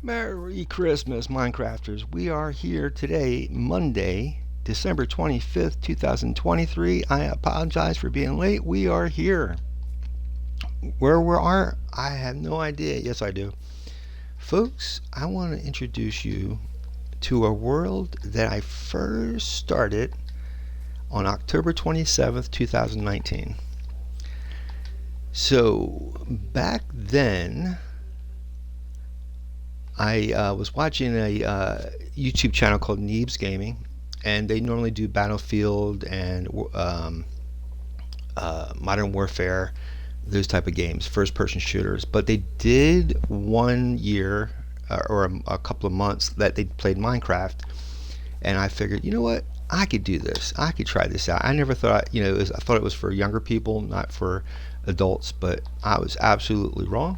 Merry Christmas, Minecrafters. We are here today, Monday, December 25th, 2023. I apologize for being late. We are here. Where we are, I have no idea. Yes, I do. Folks, I want to introduce you to a world that I first started on October 27th, 2019. So, back then, I was watching a YouTube channel called Neebs Gaming, and they normally do Battlefield and Modern Warfare, those type of games, first-person shooters. But they did 1 year or a couple of months that they played Minecraft, and I figured, you know what? I could do this. I could try this out. I never thought, I thought it was for younger people, not for adults, but I was absolutely wrong.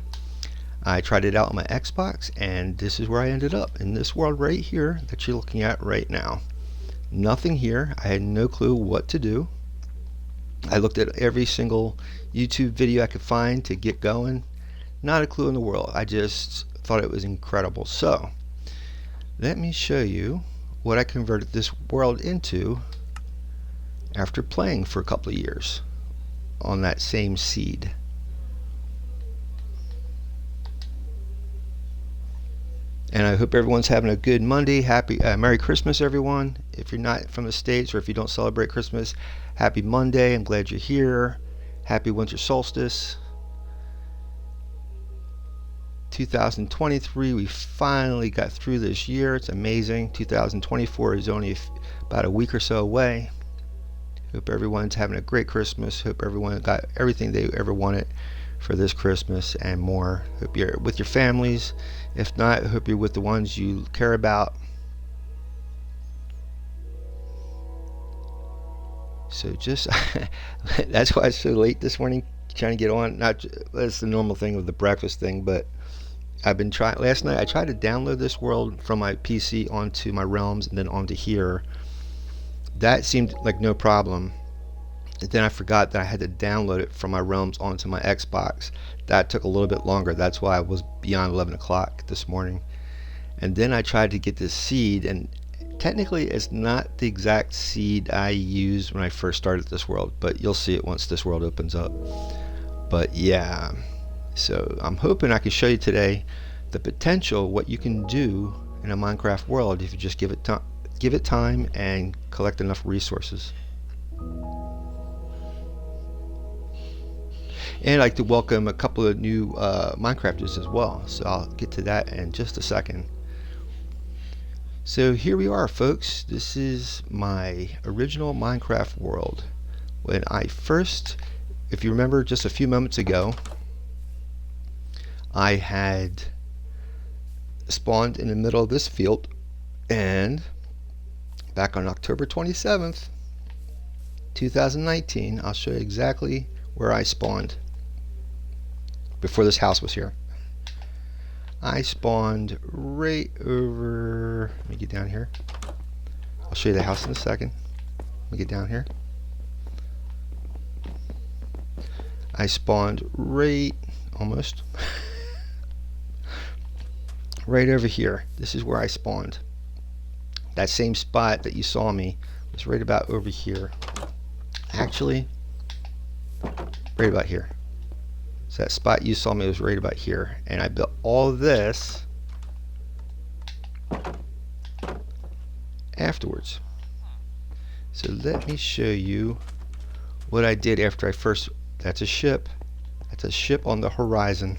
I tried it out on my Xbox, and this is where I ended up, in this world right here that you're looking at right now. Nothing here. I had no clue what to do. I looked at every single YouTube video I could find to get going. Not a clue in the world. I just thought it was incredible. So, let me show you what I converted this world into after playing for a couple of years on that same seed. And I hope everyone's having a good Monday. Happy Merry Christmas, everyone. If you're not from the States or if you don't celebrate Christmas, happy Monday. I'm glad you're here. Happy winter solstice. 2023, we finally got through this year. It's amazing. 2024 is only about a week or so away. Hope everyone's having a great Christmas. Hope everyone got everything they ever wanted for this Christmas and more. Hope you're with your families. If not, hope you're with the ones you care about. So just that's why it's so late this morning, trying to get on. Not that's the normal thing of the breakfast thing, but I've been trying. Last night I tried to download this world from my PC onto my Realms and then onto here. That seemed like no problem. And then I forgot that I had to download it from my Realms onto my Xbox. That took a little bit longer. That's why I was beyond 11 o'clock this morning. And then I tried to get this seed, and technically it's not the exact seed I used when I first started this world, but you'll see it once this world opens up. But yeah, so I'm hoping I can show you today the potential, what you can do in a Minecraft world if you just give it time and collect enough resources. And I'd like to welcome a couple of new Minecrafters as well, so I'll get to that in just a second. So here we are, folks. This is my original Minecraft world. When I first, if you remember just a few moments ago, I had spawned in the middle of this field, and back on October 27th, 2019, I'll show you exactly where I spawned before this house was here. I spawned right over, let me get down here. I'll show you the house in a second. Let me get down here. I spawned right, almost, right over here. This is where I spawned. That same spot that you saw me was right about over here. Actually, right about here. So that spot you saw me was right about here, and I built all this afterwards. So let me show you what I did after I first. That's a ship. That's a ship on the horizon.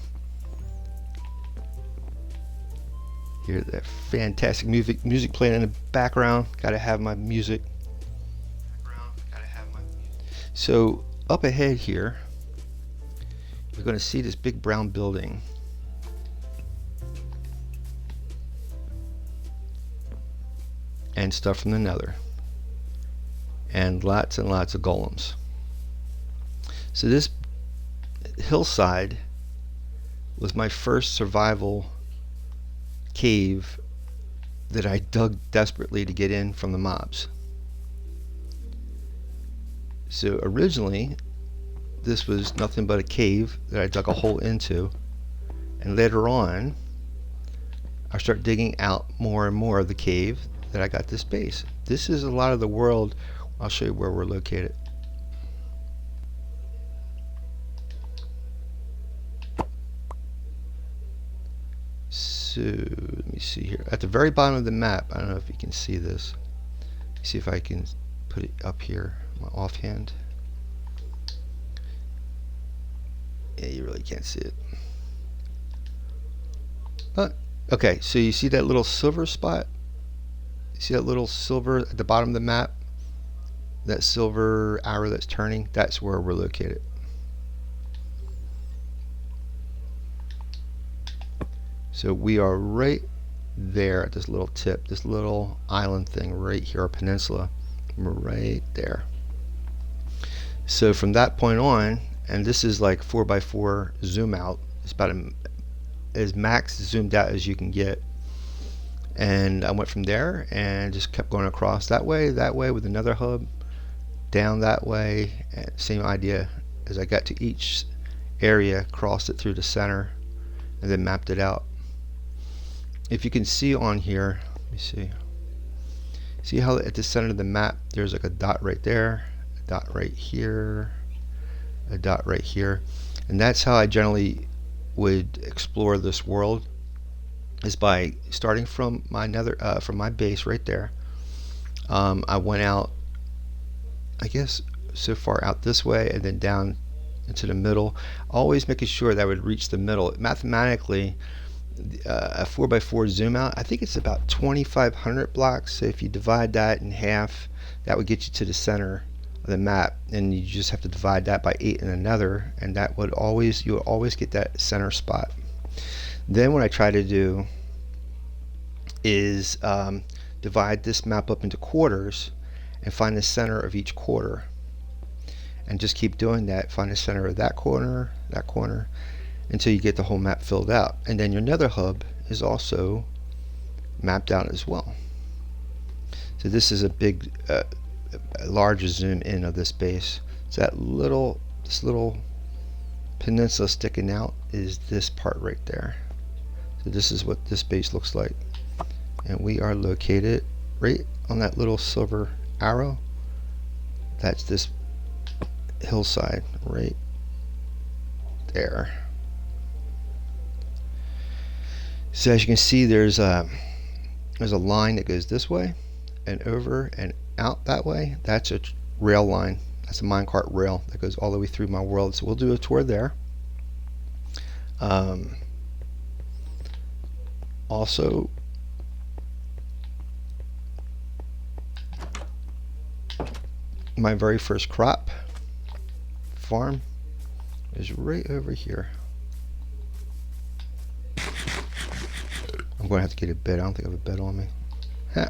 Hear that fantastic music playing in the background. Gotta have my music. So up ahead here, you're going to see this big brown building. And stuff from the nether. And lots of golems. So this hillside was my first survival cave that I dug desperately to get in from the mobs. So originally, this was nothing but a cave that I dug a hole into, and later on, I start digging out more and more of the cave that I got this base. This is a lot of the world. I'll show you where we're located. So let me see here. At the very bottom of the map, I don't know if you can see this. See if I can put it up here, my offhand. Yeah, you really can't see it. But okay, so you see that little silver spot? You see that little silver at the bottom of the map? That silver arrow that's turning? That's where we're located. So we are right there at this little tip, this little island thing right here, a peninsula. We're right there. So from that point on, and this is like 4x4 zoom out, it's about as max zoomed out as you can get. And I went from there and just kept going across that way with another hub, down that way, and same idea. As I got to each area, crossed it through the center, and then mapped it out. If you can see on here, let me see how at the center of the map there's like a dot right there, a dot right here, a dot right here, and that's how I generally would explore this world, is by starting from my from my base right there. I went out, I guess, so far out this way and then down into the middle, always making sure that I would reach the middle. Mathematically, a 4x4 zoom out, I think it's about 2,500 blocks. So if you divide that in half, that would get you to the center of the map, and you just have to divide that by 8 in another, and that would always, you would always get that center spot. Then what I try to do is divide this map up into quarters and find the center of each quarter, and just keep doing that. Find the center of that corner, until you get the whole map filled out. And then your nether hub is also mapped out as well. So this is a big, larger zoom in of this base. So this little peninsula sticking out is this part right there. So this is what this base looks like. And we are located right on that little silver arrow. That's this hillside right there. So as you can see, there's a line that goes this way and over and out that way. That's a rail line. That's a minecart rail that goes all the way through my world. So we'll do a tour there. Also, my very first crop farm is right over here. I'm going to have to get a bed. I don't think I have a bed on me. Ha.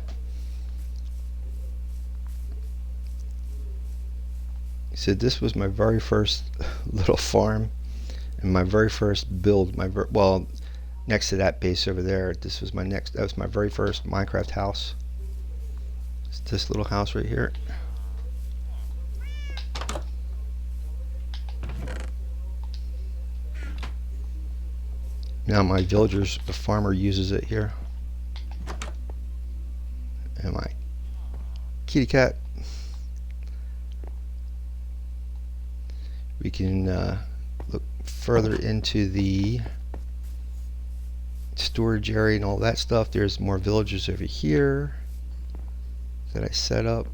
So this was my very first little farm and my very first build. Well, next to that base over there, this was that was my very first Minecraft house. It's this little house right here. Now my villagers, the farmer uses it here. And my kitty cat. We can look further into the storage area and all that stuff. There's more villagers over here that I set up.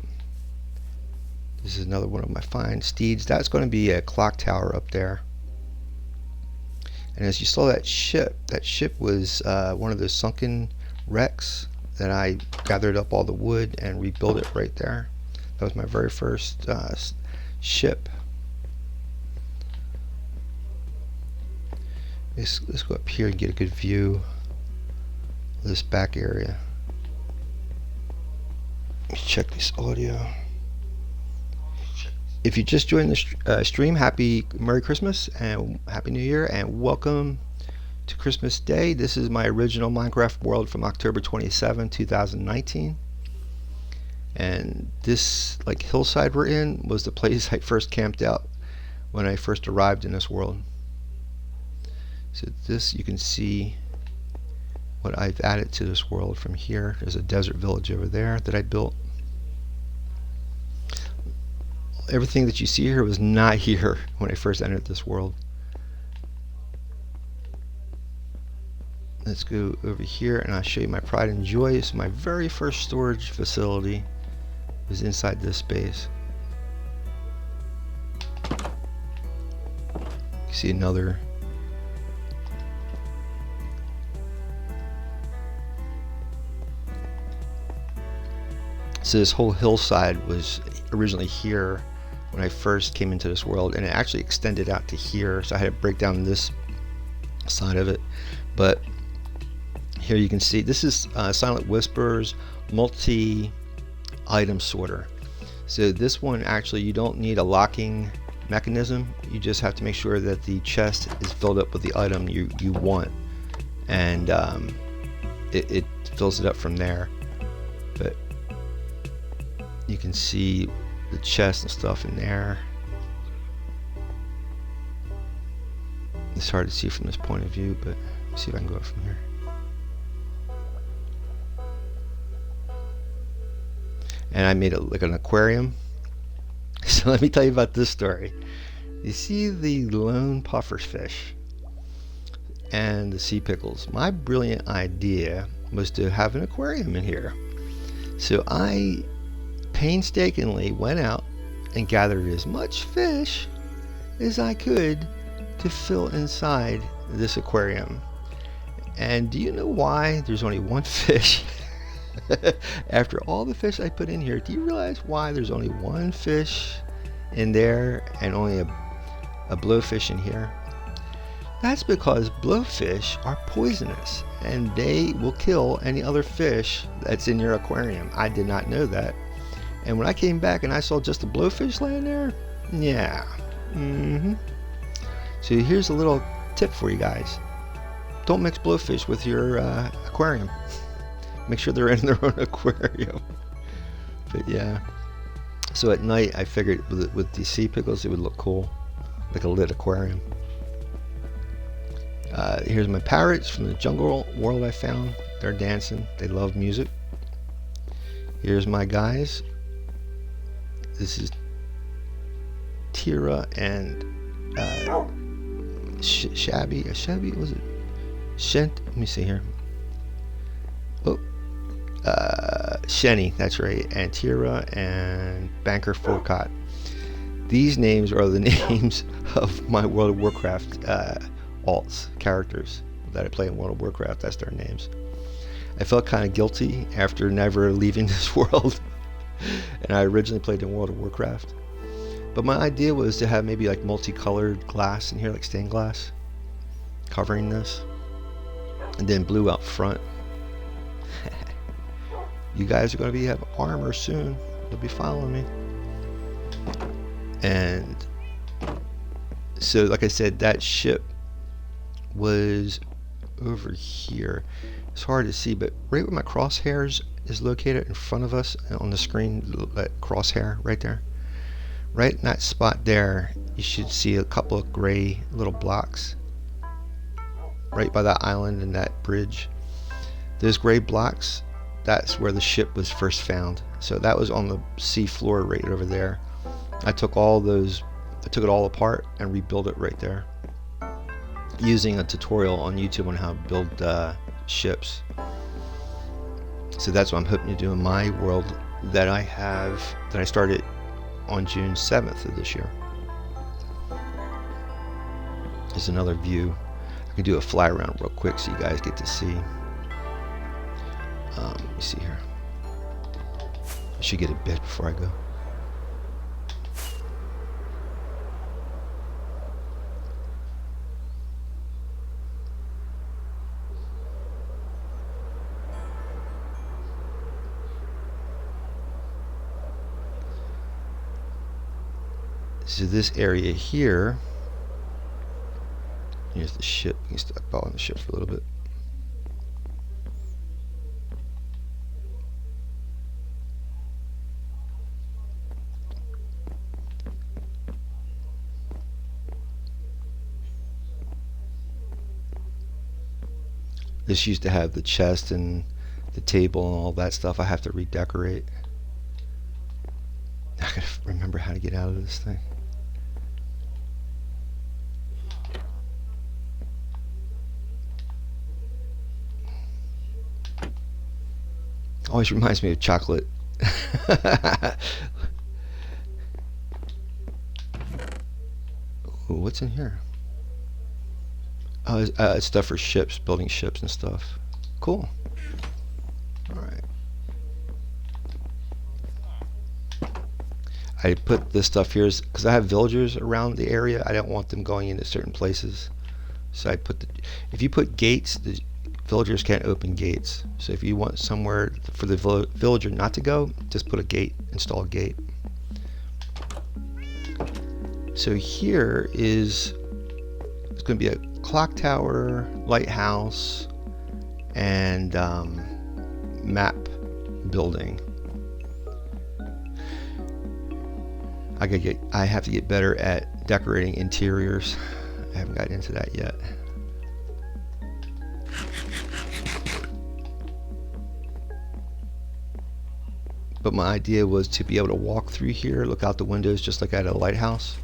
This is another one of my fine steeds. That's going to be a clock tower up there. And as you saw that ship was one of those sunken wrecks that I gathered up all the wood and rebuilt it right there. That was my very first ship. Let's go up here and get a good view of this back area. Let's check this audio. If you just joined the stream, Merry Christmas and Happy New Year, and welcome to Christmas Day. This is my original Minecraft world from October 27, 2019. And this like hillside we're in was the place I first camped out when I first arrived in this world. So this, you can see what I've added to this world from here. There's a desert village over there that I built. Everything that you see here was not here when I first entered this world. Let's go over here and I'll show you my pride and joy. So my very first storage facility was inside this space. You see another. So this whole hillside was originally here when I first came into this world, and it actually extended out to here, so I had to break down this side of it. But here you can see this is Silent Whispers multi-item sorter. So this one, actually, you don't need a locking mechanism. You just have to make sure that the chest is filled up with the item you want, and it fills it up from there. But you can see the chest and stuff in there. It's hard to see from this point of view, but let's see if I can go up from here. And I made it like an aquarium. So let me tell you about this story. You see the lone puffer fish and the sea pickles. My brilliant idea was to have an aquarium in here. So I painstakingly went out and gathered as much fish as I could to fill inside this aquarium. And do you know why there's only one fish? After all the fish I put in here, do you realize why there's only one fish in there and only a blowfish in here? That's because blowfish are poisonous and they will kill any other fish that's in your aquarium. I did not know that. And when I came back and I saw just a blowfish laying there, yeah. So here's a little tip for you guys. Don't mix blowfish with your aquarium. Make sure they're in their own aquarium. But yeah. So at night, I figured with the sea pickles, it would look cool, like a lit aquarium. Here's my parrots from the jungle world I found. They're dancing. They love music. Here's my guys. This is Tira and Shabby. Shabby, was it? Shent? Let me see here. Oh, Shenny, that's right. And Tira and Banker Forcott. These names are the names of my World of Warcraft alts, characters that I play in World of Warcraft. That's their names. I felt kind of guilty after never leaving this world. And I originally played in World of Warcraft. But my idea was to have maybe like multicolored glass in here, like stained glass, covering this. And then blue out front. You guys are going to have armor soon. You'll be following me. And so, like I said, that ship was over here. It's hard to see, but right where my crosshairs is located in front of us on the screen, that crosshair right there. Right in that spot there, you should see a couple of gray little blocks. Right by that island and that bridge. Those gray blocks, that's where the ship was first found. So that was on the sea floor right over there. I took it all apart and rebuilt it right there, using a tutorial on YouTube on how to build ships. So that's what I'm hoping to do in my world that I started on June 7th of this year. There's another view. I can do a fly around real quick so you guys get to see. Let me see here. I should get a bit before I go. So this area here, here's the ship. You can step out on the ship for a little bit. This used to have the chest and the table and all that stuff. I have to redecorate. I gotta remember how to get out of this thing. Always reminds me of chocolate. Ooh, what's in here? Oh, it's stuff for ships, building ships and stuff. Cool. All right. I put this stuff here because I have villagers around the area. I don't want them going into certain places. So I put if you put gates, the villagers can't open gates. So if you want somewhere for the villager not to go, just put a gate, install a gate. So here is, it's going to be a clock tower, lighthouse, and map building. I have to get better at decorating interiors. I haven't gotten into that yet. But my idea was to be able to walk through here, look out the windows just like at a lighthouse.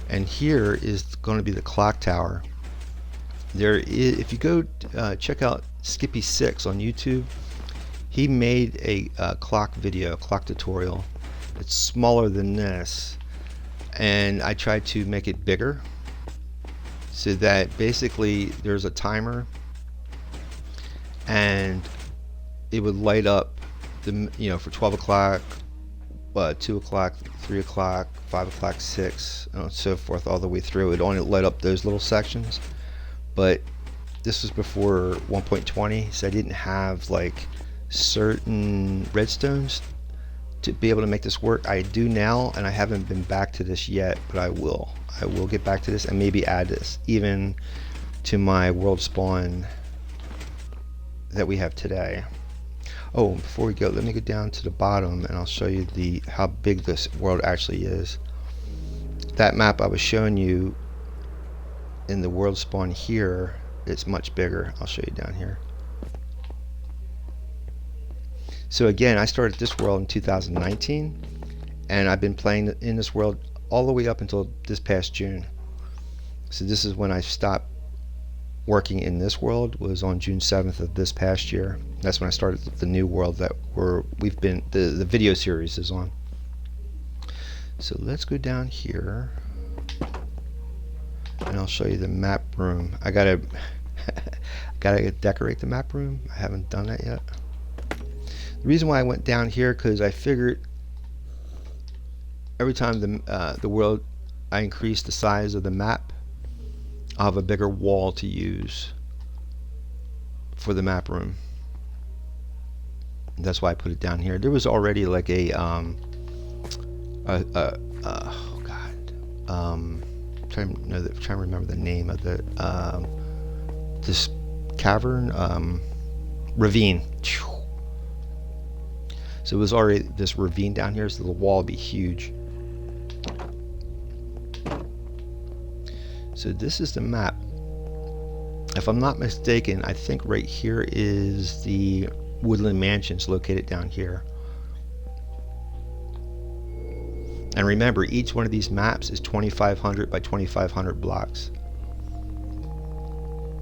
And here is going to be the clock tower. There is, if you go check out Skippy6 on YouTube, he made a clock video, clock tutorial. It's smaller than this, and I tried to make it bigger so that basically there's a timer and it would light up the, for 12 o'clock, 2 o'clock, 3 o'clock, 5 o'clock, 6, and so forth all the way through. It only light up those little sections. But this was before 1.20, so I didn't have like certain redstones to be able to make this work. I do now, and I haven't been back to this yet, but I will get back to this and maybe add this even to my world spawn that we have today. Oh, before we go, let me go down to the bottom and I'll show you how big this world actually is. That map I was showing you in the world spawn here, it's much bigger. I'll show you down here. So again, I started this world in 2019, and I've been playing in this world all the way up until this past June. So this is when I stopped working in this world, was on June 7th of this past year. That's when I started the new world that the video series is on. So let's go down here and I'll show you the map room. I gotta decorate the map room. I haven't done that yet. The reason why I went down here, because I figured every time the world I increase the size of the map, I'll have a bigger wall to use for the map room. That's why I put it down here. There was already like oh god, trying to remember the name of this cavern, ravine. So it was already this ravine down here, so the wall would be huge. So this is the map. If I'm not mistaken, I think right here is the Woodland Mansions located down here. And remember, each one of these maps is 2,500 by 2,500 blocks.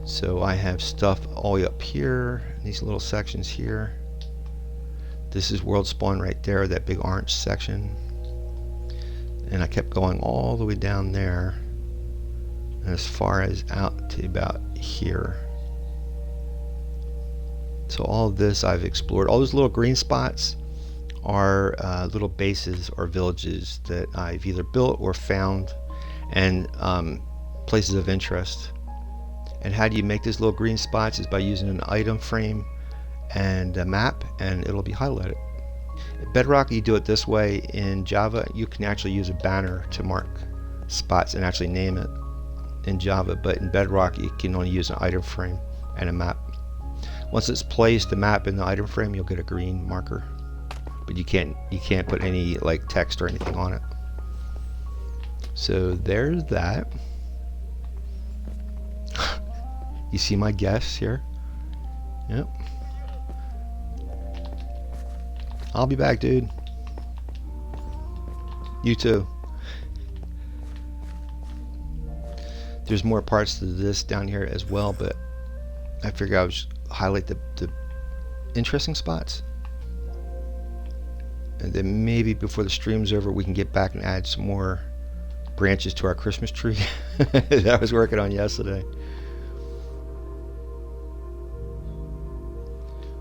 So I have stuff all the way up here, these little sections here. This is world spawn right there, that big orange section. And I kept going all the way down there, as far as out to about here. So all of this I've explored. All those little green spots are little bases or villages that I've either built or found, and places of interest. And how do you make these little green spots is by using an item frame and a map, and it'll be highlighted. In Bedrock, you do it this way. In Java, you can actually use a banner to mark spots and actually name it in Java, but in Bedrock you can only use an item frame and a map. Once it's placed, the map in the item frame, you'll get a green marker, but you can't put any like text or anything on it. So there's that. You see my guests here? Yep. I'll be back, dude. You too. There's more parts to this down here as well, but I figured I would highlight the interesting spots. And then maybe before the stream's over, we can get back and add some more branches to our Christmas tree that I was working on yesterday.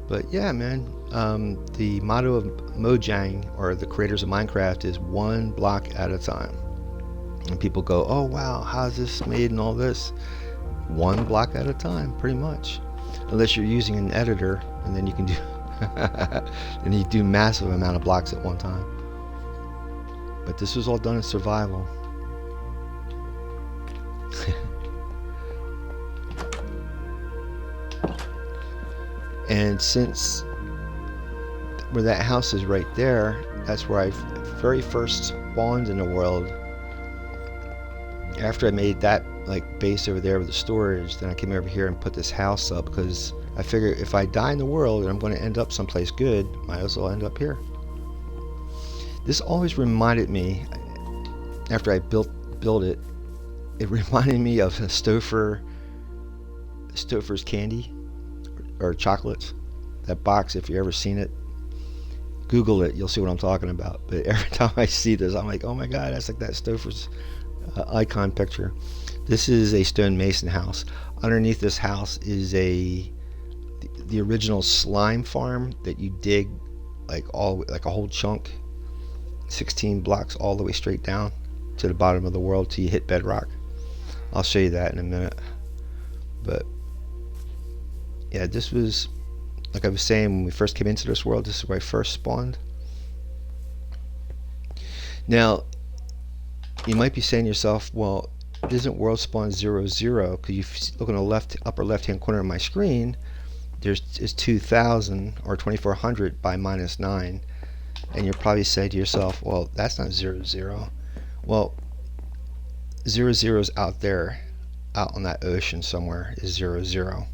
But yeah, man, the motto of Mojang, or the creators of Minecraft, is one block at a time. And people go, oh wow, how's this made and all this? One block at a time, pretty much. Unless you're using an editor, and then you can do and you do massive amount of blocks at one time. But this was all done in survival. And since where that house is right there, that's where I very first spawned in the world. After I made that like base over there with the storage, then I came over here and put this house up, because I figure if I die in the world and I'm going to end up someplace good, might as well end up here. This always reminded me, after I built it, it reminded me of Stouffer's candy or chocolates. That box, if you ever seen it, Google it, you'll see what I'm talking about. But every time I see this, I'm like, oh my god, that's like that Stouffer's icon picture. This is a stonemason house. Underneath this house is the original slime farm that you dig like a whole chunk, 16 blocks all the way straight down to the bottom of the world till you hit bedrock. I'll show you that in a minute. But yeah, this was, like I was saying, when we first came into this world, this is where I first spawned. Now, you might be saying to yourself, well, isn't world spawn 0, 0? Because you look in the upper left-hand corner of my screen, there's 2000 or 2400 by -9. And you'll probably say to yourself, well, that's not 0, 0. Well, 0, 0 is out there, out on that ocean somewhere, is 0, 0.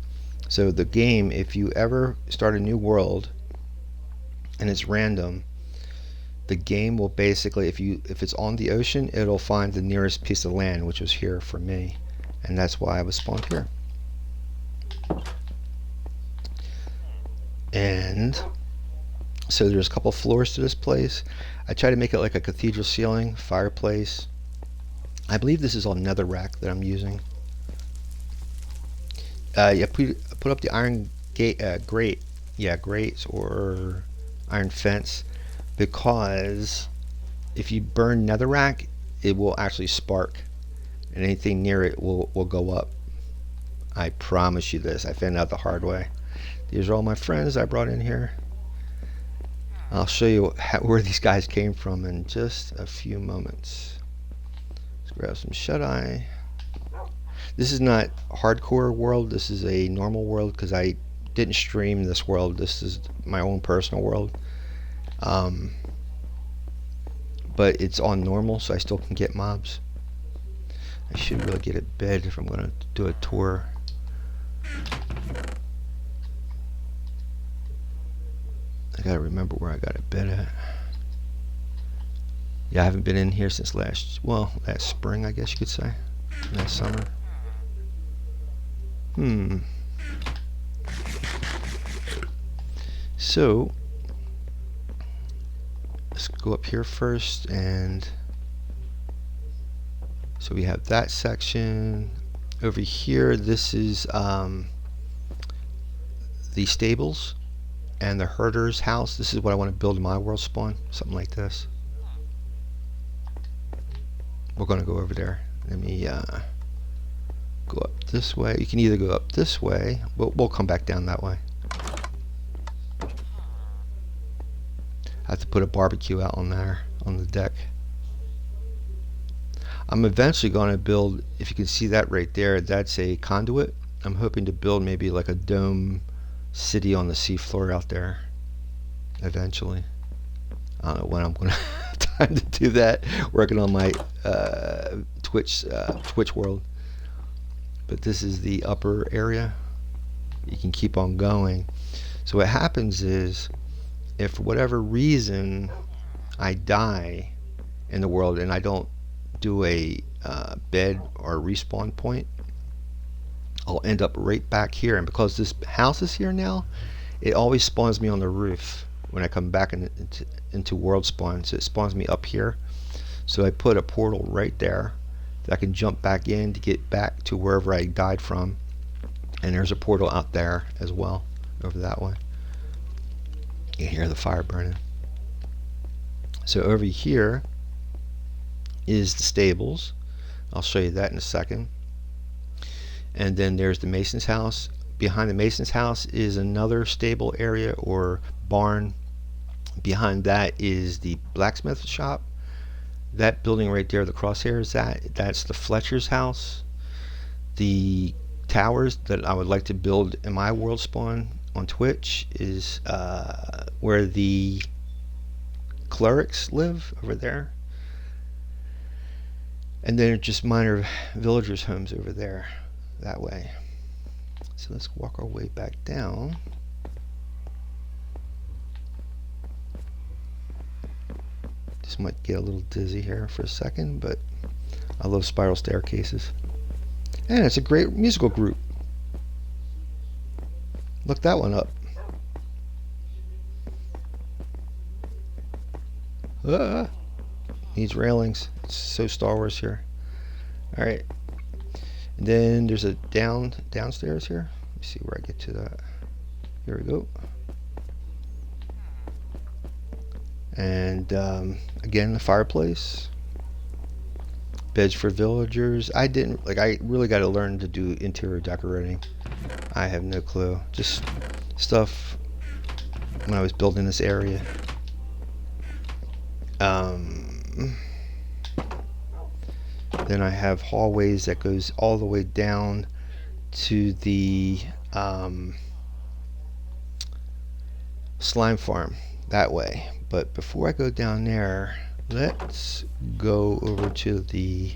So the game, if you ever start a new world and it's random, the game will basically, if it's on the ocean, it'll find the nearest piece of land, which was here for me, and that's why I was spawned here. And so there's a couple floors to this place. I try to make it like a cathedral ceiling, fireplace. I believe this is all netherrack that I'm using. Yeah, put up the iron grates or iron fence, because if you burn netherrack, it will actually spark, and anything near it will go up. I promise you this. I found out the hard way. These are all my friends I brought in here. I'll show you where these guys came from in just a few moments. Let's grab some shut-eye. This is not hardcore world. This is a normal world because I didn't stream this world. This is my own personal world. But it's on normal, so I still can get mobs. I should really get a bed if I'm going to do a tour. I gotta remember where I got a bed at. Yeah, I haven't been in here since last spring, I guess you could say. Last summer. So let's go up here first, and so we have that section. Over here, this is the stables and the herder's house. This is what I want to build in my world spawn, something like this. We're going to go over there. Let me go up this way. You can either go up this way, but we'll come back down that way. I have to put a barbecue out on there, on the deck. I'm eventually going to build, if you can see that right there, that's a conduit. I'm hoping to build maybe like a dome city on the seafloor out there eventually. I don't know when I'm going to have time to do that, working on my Twitch world. but this is the upper area. You can keep on going. So what happens is, if for whatever reason I die in the world and I don't do a bed or respawn point, I'll end up right back here. And because this house is here now, it always spawns me on the roof when I come back into world spawn. So it spawns me up here. So I put a portal right there that I can jump back in to get back to wherever I died from. And there's a portal out there as well, over that way. You can hear the fire burning. So over here is the stables. I'll show you that in a second. And then there's the mason's house. Behind the mason's house is another stable area or barn. Behind that is the blacksmith shop. That building right there, the crosshairs, that's the Fletcher's house. The towers that I would like to build in my world spawn on Twitch is where the clerics live, over there. And then just minor villagers' homes over there, that way. So let's walk our way back down. Just might get a little dizzy here for a second, but I love spiral staircases. And it's a great musical group. Look that one up. Needs railings. It's so Star Wars here. Alright. And then there's a downstairs here. Let me see where I get to that. Here we go. And again, the fireplace. Beds for villagers. I really got to learn to do interior decorating. I have no clue. Just stuff when I was building this area. Then I have hallways that goes all the way down to the slime farm that way. But before I go down there, let's go over to the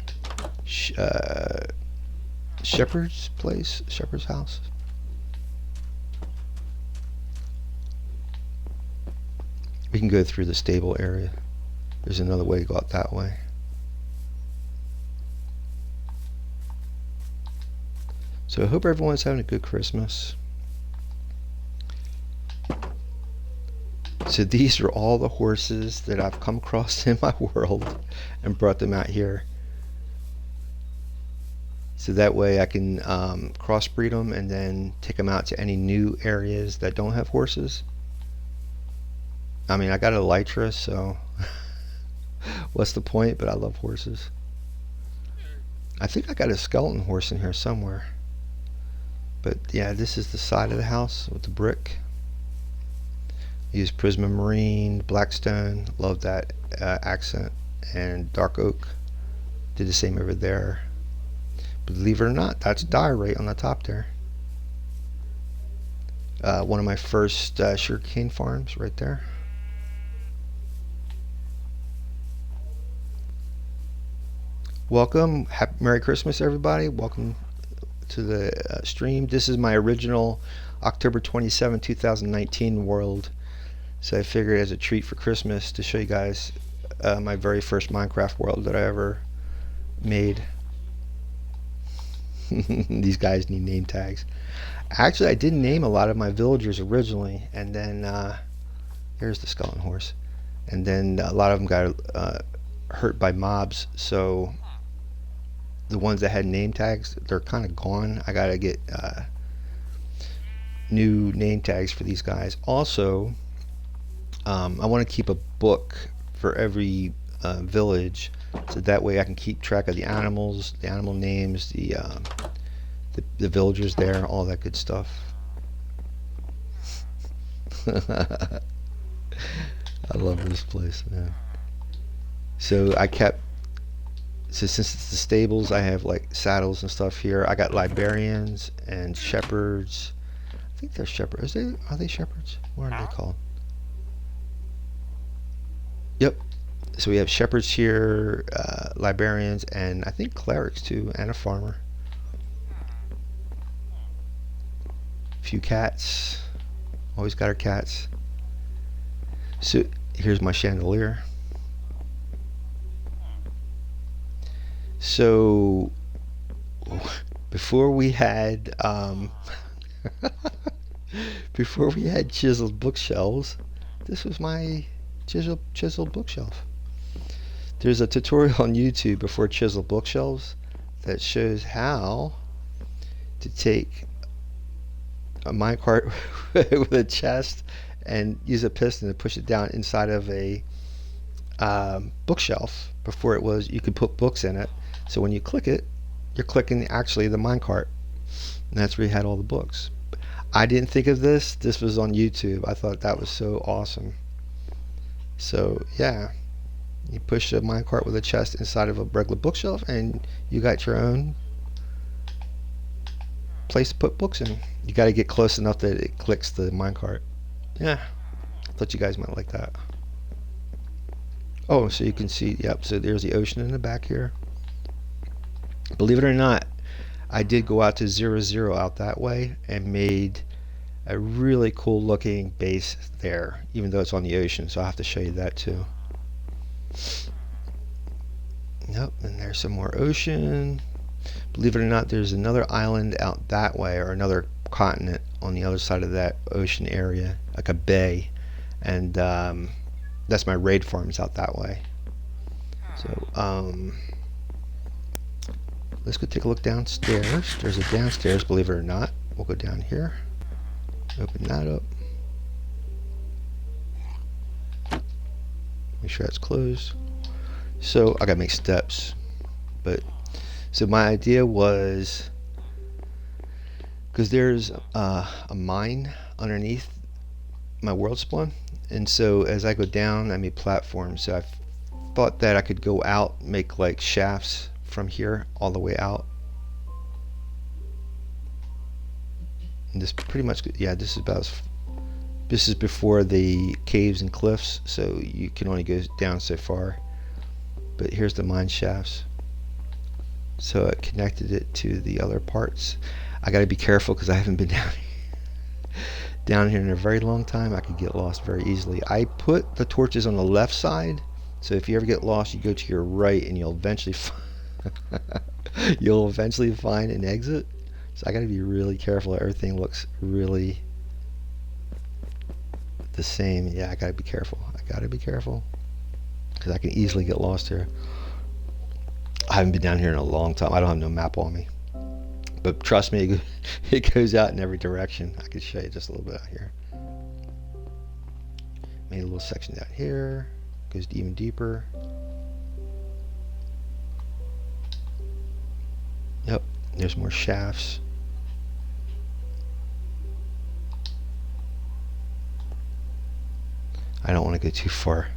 shepherd's place, shepherd's house. We can go through the stable area. There's another way to go out that way. So I hope everyone's having a good Christmas. So these are all the horses that I've come across in my world and brought them out here. So that way I can crossbreed them and then take them out to any new areas that don't have horses. I mean, I got a Elytra, so what's the point? But I love horses. I think I got a skeleton horse in here somewhere. But yeah, this is the side of the house with the brick. Use Prismarine, Blackstone, love that accent, and Dark Oak. Did the same over there. Believe it or not, that's diorite on the top there. One of my first sugarcane farms right there. Welcome, Merry Christmas everybody. Welcome to the stream. This is my original October 27, 2019 world. So I figured as a treat for Christmas to show you guys my very first Minecraft world that I ever made. These guys need name tags. Actually, I did name a lot of my villagers originally, and then here's the skeleton horse. And then a lot of them got hurt by mobs, so the ones that had name tags, they're kind of gone. I gotta get new name tags for these guys. Also, I want to keep a book for every village, so that way I can keep track of the animals, the animal names, the villagers there, all that good stuff. I love this place, man. So I kept, so since it's the stables, I have like saddles and stuff here. I got librarians and shepherds. I think they're shepherds. Are they shepherds? What are they called? Yep. So we have shepherds here, librarians, and I think clerics too, and a farmer. few cats. Always got our cats. So here's my chandelier. So before we had before we had chiseled bookshelves, this was my chiseled bookshelf. There's a tutorial on YouTube before chiseled bookshelves that shows how to take a minecart with a chest and use a piston to push it down inside of a bookshelf. Before it was, you could put books in it. So when you click it, you're clicking actually the minecart. And that's where you had all the books. I didn't think of this. This was on YouTube. I thought that was so awesome. So yeah, you push a minecart with a chest inside of a regular bookshelf and you got your own place to put books in. You got to get close enough that it clicks the minecart. Yeah, I thought you guys might like that. Oh, so you can see, yep, so there's the ocean in the back here. Believe it or not, I did go out to 0, out that way and made a really cool looking base there, even though it's on the ocean, so I'll have to show you that too. Yep, and there's some more ocean. Believe it or not, there's another island out that way, or another continent on the other side of that ocean area, like a bay, and that's my raid farms out that way. So let's go take a look downstairs. There's a downstairs, believe it or not. We'll go down here, open that up, make sure that's closed. So I gotta make steps, but so my idea was, because there's a mine underneath my world spawn, and so as I go down I made platforms. So I thought that I could go out, make like shafts from here all the way out. And this pretty much, yeah, this is before the caves and cliffs, so you can only go down so far. But here's the mine shafts. So I connected it to the other parts. I got to be careful because I haven't been down here in a very long time. I could get lost very easily. I put the torches on the left side, so if you ever get lost, you go to your right, and you'll eventually find an exit. So I got to be really careful. Everything looks really the same. Yeah, I got to be careful. Because I can easily get lost here. I haven't been down here in a long time. I don't have no map on me. But trust me, it goes out in every direction. I can show you just a little bit out here. Made a little section down here. Goes even deeper. Yep, there's more shafts. I don't want to go too far.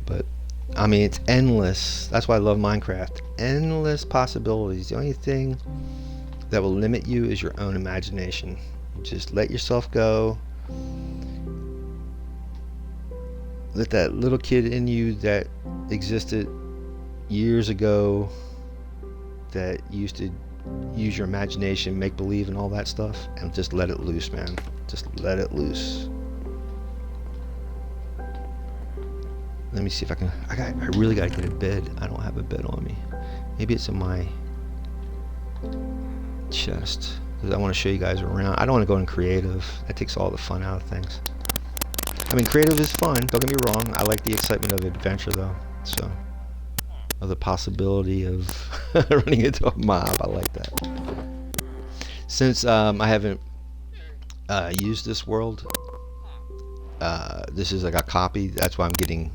But I mean, it's endless. That's why I love Minecraft. Endless possibilities. The only thing that will limit you is your own imagination. Just let yourself go. Let that little kid in you that existed years ago, that used to use your imagination, make believe and all that stuff, and just let it loose, man. Just let it loose. Let me see if I can. I really gotta get a bed. I don't have a bed on me. Maybe it's in my chest, because I want to show you guys around. I don't want to go in creative. That takes all the fun out of things. I mean, creative is fun. Don't get me wrong. I like the excitement of adventure, though. So, of the possibility of running into a mob. I like that. Since I haven't used this world, this is like a copy. That's why I'm getting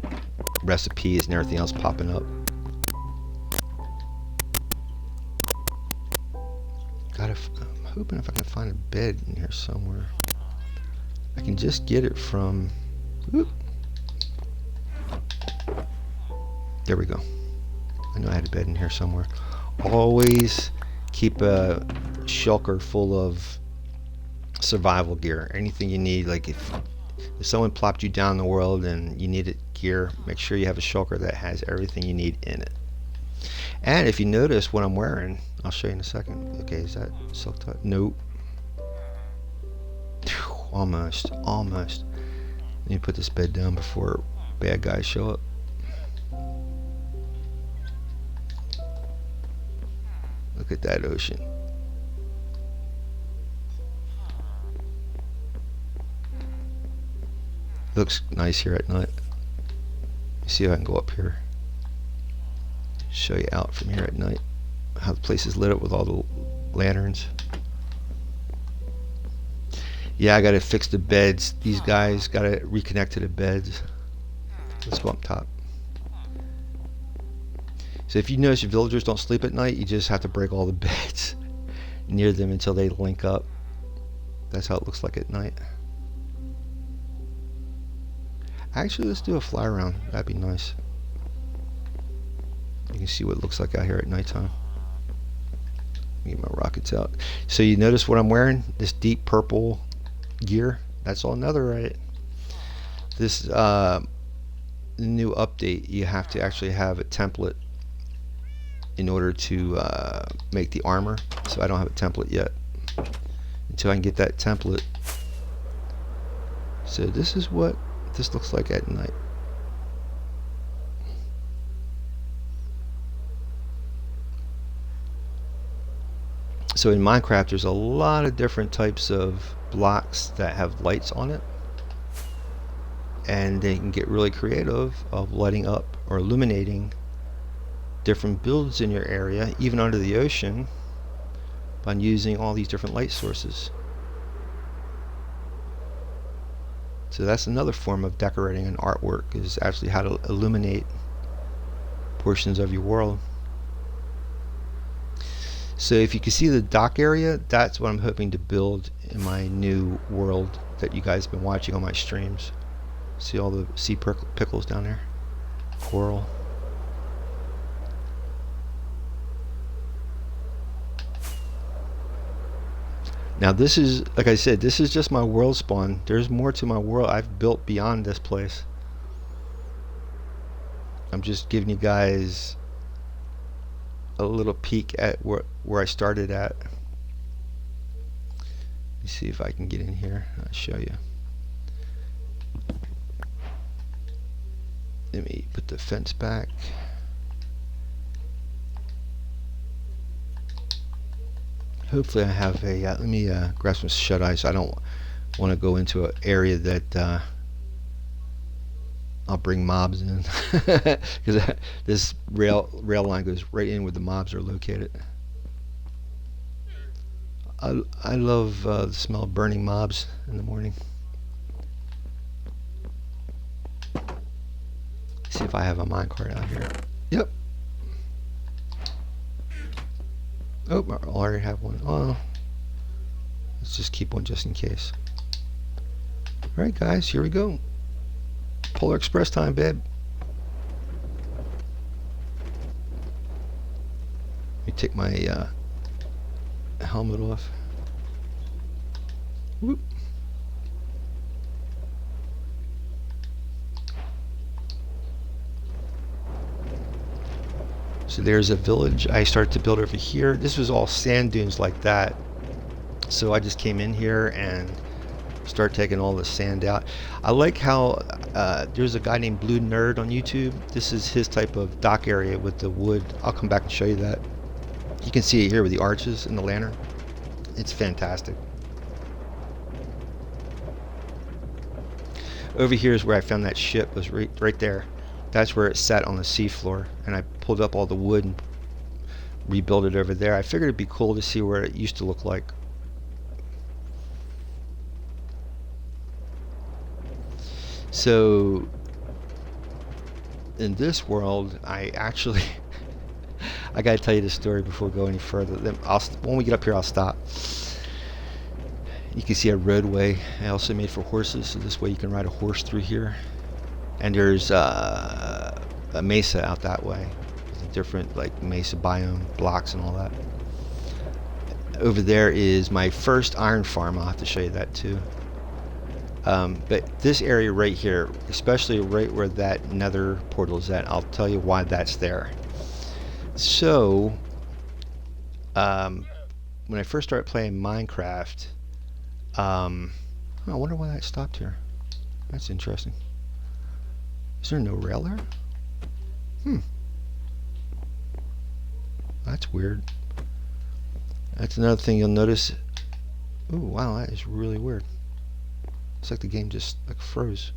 recipes and everything else popping up. I'm hoping if I can find a bed in here somewhere. I can just get it from. Whoop. There we go. I know I had a bed in here somewhere. Always keep a shulker full of survival gear. Anything you need, like if someone plopped you down the world and you needed gear, make sure you have a shulker that has everything you need in it. And if you notice what I'm wearing, I'll show you in a second. Okay, is that silk touch? Nope. Almost, almost. Let me put this bed down before bad guys show up. Look at that ocean. Looks nice here at night. Let me see if I can go up here. Show you out from here at night. How the place is lit up with all the lanterns. Yeah, I gotta fix the beds. These guys gotta reconnect to the beds. Let's go up top. So if you notice your villagers don't sleep at night, you just have to break all the beds near them until they link up. That's how it looks like at night. Actually, let's do a fly around. That'd be nice. You can see what it looks like out here at nighttime. Get my rockets out. So you notice what I'm wearing? This deep purple gear. That's all netherite. This new update, you have to actually have a template in order to make the armor. So I don't have a template yet. Until I can get that template. So this is what this looks like at night. So in Minecraft, there's a lot of different types of blocks that have lights on it, and they can get really creative of lighting up or illuminating different builds in your area, even under the ocean, by using all these different light sources. So that's another form of decorating and artwork, is actually how to illuminate portions of your world. So if you can see the dock area, that's what I'm hoping to build in my new world that you guys have been watching on my streams. See all the sea pickles down there? Coral. Now this is, like I said, this is just my world spawn. There's more to my world. I've built beyond this place. I'm just giving you guys a little peek at where I started at. Let me see if I can get in here. I'll show you. Let me put the fence back. Hopefully I have a, let me grab some shut eye, so I don't want to go into an area that I'll bring mobs in, because this rail line goes right in where the mobs are located. I love the smell of burning mobs in the morning. See if I have a minecart out here. Yep. Oh, I already have one. Oh, let's just keep one just in case. All right, guys, here we go. Polar Express time, babe. Let me take my helmet off. Whoop. So there's a village I started to build over here. This was all sand dunes like that. So I just came in here and start taking all the sand out. I like how there's a guy named Blue Nerd on YouTube. This is his type of dock area with the wood. I'll come back and show you that. You can see it here with the arches and the lantern. It's fantastic. Over here is where I found that ship, was right there. That's where it sat on the seafloor, and I pulled up all the wood and rebuilt it over there. I figured it'd be cool to see where it used to look like. So in this world, I actually I gotta tell you this story before we go any further. Then when we get up here, I'll stop. You can see a roadway I also made for horses, so this way you can ride a horse through here. And there's a mesa out that way with different like mesa biome blocks and all that. Over there is my first iron farm. I'll have to show you that too. But this area right here, especially right where that nether portal is at, I'll tell you why that's there. So when I first started playing Minecraft, Oh, I wonder why that stopped here. That's interesting. Is there no rail there? Hmm, that's weird. That's another thing you'll notice. Ooh, wow, that is really weird. It's like the game just like froze.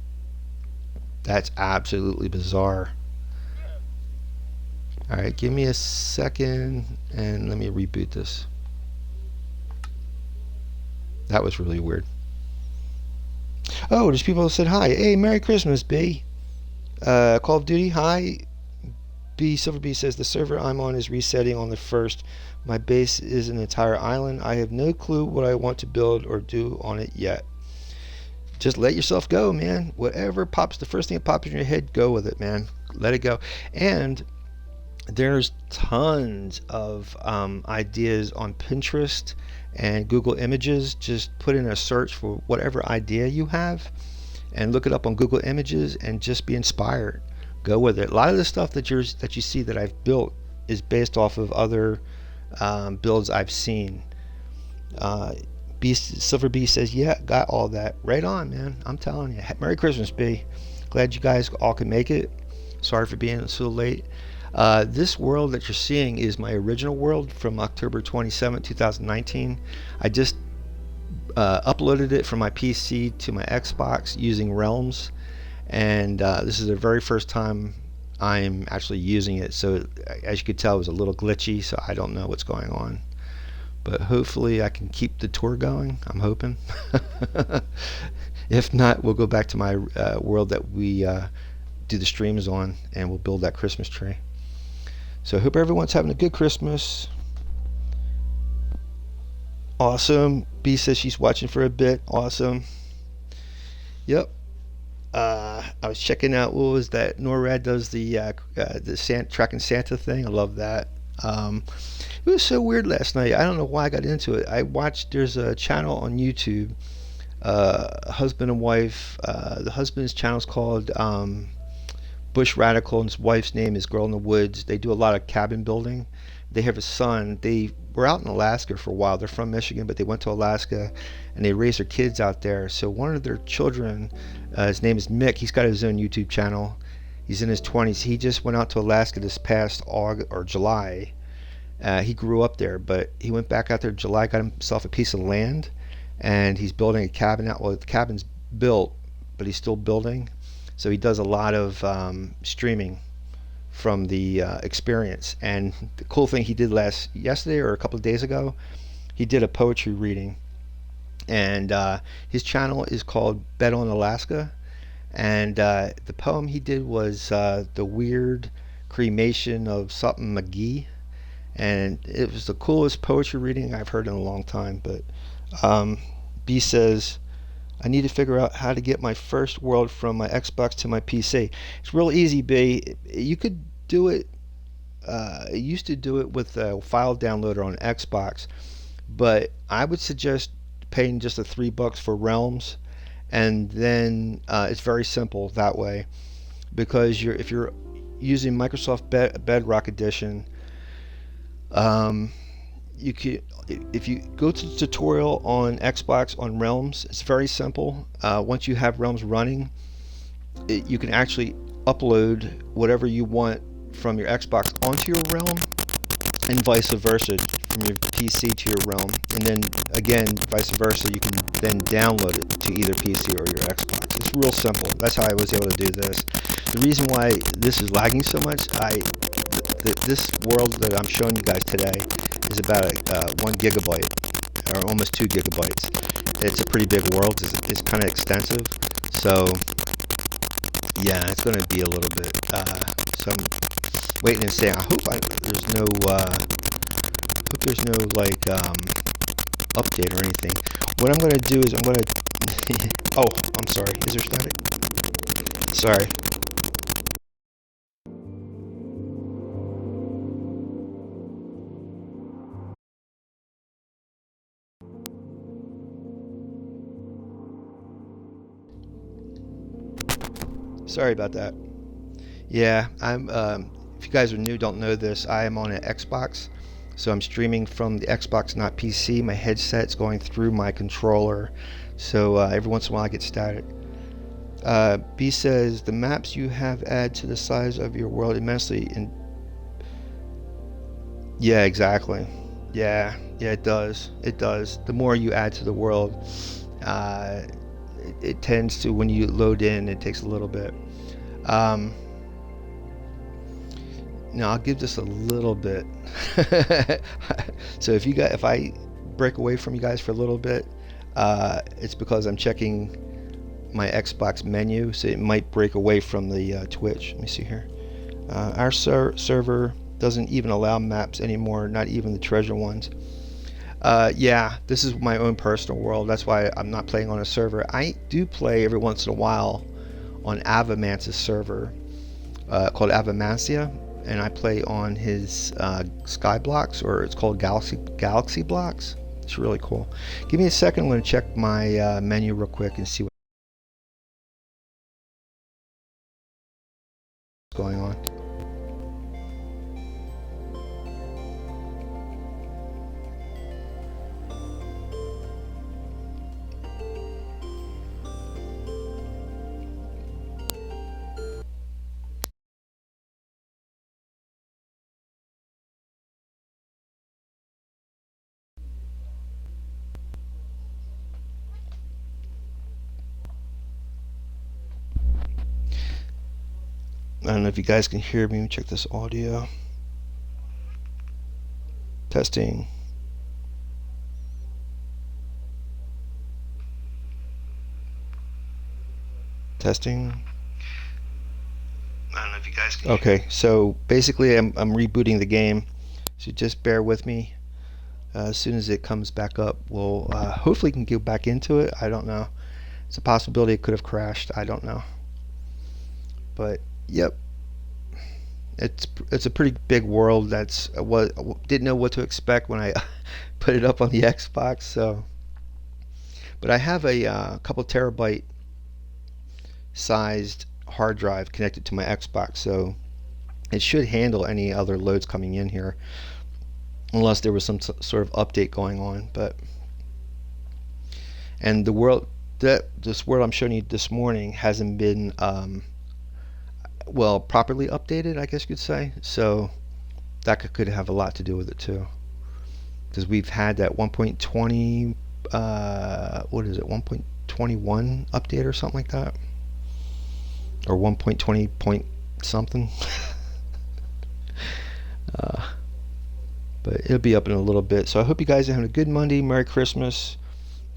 That's absolutely bizarre. Alright, give me a second and let me reboot this. That was really weird. Oh, there's people who said hi. Hey, Merry Christmas, B. Call of Duty, hi. Silver B says the server I'm on is resetting on the 1st. My base is an entire island. I have no clue what I want to build or do on it yet. Just let yourself go, man. Whatever pops, the first thing that pops in your head, go with it, man. Let it go. And there's tons of ideas on Pinterest and Google Images. Just put in a search for whatever idea you have and look it up on Google Images and just be inspired. Go with it. A lot of the stuff that you see that I've built is based off of other builds I've seen. Silver B says, yeah, got all that. Right on, man. I'm telling you. Merry Christmas, B. Glad you guys all can make it. Sorry for being so late. This world that you're seeing is my original world from October 27, 2019. I just uploaded it from my PC to my Xbox using Realms, and this is the very first time I'm actually using it. So as you could tell, it was a little glitchy, so I don't know what's going on. But hopefully I can keep the tour going. I'm hoping. If not, we'll go back to my world that we do the streams on, and we'll build that Christmas tree. So I hope everyone's having a good Christmas. Awesome. B says she's watching for a bit. Awesome. Yep. I was checking out, what was that? NORAD does the tracking Santa thing. I love that. It was so weird last night. I don't know why I got into it. I watched, there's a channel on YouTube, husband and wife. The husband's channel is called Bush Radical, and his wife's name is Girl in the Woods. They do a lot of cabin building. They have a son. They were out in Alaska for a while. They're from Michigan, but they went to Alaska and they raised their kids out there. So one of their children, his name is Mick. He's got his own YouTube channel. He's in his 20s. He just went out to Alaska this past August or July. He grew up there, but he went back out there in July, got himself a piece of land, and he's building a cabin out. Well, the cabin's built, but he's still building. So he does a lot of streaming from the experience. And the cool thing he did yesterday or a couple of days ago, he did a poetry reading. And his channel is called Bet on Alaska. And the poem he did was The Weird Cremation of Something McGee. And it was the coolest poetry reading I've heard in a long time. But B says, I need to figure out how to get my first world from my Xbox to my PC. It's real easy, B. You could do it. I used to do it with a file downloader on Xbox, but I would suggest paying just the $3 for Realms, and then it's very simple that way, because if you're using Microsoft Bedrock Edition, you can, if you go to the tutorial on Xbox on Realms, it's very simple. Once you have Realms running, you can actually upload whatever you want from your Xbox onto your Realm, and vice versa, from your PC to your Realm, and then again vice versa, you can then download it to either PC or your Xbox. It's real simple. That's how I was able to do this. The reason why this is lagging so much, this world that I'm showing you guys today is about 1 gigabyte, or almost 2 gigabytes. It's a pretty big world. It's kind of extensive, so yeah, it's going to be a little bit. So I'm waiting and saying, I hope there's no like update or anything. What I'm going to do is I'm going to. Oh, I'm sorry. Is there static? Sorry. Sorry about that. Yeah, I'm. If you guys are new, don't know this, I am on an Xbox, so I'm streaming from the Xbox, not PC. My headset's going through my controller, So every once in a while I get static. B says the maps you have add to the size of your world immensely. And yeah, exactly. Yeah, yeah, it does. It does. The more you add to the world, uh, it tends to, when you load in, it takes a little bit. Um, Now I'll give this a little bit. So if I break away from you guys for a little bit, it's because I'm checking my Xbox menu, so it might break away from the Twitch. Let me see here. Our server doesn't even allow maps anymore, not even the treasure ones. Yeah, this is my own personal world. That's why I'm not playing on a server. I do play every once in a while on Avamance's server called Avamancia, and I play on his Skyblocks, or it's called Galaxy Blocks. It's really cool. Give me a second. I'm going to check my menu real quick and see what's going on. I don't know if you guys can hear me. Let me check this audio. Testing. Testing. I don't know if you guys can. Okay, so basically I'm rebooting the game, so just bear with me. As soon as it comes back up, we'll hopefully can get back into it. I don't know. It's a possibility it could have crashed. I don't know. But yep, it's a pretty big world. That's what didn't know what to expect when I put it up on the Xbox. So, but I have a couple terabyte sized hard drive connected to my Xbox, so it should handle any other loads coming in here, unless there was some sort of update going on. But and the world that this world I'm showing you this morning hasn't been well, properly updated, I guess you could say. So that could have a lot to do with it too, because we've had that 1.20 what is it, 1.21 update or something like that, or 1.20 point something. But it'll be up in a little bit. So I hope you guys are having a good Monday. Merry Christmas.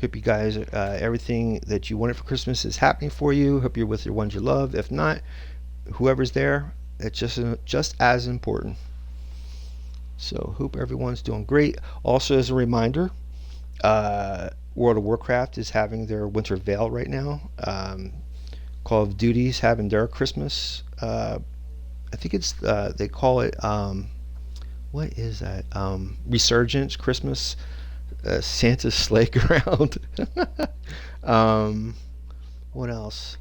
Hope you guys everything that you wanted for Christmas is happening for you. Hope you're with your ones you love. If not, whoever's there, it's just as important. So hope everyone's doing great. Also, as a reminder, World of Warcraft is having their Winter Veil right now. Call of Duty's having their Christmas. I think it's they call it what is that? Resurgence Christmas. Santa's sleigh around. What else?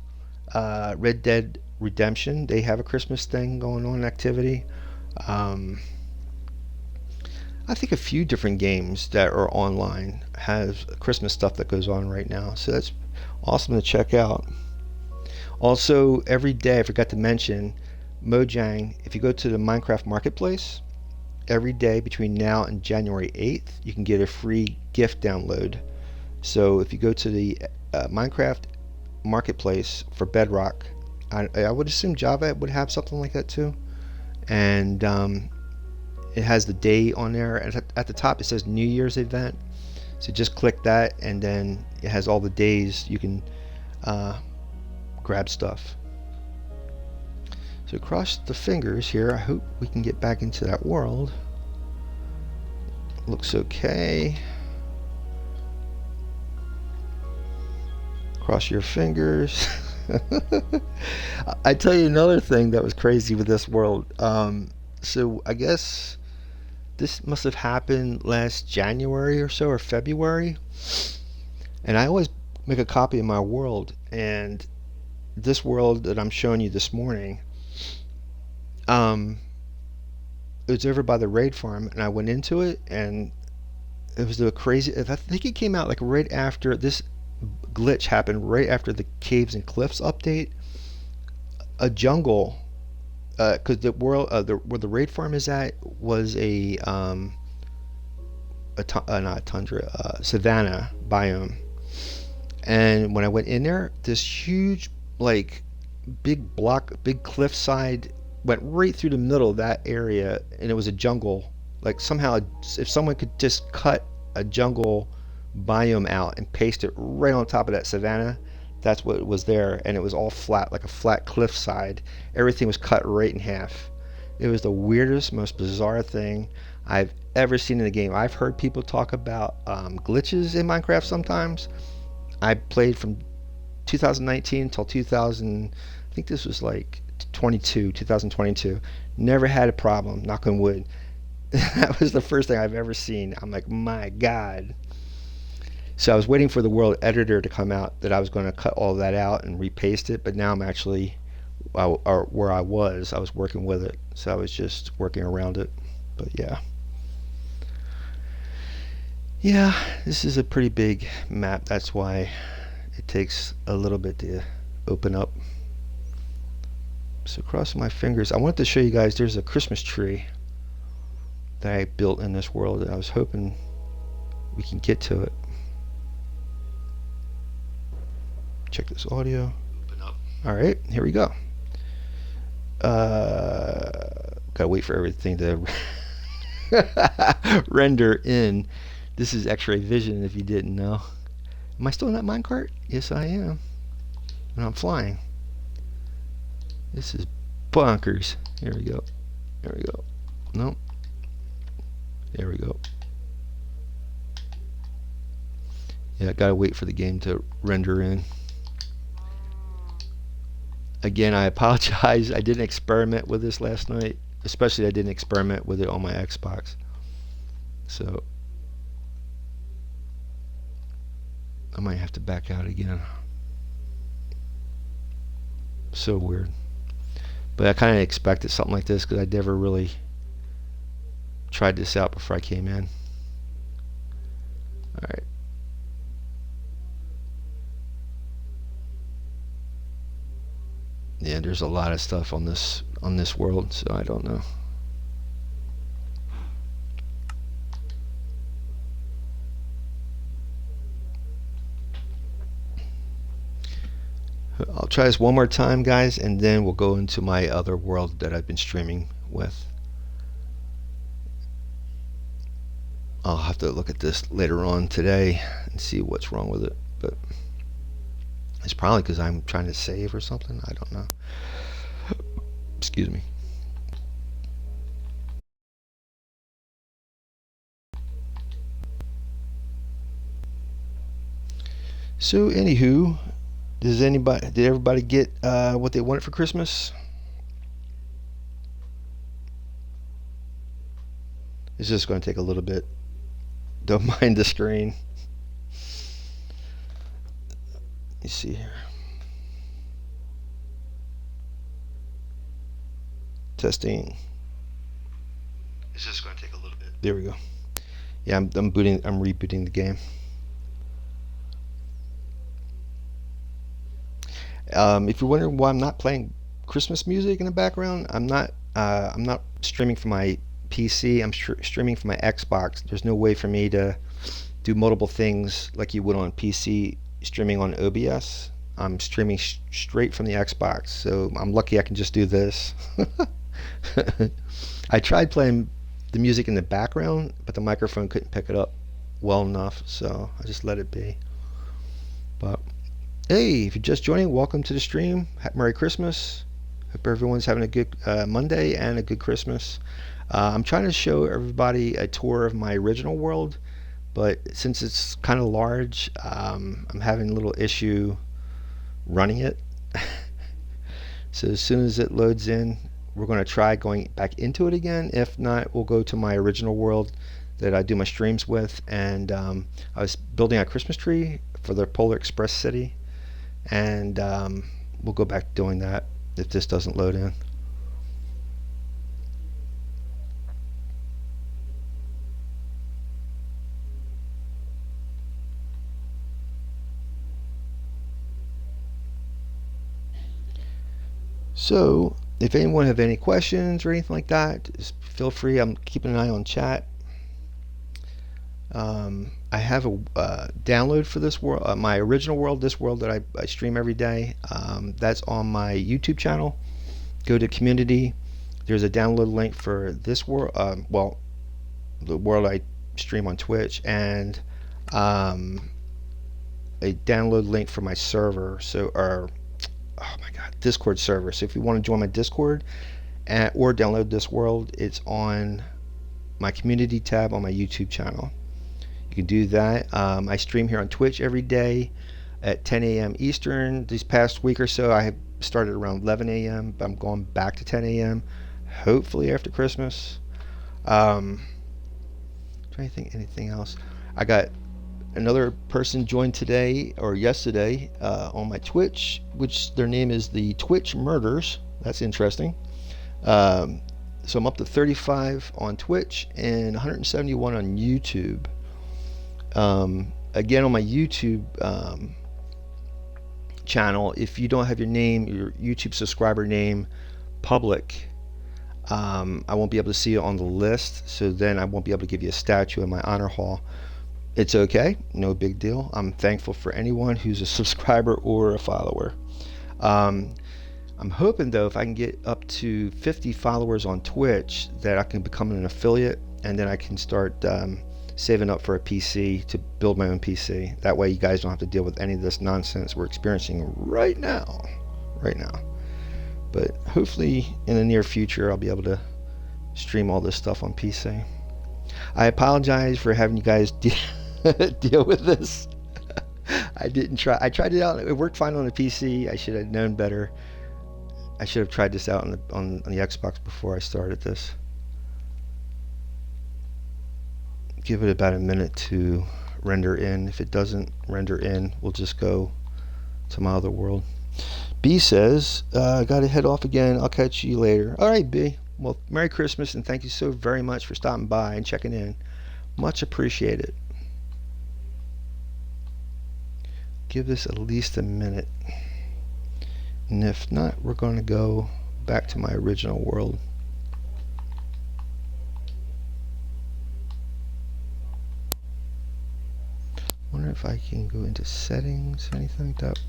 Red Dead Redemption, they have a Christmas thing going on, activity. I think a few different games that are online have Christmas stuff that goes on right now, so that's awesome to check out. Also, every day, I forgot to mention, Mojang, if you go to the Minecraft Marketplace, every day between now and January 8th, you can get a free gift download. So if you go to the Minecraft Marketplace for Bedrock, I would assume Java would have something like that too. And it has the day on there. And at the top it says New Year's event. So just click that, and then it has all the days you can grab stuff. So cross the fingers here. I hope we can get back into that world. Looks okay. Cross your fingers. I tell you another thing that was crazy with this world. So I guess this must have happened last January or so, or February. And I always make a copy of my world. And this world that I'm showing you this morning, it was over by the raid farm, and I went into it, and it was the crazy. I think it came out like right after this glitch happened right after the Caves and Cliffs update. A jungle, because the world, where the raid farm is at, was not tundra, savanna biome. And when I went in there, this huge, like, big cliffside went right through the middle of that area, and it was a jungle. Like somehow, if someone could just cut a jungle biome out and paste it right on top of that savanna, that's what was there, and it was all flat, like a flat cliffside. Everything was cut right in half. It was the weirdest, most bizarre thing I've ever seen in a game. I've heard people talk about glitches in Minecraft sometimes. I played from 2019 until 2000. I think this was like 2022. Never had a problem. Knock on wood. That was the first thing I've ever seen. I'm like, my God. So I was waiting for the world editor to come out that I was going to cut all that out and repaste it, but now I'm actually or where I was working with it. So I was just working around it. But yeah. Yeah, this is a pretty big map. That's why it takes a little bit to open up. So crossing my fingers. I wanted to show you guys there's a Christmas tree that I built in this world. I was hoping we can get to it. Check this audio. Open up. All right, here we go. Gotta wait for everything to render in. This is X-ray vision if you didn't know. Am I still in that minecart? Yes, I am. And I'm flying. This is bonkers. Here we go. There we go. Nope. There we go. Yeah, gotta wait for the game to render in. Again, I apologize. I didn't experiment with this last night. Especially I didn't experiment with it on my Xbox. So I might have to back out again. So weird. But I kind of expected something like this because I never really tried this out before I came in. Alright. Yeah, there's a lot of stuff on this world, so I don't know. I'll try this one more time, guys, and then we'll go into my other world that I've been streaming with. I'll have to look at this later on today and see what's wrong with it, but it's probably because I'm trying to save or something. I don't know. Excuse me. So, anywho, did everybody get what they wanted for Christmas? It's just going to take a little bit. Don't mind the screen. Let me see here. Testing. It's just going to take a little bit. There we go. Yeah, I'm rebooting the game. If you're wondering why I'm not playing Christmas music in the background, I'm not streaming from my PC. I'm streaming from my Xbox. There's no way for me to do multiple things like you would on PC streaming on OBS. I'm streaming straight from the Xbox, so I'm lucky I can just do this. I tried playing the music in the background, but the microphone couldn't pick it up well enough, so I just let it be. But hey, if you're just joining, welcome to the stream. Merry Christmas. Hope everyone's having a good Monday and a good Christmas. I'm trying to show everybody a tour of my original world, but since it's kind of large, I'm having a little issue running it. So as soon as it loads in, we're going to try going back into it again. If not, we'll go to my original world that I do my streams with. And I was building a Christmas tree for the Polar Express City. And we'll go back to doing that if this doesn't load in. So if anyone have any questions or anything like that, just feel free. I'm keeping an eye on chat. I have a download for this world, my original world, this world that I stream every day. That's on my YouTube channel. Go to community. There's a download link for this world. Well, the world I stream on Twitch, and um, a download link for my server. So, or oh my God, Discord server. So if you want to join my Discord or download this world, it's on my community tab on my YouTube channel. You can do that. I stream here on Twitch every day at 10 a.m. Eastern. This past week or so, I have started around 11 a.m., but I'm going back to 10 a.m. hopefully after Christmas. Trying to think anything else. I got another person joined today or yesterday on my Twitch, which their name is the Twitch Murders. That's interesting. So I'm up to 35 on Twitch and 171 on YouTube. Again, on my YouTube channel, if you don't have your name, your YouTube subscriber name public, I won't be able to see it on the list, so then I won't be able to give you a statue in my honor hall. It's okay, no big deal. I'm thankful for anyone who's a subscriber or a follower. I'm hoping though, if I can get up to 50 followers on Twitch, that I can become an affiliate, and then I can start saving up for a PC to build my own PC. That way you guys don't have to deal with any of this nonsense we're experiencing right now. But hopefully in the near future I'll be able to stream all this stuff on PC. I apologize for having you guys deal with this. I tried it out. It worked fine on the PC. I should have known better. I should have tried this out on the Xbox before I started this. Give it about a minute to render in. If it doesn't render in, we'll just go to my other world. B says, I gotta head off again. I'll catch you later. All right, B. Well, Merry Christmas, and thank you so very much for stopping by and checking in. Much appreciated. Give this at least a minute. And if not, we're going to go back to my original world. Wonder if I can go into settings, anything like that.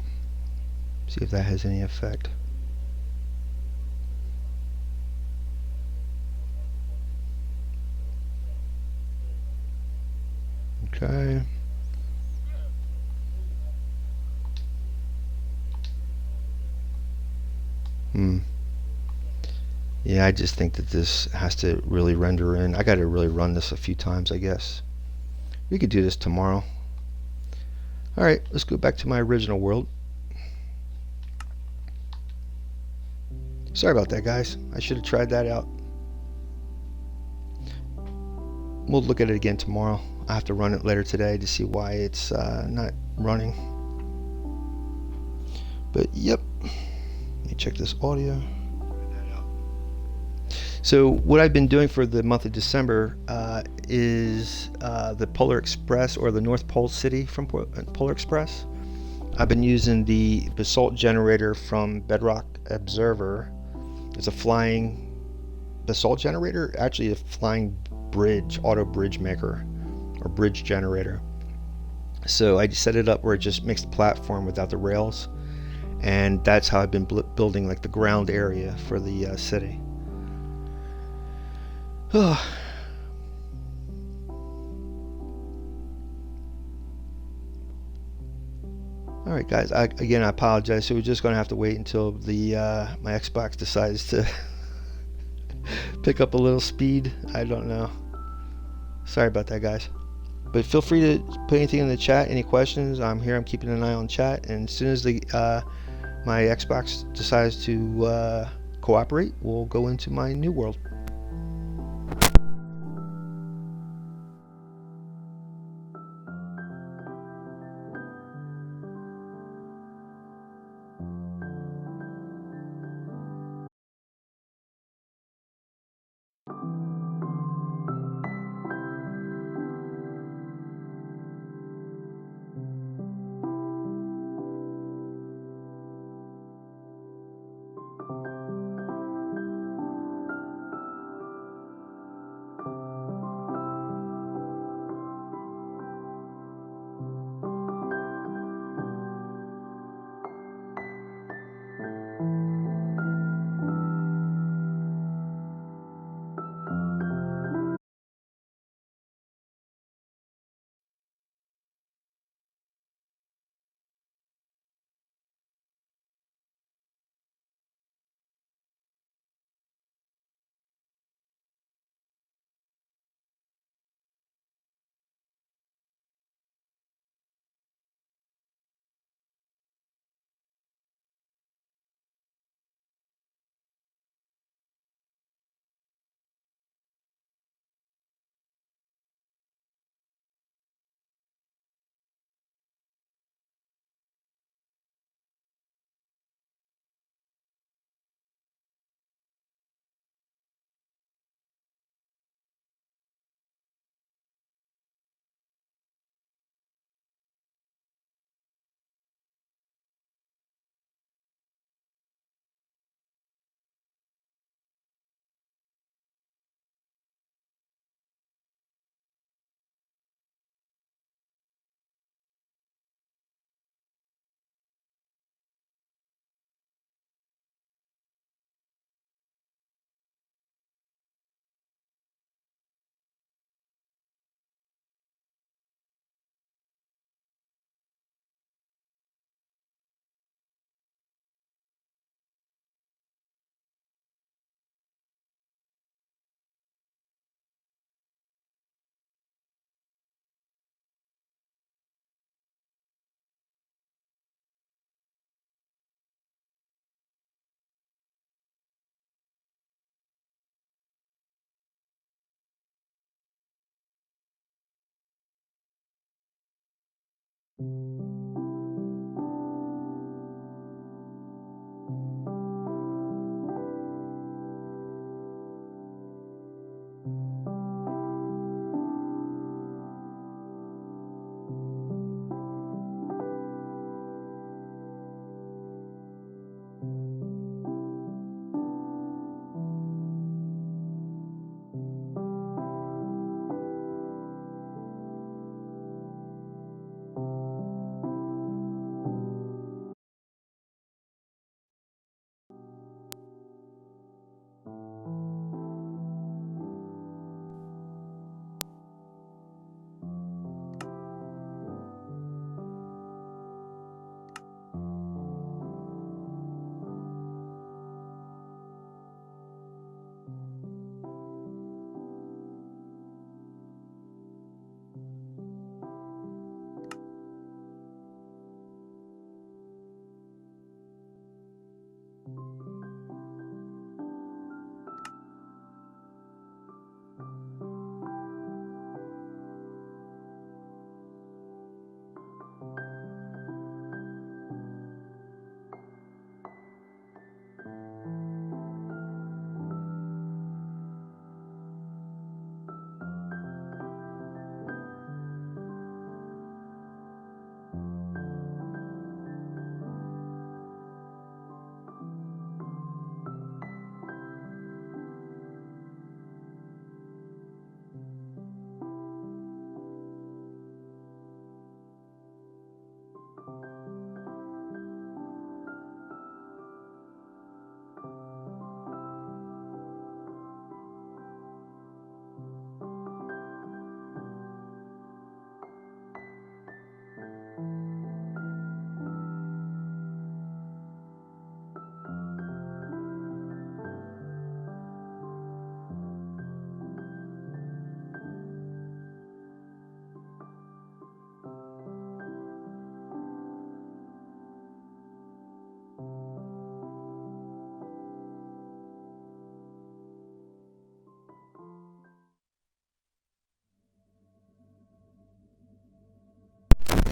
See if that has any effect. Okay. Yeah, I just think that this has to really render in. I got to really run this a few times, I guess. We could do this tomorrow. Alright, let's go back to my original world. Sorry about that, guys. I should have tried that out. We'll look at it again tomorrow. I have to run it later today to see why it's not running. But yep. Let me check this audio. So what I've been doing for the month of December is the Polar Express, or the North Pole City from Polar Express. I've been using the basalt generator from Bedrock Observer. It's a flying basalt generator, actually a flying bridge, auto bridge maker, or bridge generator. So I just set it up where it just makes the platform without the rails, and that's how I've been building like the ground area for the city. Alright guys, again I apologize, so we're just going to have to wait until the my Xbox decides to pick up a little speed. I don't know. Sorry about that, guys. But feel free to put anything in the chat, any questions. I'm here, I'm keeping an eye on chat, and as soon as my Xbox decides to cooperate, we'll go into my new world.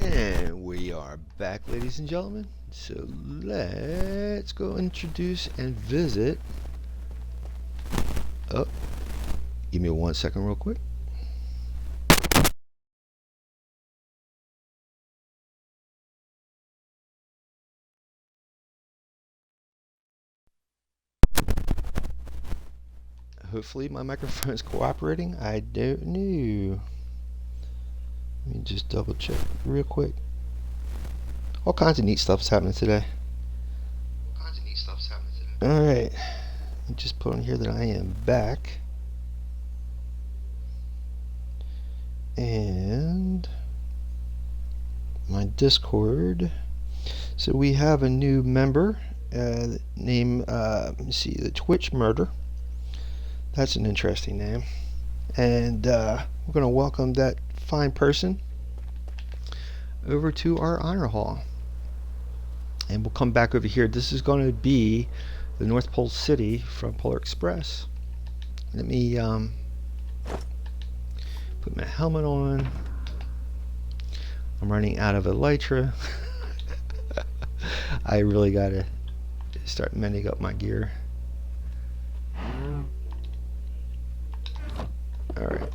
And we are back, ladies and gentlemen. So let's go introduce and visit. Oh, give me 1 second, real quick. Hopefully, my microphone is cooperating. I don't know. Let me just double check real quick. All kinds of neat stuff is happening today. Alright. Just put on here that I am back. And my Discord. So we have a new member named, let me see, the Twitch Murder. That's an interesting name. And we're going to welcome that fine person over to our honor hall. And we'll come back over here. This is going to be the North Pole City from Polar Express. Let me put my helmet on. I'm running out of Elytra. I really got to start mending up my gear. Alright.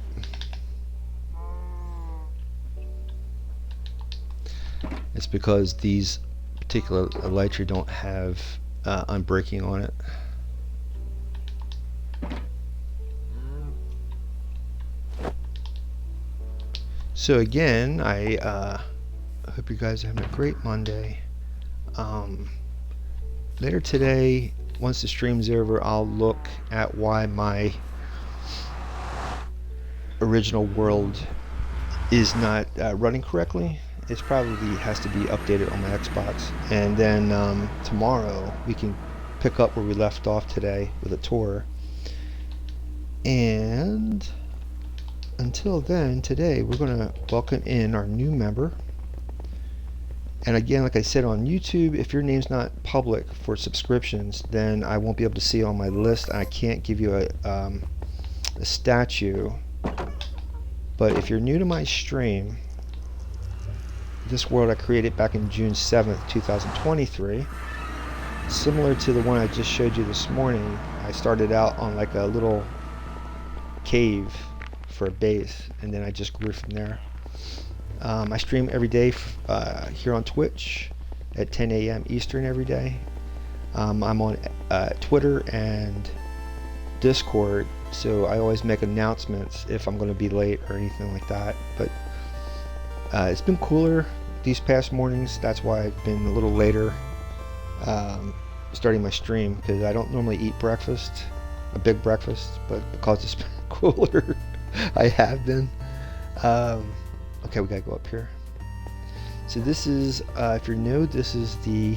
It's because these particular Elytra don't have unbreaking on it. So again, I hope you guys are having a great Monday. Later today, once the stream's over, I'll look at why my original world is not running correctly. It probably has to be updated on my Xbox, and then tomorrow we can pick up where we left off today with a tour. And until then, today we're going to welcome in our new member. And again, like I said on YouTube, if your name's not public for subscriptions, then I won't be able to see on my list. I can't give you a statue. But if you're new to my stream, This world I created back in June 7th, 2023. Similar to the one I just showed you this morning, I started out on like a little cave for a base, and then I just grew from there. I stream every day here on Twitch at 10 a.m. Eastern every day. I'm on Twitter and Discord, so I always make announcements if I'm going to be late or anything like that. But it's been cooler these past mornings. That's why I've been a little later starting my stream, because I don't normally eat breakfast, a big breakfast, but because it's been cooler, I have been. Okay, we gotta go up here. So this is, if you're new, this is the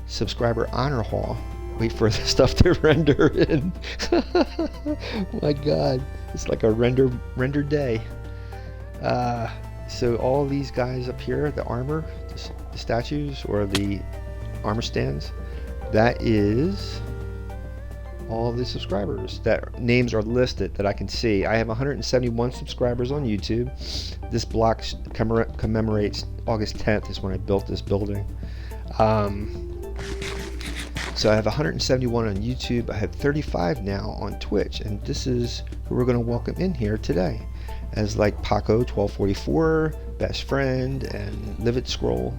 subscriber honor hall. Wait for the stuff to render in. Oh my god, it's like a render day. So all these guys up here, the armor, the statues, or the armor stands, that is all the subscribers. That names are listed that I can see. I have 171 subscribers on YouTube. This block commemorates August 10th is when I built this building. So I have 171 on YouTube. I have 35 now on Twitch, and this is who we're going to welcome in here today, as like Paco 1244, Best Friend, and Livid Scroll,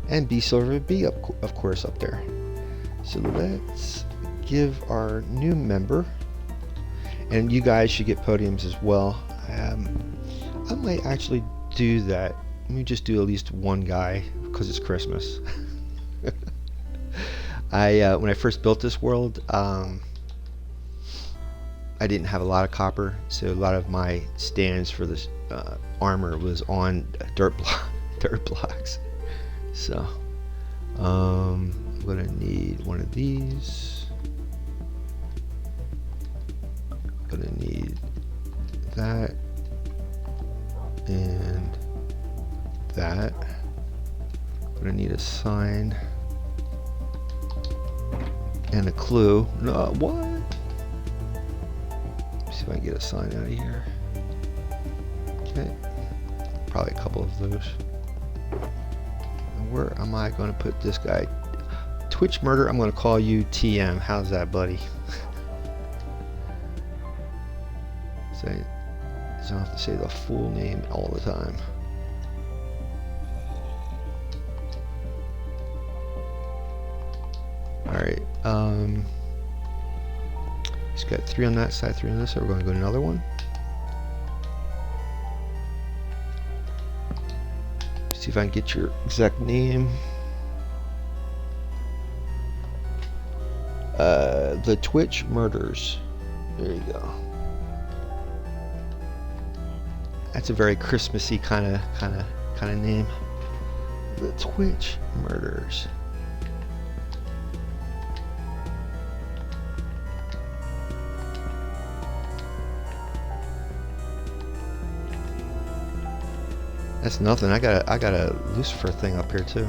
and B Silver B of course up there. So let's give our new member, and you guys should get podiums as well. I might actually do that. Let me just do at least one guy because it's Christmas. When I first built this world, I didn't have a lot of copper, so a lot of my stands for this armor was on dirt blocks. So I'm gonna need one of these. Gonna need that and that. Gonna need a sign and a clue. No, what? See if I can get a sign out of here. Okay, probably a couple of those. And where am I going to put this guy? Twitch Murder, I'm going to call you TM. How's that, buddy? Say, I don't have to say the full name all the time. Alright, it's got 3 on that side, 3 on this, so we're going to go to another one. See if I can get your exact name. The Twitch Murders. There you go. That's a very Christmassy kind of name. The Twitch Murders. That's nothing. I got a Lucifer thing up here too.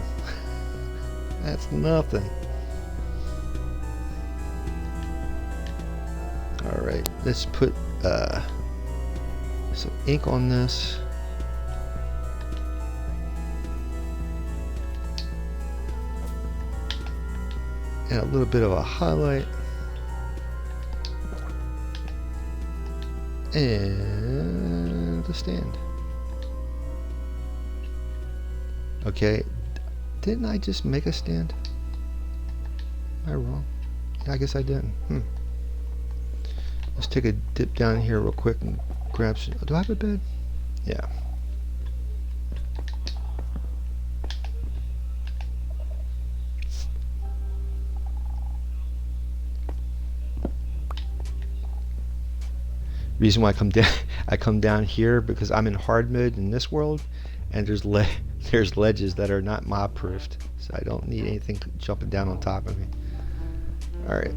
That's nothing. All right, let's put some ink on this. And a little bit of a highlight. And the stand. Okay, didn't I just make a stand? Am I wrong? Yeah, I guess I didn't. Let's take a dip down here real quick and grab some. Do I have a bed? Yeah. Reason why I come down here because I'm in hard mode in this world, and there's ledges that are not mob proofed, so I don't need anything jumping down on top of me. Alright,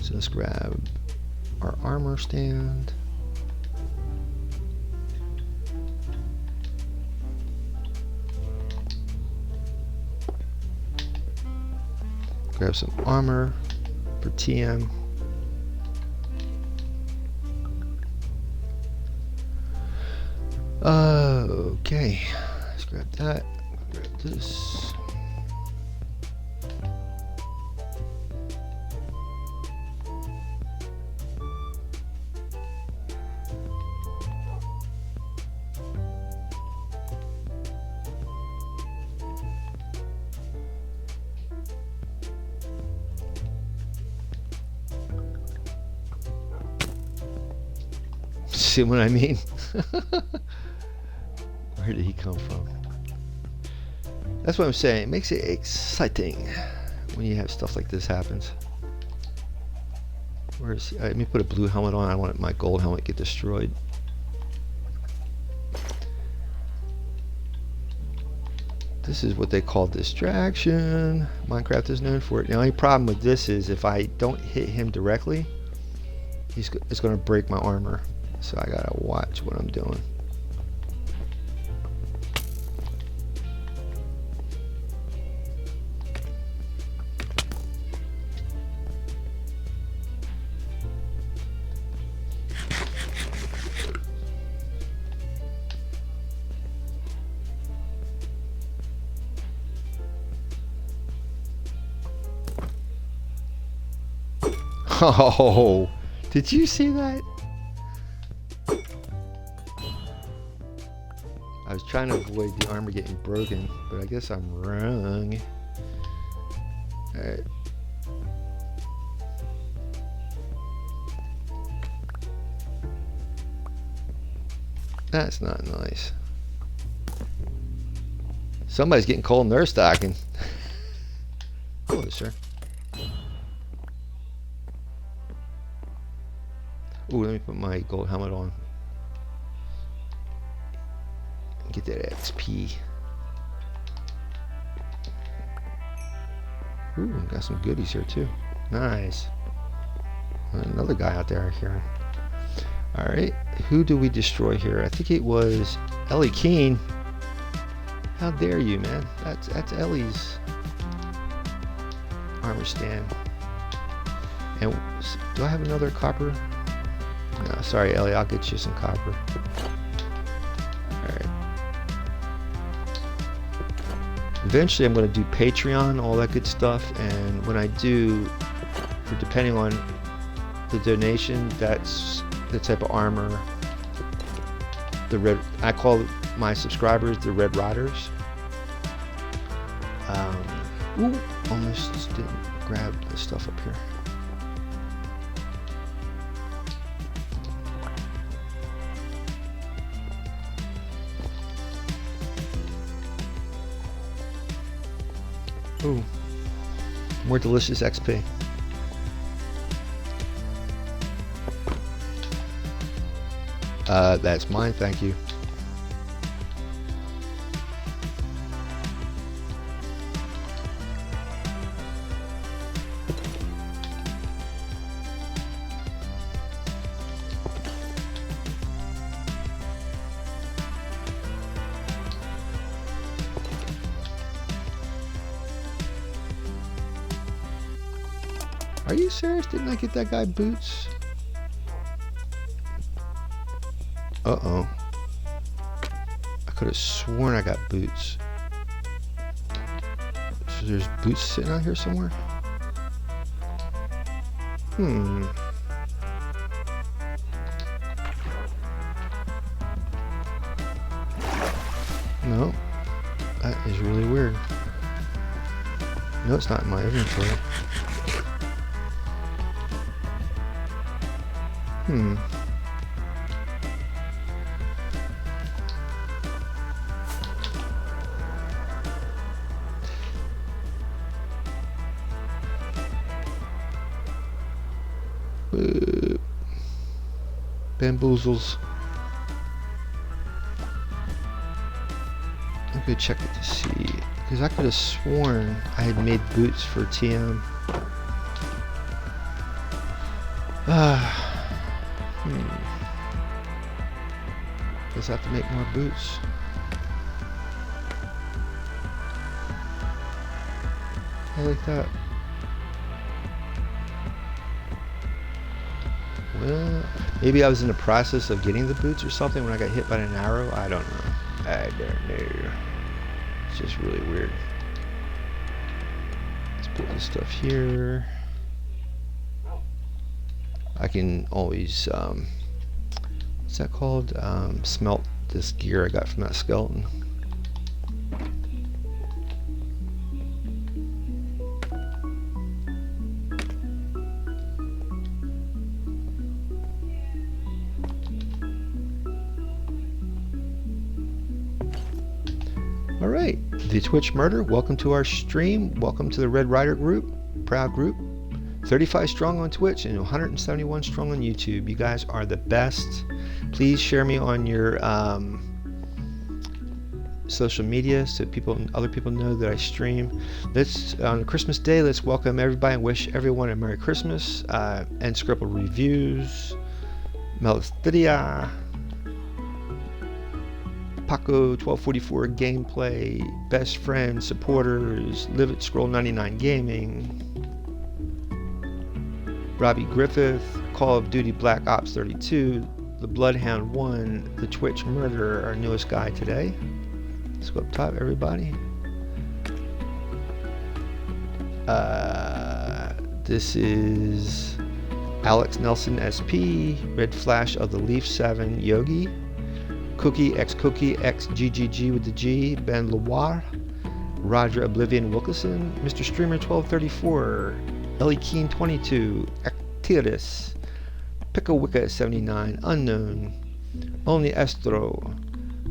so let's grab our armor stand. Grab some armor for TM. Okay, let's grab that. Grab this. See what I mean? Where did he come from? That's what I'm saying. It makes it exciting when you have stuff like this happens. Where's let me put a blue helmet on. I don't want my gold helmet to get destroyed. This is what they call distraction. Minecraft is known for it. The only problem with this is if I don't hit him directly, it's going to break my armor. So I gotta watch what I'm doing. Oh, did you see that? I was trying to avoid the armor getting broken, but I guess I'm wrong. Alright. That's not nice. Somebody's getting cold in their stocking. Hello, sir. Ooh, let me put my gold helmet on. Get that XP. Ooh, got some goodies here too. Nice. Another guy out there here. Alright, who do we destroy here? I think it was Ellie Keene. How dare you, man? That's Ellie's armor stand. And do I have another copper? No, sorry, Ellie. I'll get you some copper. Alright. Eventually I'm going to do Patreon, all that good stuff, and when I do, depending on the donation, that's the type of armor. I call my subscribers the Red Riders. Ooh, almost didn't grab the stuff up here. Ooh, more delicious XP. That's mine, thank you. Are you serious? Didn't I get that guy boots? Uh-oh. I could have sworn I got boots. So there's boots sitting out here somewhere? No. That is really weird. No, it's not in my inventory. Bamboozles. I'm gonna check it to see, because I could have sworn I had made boots for TM. Guess I have to make more boots. I like that. Well, maybe I was in the process of getting the boots or something when I got hit by an arrow. I don't know. I don't know. It's just really weird. Let's put this stuff here. I can always, what's that called? Smelt this gear I got from that skeleton. Alright, the Twitch Murder, welcome to our stream. Welcome to the Red Rider group, proud group. 35 strong on Twitch and 171 strong on YouTube. You guys are the best. Please share me on your social media so other people know that I stream. Let's on Christmas Day. Let's welcome everybody and wish everyone a Merry Christmas. And Scribble reviews, Melistria, Paco 1244 gameplay, best friends, supporters, Live It Scroll 99 Gaming, Robbie Griffith, Call of Duty Black Ops 32, The Bloodhound 1, The Twitch Murderer, our newest guy today. Let's go up top, everybody. This is Alex Nelson SP, Red Flash of the Leaf 7, Yogi, Cookie X GGG with the G, Ben Loire, Roger Oblivion Wilkinson, Mr. Streamer 1234, Ellie Keen 22, Actiris, Pickawicka 79, Unknown, Only Estro,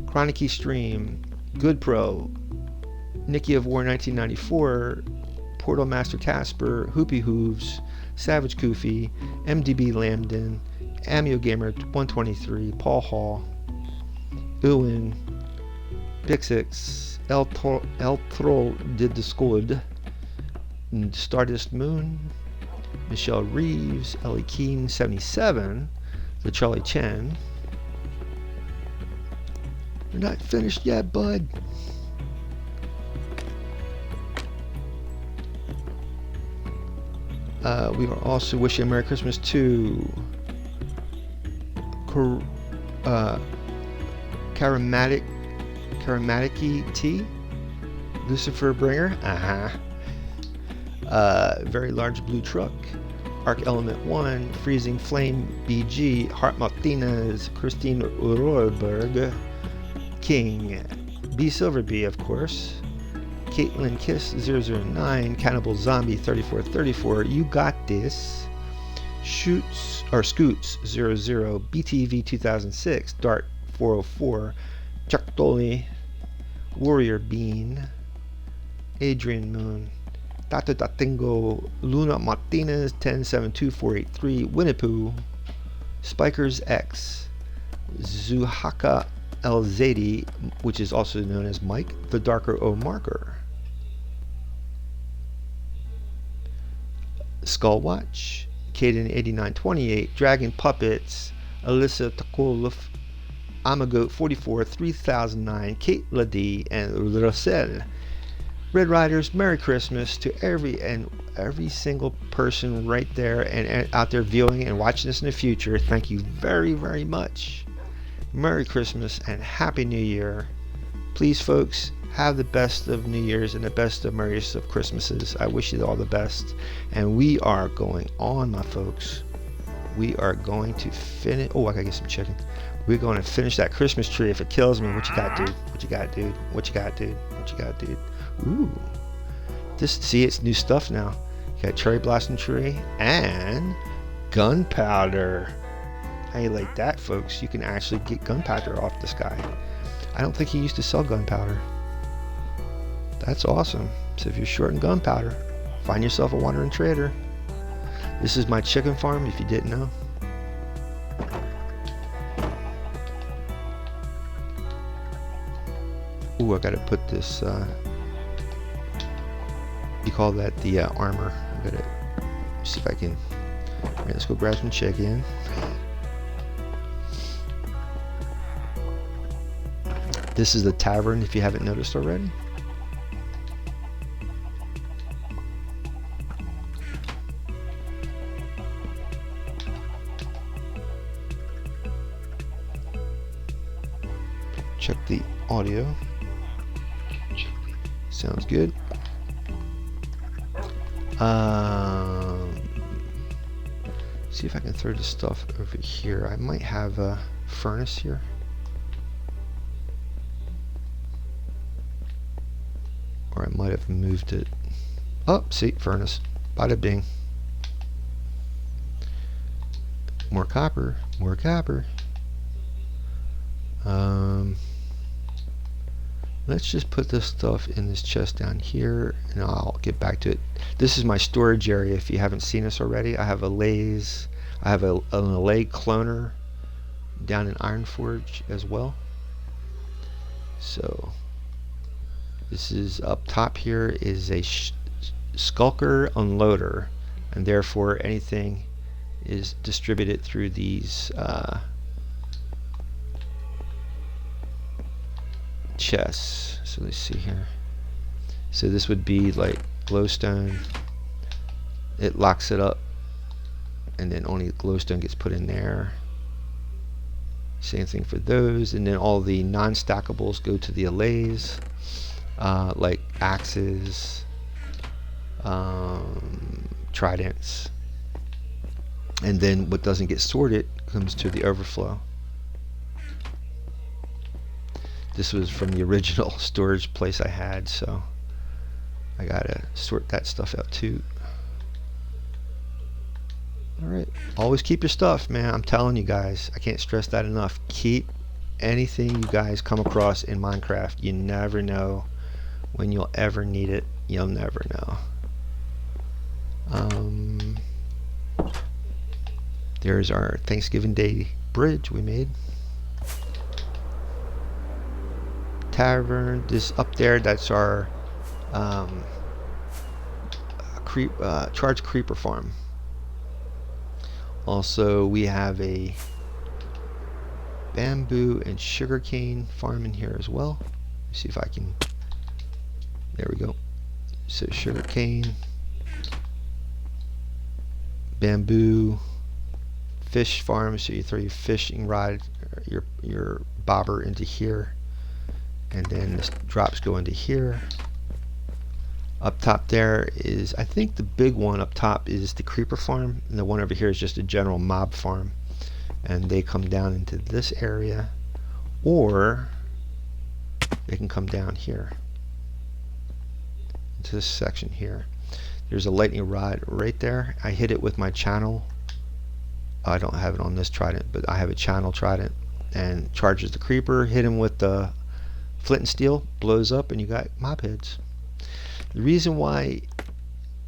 Chronicky Stream, Good Pro, Nikki of War 1994, Portal Master Casper, Hoopy Hooves, Savage Koofy, MDB Lambden, Amio Gamer 123, Paul Hall, Uwin, Bixix, El Troll did the Squad, Stardust Moon, Michelle Reeves, Ellie Keen 77, the Charlie Chen. We're not finished yet, bud. We are also wishing a Merry Christmas to Karamaticky T, Lucifer Bringer, Very Large Blue Truck, Arc Element 1, Freezing Flame BG, Hart Martinez, Christine Rohrberg, King, B Silver B, of course, Caitlin Kiss 009, Cannibal Zombie 3434, You Got This, Scoots 00, BTV 2006, Dart 404, Chuck Dolly, Warrior Bean, Adrian Moon, Tato Tatingo, Luna Martinez 1072483, Winnipoo, Spikers X, Zuhaka El Zaidi, which is also known as Mike, the Darker O Marker, Skullwatch, Caden 8928, Dragon Puppets, Alyssa Takolov, Amagoat 44, 3009, Kate Lady, and Rosel. Red Riders, Merry Christmas to every single person right there and out there viewing and watching this in the future. Thank you very, very much. Merry Christmas and Happy New Year. Please, folks, have the best of New Year's and the best of merriest of Christmases. I wish you all the best. And we are going on, my folks. We are going to finish. Oh, I gotta get some chicken. We're going to finish that Christmas tree if it kills me. What you got, dude? What you got, dude? What you got, dude? What you got, dude? Ooh. See, it's new stuff now. You got cherry blossom tree and gunpowder. How you like that, folks? You can actually get gunpowder off this guy. I don't think he used to sell gunpowder. That's awesome. So if you're short in gunpowder, find yourself a wandering trader. This is my chicken farm, if you didn't know. Ooh, I gotta put this, you call that the armor. I'm gonna see if I can. Alright, let's go grab some chicken. This is the tavern, if you haven't noticed already. Check the audio. Sounds good. See if I can throw this stuff over here. I might have a furnace here. Or I might have moved it. Oh, see, furnace. Bada bing. More copper. More copper. Let's just put this stuff in this chest down here, and I'll get back to it. This is my storage area. If you haven't seen this already, I have a lathe. I have an lathe cloner down in Ironforge as well. So this is up top here is a Skulker unloader, and therefore anything is distributed through these chests. So let's see here. So this would be like glowstone. It locks it up, and then only glowstone gets put in there. Same thing for those, and then all the non-stackables go to the allays, like axes, tridents, and then what doesn't get sorted comes to the overflow. This was from the original storage place I had, so I gotta sort that stuff out too. Alright, always keep your stuff, man. I'm telling you guys, I can't stress that enough. Keep anything you guys come across in Minecraft. You never know when you'll ever need it. You'll never know. There's our Thanksgiving Day bridge we made. Tavern, this up there, that's our charge creeper farm. Also, we have a bamboo and sugarcane farm in here as well. Let's see if I can. There we go. So sugarcane, bamboo, fish farm. So you throw your fishing rod, your bobber into here, and then the drops go into here. Up top there is, I think the big one up top is the creeper farm, and the one over here is just a general mob farm, and they come down into this area, or they can come down here into this section here. There's a lightning rod right there. I hit it with my channel. I don't have it on this trident, but I have a channel trident, and charges the creeper. Hit him with the flint and steel, blows up, and you got mob heads. The reason why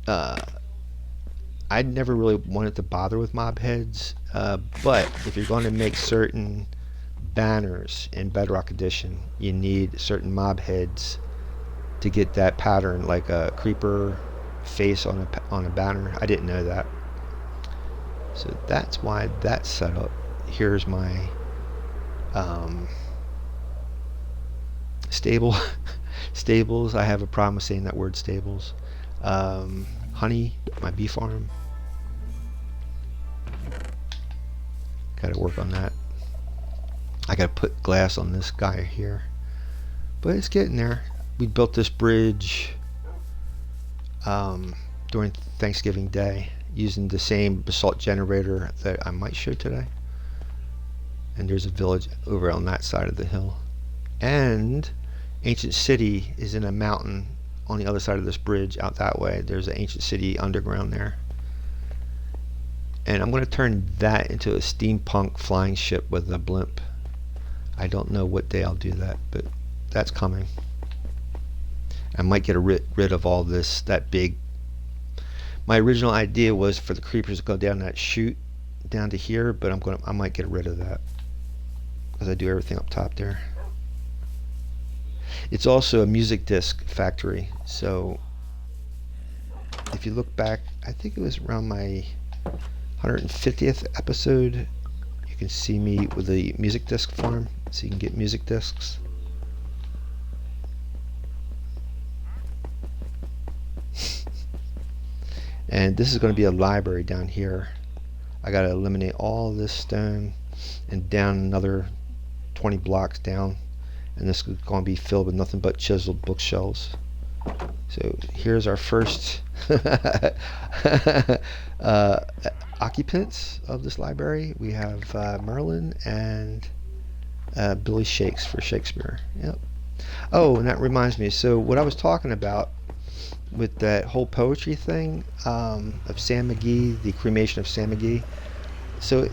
I never really wanted to bother with mob heads, but if you're going to make certain banners in Bedrock Edition, you need certain mob heads to get that pattern, like a creeper face on a banner. I didn't know that, so that's why that's set up. Here's my stables. I have a problem with saying that word, stables. Honey, my bee farm. Gotta work on that. I gotta put glass on this guy here, but it's getting there. We built this bridge during Thanksgiving Day using the same basalt generator that I might show today. And there's a village over on that side of the hill, and Ancient City is in a mountain on the other side of this bridge out that way. There's an Ancient City underground there, and I'm going to turn that into a steampunk flying ship with a blimp. I don't know what day I'll do that, but that's coming. I might get rid of all this, that big. My original idea was for the creepers to go down that chute down to here, but I might get rid of that because I do everything up top there. It's also a music disc factory, so if you look back, I think it was around my 150th episode, you can see me with the music disc farm, so you can get music discs. And this is going to be a library down here. I got to eliminate all this stone and down another 20 blocks down, and this is going to be filled with nothing but chiseled bookshelves. So here's our first uh, occupants of this library. We have Merlin and Billy Shakes for Shakespeare. Yep. Oh, and that reminds me. So what I was talking about with that whole poetry thing of Sam McGee, the cremation of Sam McGee. So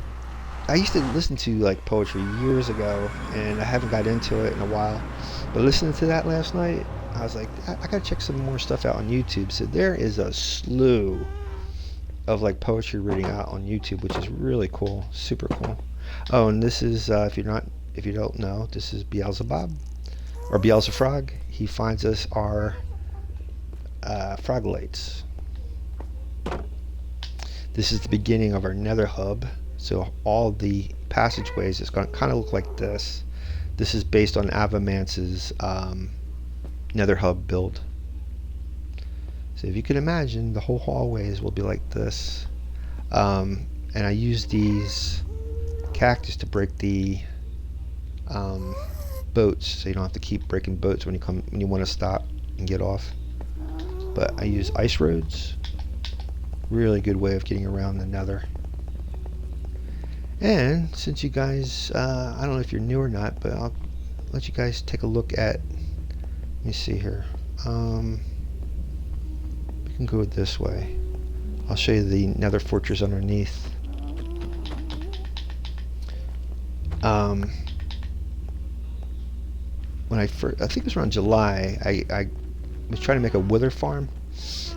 I used to listen to like poetry years ago, and I haven't got into it in a while. But listening to that last night, I was like, I gotta check some more stuff out on YouTube. So there is a slew of like poetry reading out on YouTube, which is really cool, super cool. Oh, and this is if you don't know, this is Beelzebub or Beelzefrog. He finds us our fragolites. This is the beginning of our nether hub. So all the passageways is going to kind of look like this. This is based on Avamance's nether hub build. So if you can imagine, the whole hallways will be like this. And I use these cactus to break the boats, so you don't have to keep breaking boats when you want to stop and get off. But I use ice roads. Really good way of getting around the nether. And since you guys, I don't know if you're new or not, but I'll let you guys take a look at, let me see here. We can go this way. I'll show you the nether fortress underneath. When I think it was around July, I was trying to make a wither farm,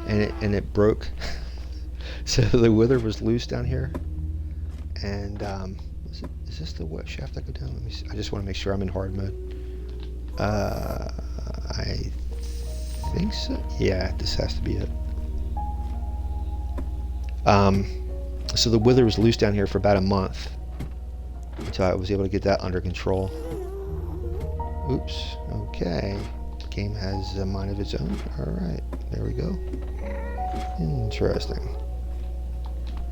and it broke. So the wither was loose down here. And is this the what shaft I go down? Let me see. I just want to make sure I'm in hard mode. I think so. Yeah, this has to be it. So the wither was loose down here for about a month until I was able to get that under control. Oops. Okay. The game has a mind of its own. All right. There we go. Interesting.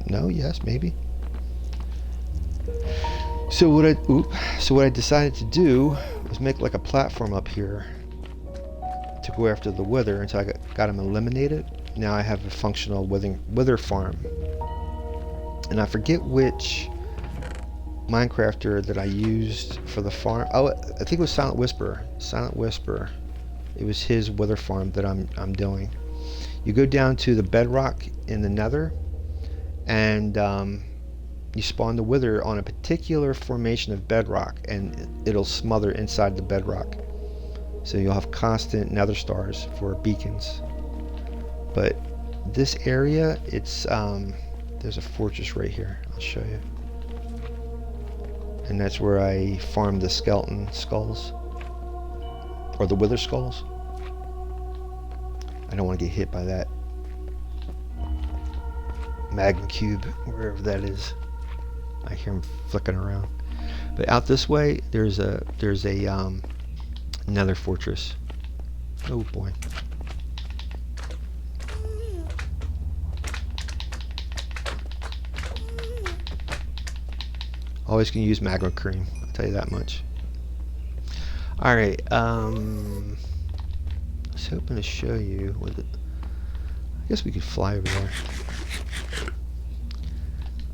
No. Yes. Maybe. So what I decided to do was make like a platform up here to go after the wither until I got him eliminated. Now I have a functional wither farm. And I forget which Minecrafter that I used for the farm. Oh, I think it was Silent Whisper. Silent Whisper. It was his wither farm that I'm doing. You go down to the bedrock in the nether, and you spawn the wither on a particular formation of bedrock, and it'll smother inside the bedrock. So you'll have constant nether stars for beacons. But this area, it's there's a fortress right here. I'll show you. And that's where I farm the skeleton skulls, or the wither skulls. I don't want to get hit by that magma cube, wherever that is. I hear him flicking around. But out this way, there's a nether fortress. Oh boy. Always can use magma cream, I'll tell you that much. Alright, I was hoping to show you with it. I guess we could fly over there.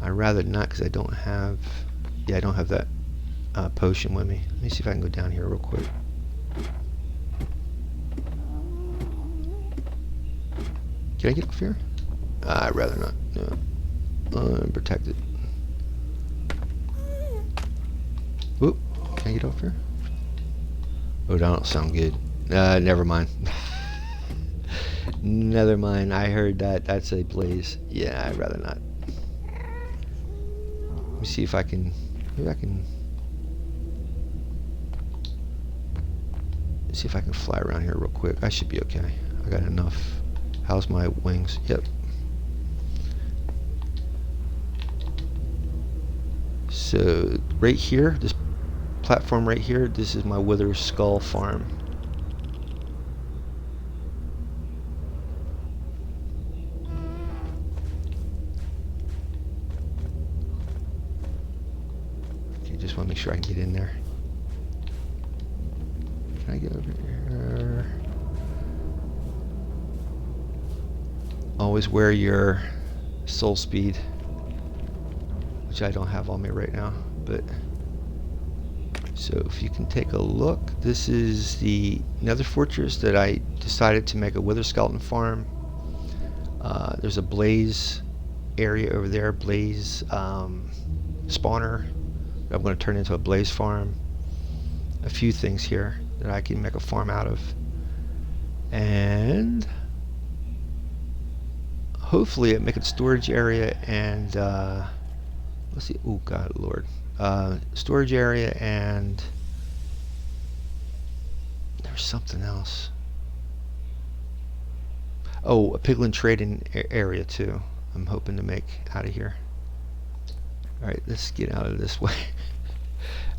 I'd rather not, because I don't have that potion with me. Let me see if I can go down here real quick. Can I get off here? I'd rather not. No. I'm protected. Whoop. Can I get off here? Oh, that don't sound good. Never mind. Never mind. I heard that. That's a blaze. Yeah, I'd rather not. Let me see if I can. Maybe I can. See if I can fly around here real quick. I should be okay. I got enough. How's my wings? Yep. So right here, this platform right here, this is my wither skull farm. Okay, just want to make sure I can get in there. get over here. Always wear your soul speed, which I don't have on me right now, but so if you can take a look, this is the Nether Fortress that I decided to make a Wither Skeleton farm. There's a Blaze area over there, Blaze spawner. I'm going to turn into a Blaze farm. A few things here that I can make a farm out of, and hopefully make a storage area and let's see. Oh God, Lord. Storage area, and there's something else. Oh, a piglin trading area too. I'm hoping to make out of here. Alright, let's get out of this way.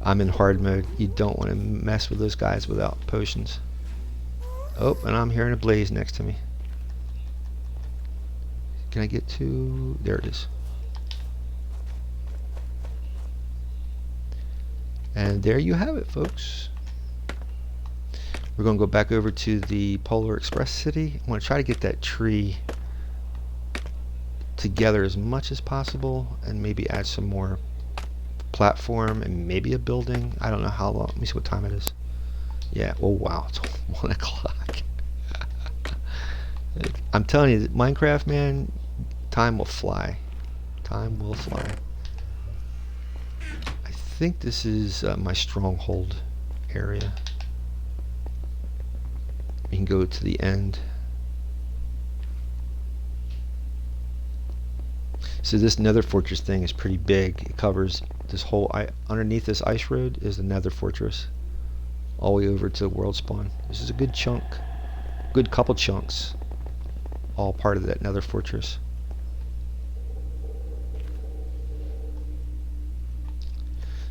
I'm in hard mode. You don't want to mess with those guys without potions. Oh, and I'm hearing a Blaze next to me. Can I get to... There it is. And there you have it, folks. We're going to go back over to the Polar Express City. I want to try to get that tree together as much as possible, and maybe add some more platform and maybe a building. I don't know how long. Let me see what time it is. Yeah. Oh wow, it's 1 o'clock. I'm telling you, Minecraft, man, time will fly. Time will fly. I think this is my stronghold area. You can go to the end. So this Nether Fortress thing is pretty big. It covers this whole... underneath this ice road is the Nether Fortress, all the way over to the world spawn. This is a good chunk, good couple chunks, all part of that Nether Fortress.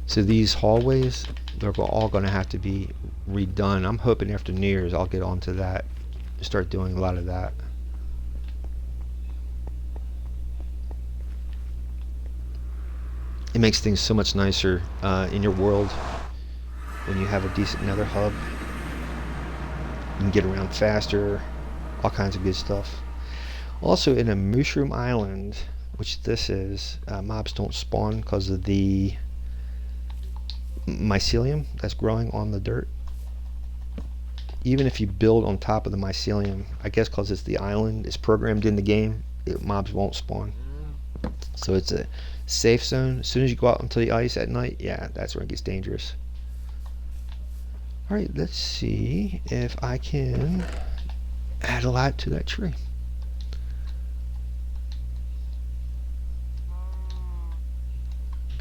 So these hallways, they're all going to have to be redone. I'm hoping after New Year's I'll get onto that, start doing a lot of that. It makes things so much nicer in your world when you have a decent Nether hub. You can get around faster, all kinds of good stuff. Also, in a Mushroom Island, which this is, mobs don't spawn because of the mycelium that's growing on the dirt. Even if you build on top of the mycelium, I guess because it's the island, it's programmed in the game, mobs won't spawn. So it's a safe zone. As soon as you go out onto the ice at night, yeah, that's where it gets dangerous. Alright, let's see if I can add a lot to that tree.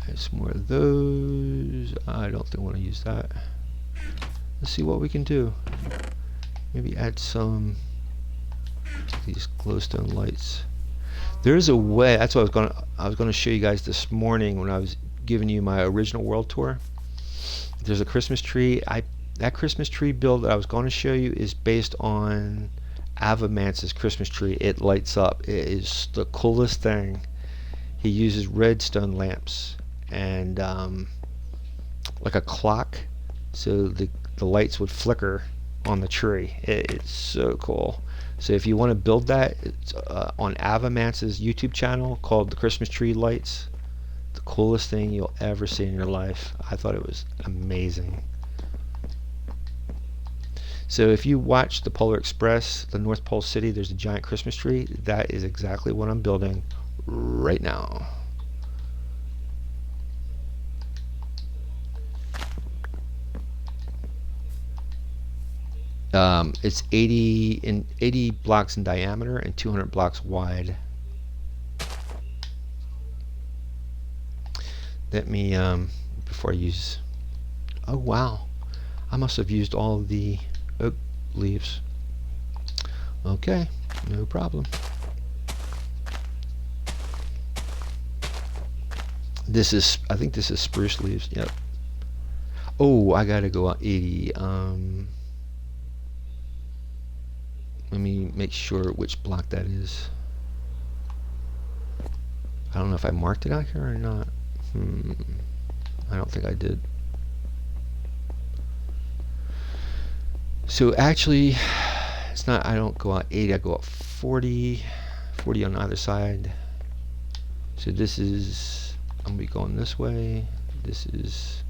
Add some more of those. I don't think I want to use that. Let's see what we can do. Maybe add some of these glowstone lights. There's a way. That's what I was gonna show you guys this morning when I was giving you my original world tour. There's a Christmas tree. That Christmas tree build that I was going to show you is based on Avamance's Christmas tree. It lights up. It is the coolest thing. He uses redstone lamps and like a clock, so the lights would flicker on the tree. It's so cool. So if you want to build that, it's on Avamance's YouTube channel called the Christmas Tree Lights. The coolest thing you'll ever see in your life. I thought it was amazing. So if you watch the Polar Express, the North Pole City, there's a giant Christmas tree. That is exactly what I'm building right now. It's 80 blocks in diameter and 200 blocks wide. Let me before I use. Oh wow, I must have used all of the oak leaves. Okay, no problem. This is, I think this is spruce leaves. Yep. Oh, I gotta go out 80. Let me make sure which block that is. I don't know if I marked it out here or not. I don't think I did. So actually, it's not, I don't go out 80, I go out 40, 40 on either side. So this is, I'm going to be going this way. This is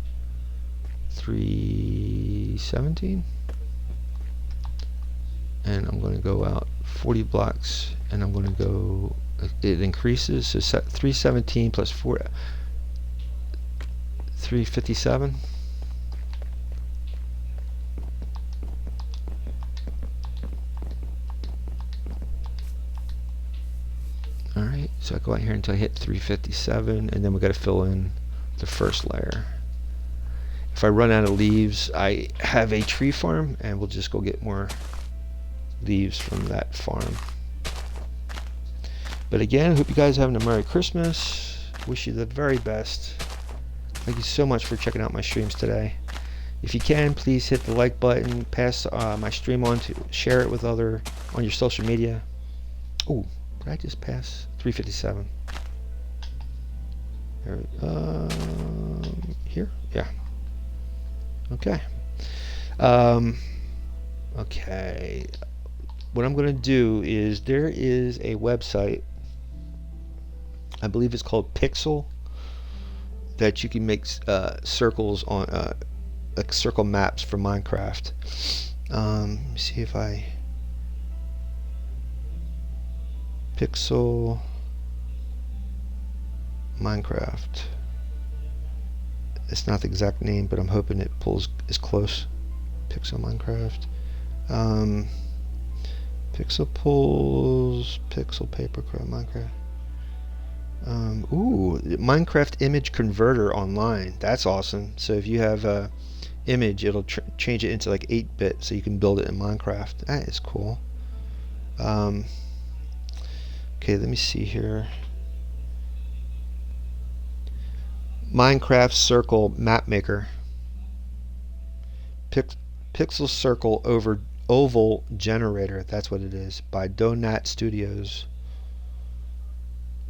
317. And I'm going to go out 40 blocks, and I'm going to go, it increases, so set 317 plus 4, 357. Alright, so I go out here until I hit 357, and then we got to fill in the first layer. If I run out of leaves, I have a tree farm, and we'll just go get more leaves from that farm. But again, hope you guys are having a Merry Christmas. Wish you the very best. Thank you so much for checking out my streams today. If you can, please hit the like button, pass my stream on, to share it with other on your social media. Oh, did I just pass 357? There, here? Yeah. Okay. Okay. What I'm going to do is, there is a website, I believe it's called Pixel, that you can make circles on, like circle maps for Minecraft. Let me see if I Pixel Minecraft. It's not the exact name, but I'm hoping it pulls as close. Pixel Minecraft. Pixel pulls Pixel Papercraft Minecraft. Ooh, Minecraft image converter online. That's awesome. So if you have a image, it'll change it into like 8-bit, so you can build it in Minecraft. That is cool. Okay, let me see here. Minecraft Circle Map Maker. Pixel Circle over Oval Generator. That's what it is. By Donut Studios.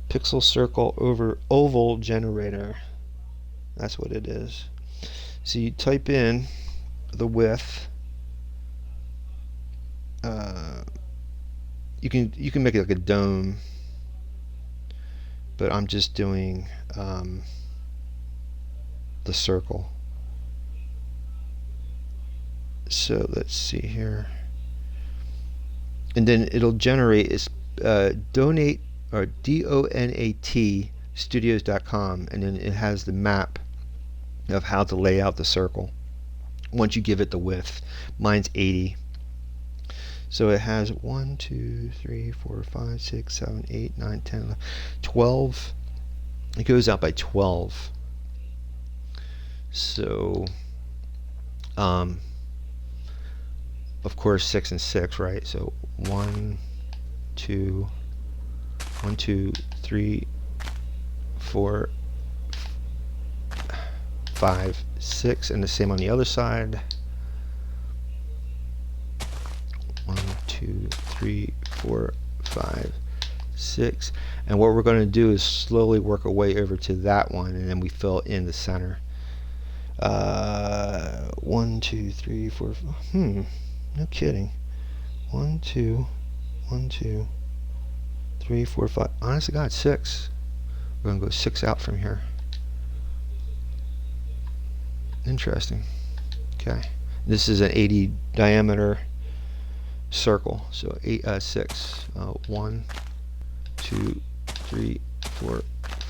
Pixel Circle over Oval Generator. That's what it is. So you type in the width. You can make it like a dome, but I'm just doing the circle. So let's see here, and then it'll generate is donate or DONAT studios.com, and then it has the map of how to lay out the circle once you give it the width. Mine's 80. So it has 1, 2, 3, 4, 5, 6, 7, 8, 9, 10, 11, 12. It goes out by 12. So, of course, 6 and 6, right? So 1, 2, 1, 2, 3, 4, 5, 6, and the same on the other side. 1, 2, 3, 4, 5, 6. And what we're going to do is slowly work our way over to that one, and then we fill in the center. 1, 2, 3, 4, 5. No kidding. 1, 2, 1, 2, 3, 4, 5. Honest to God, 6. We're going to go 6 out from here. Interesting. Okay. This is an 80 diameter circle. So 6. 1, 2, 3, 4,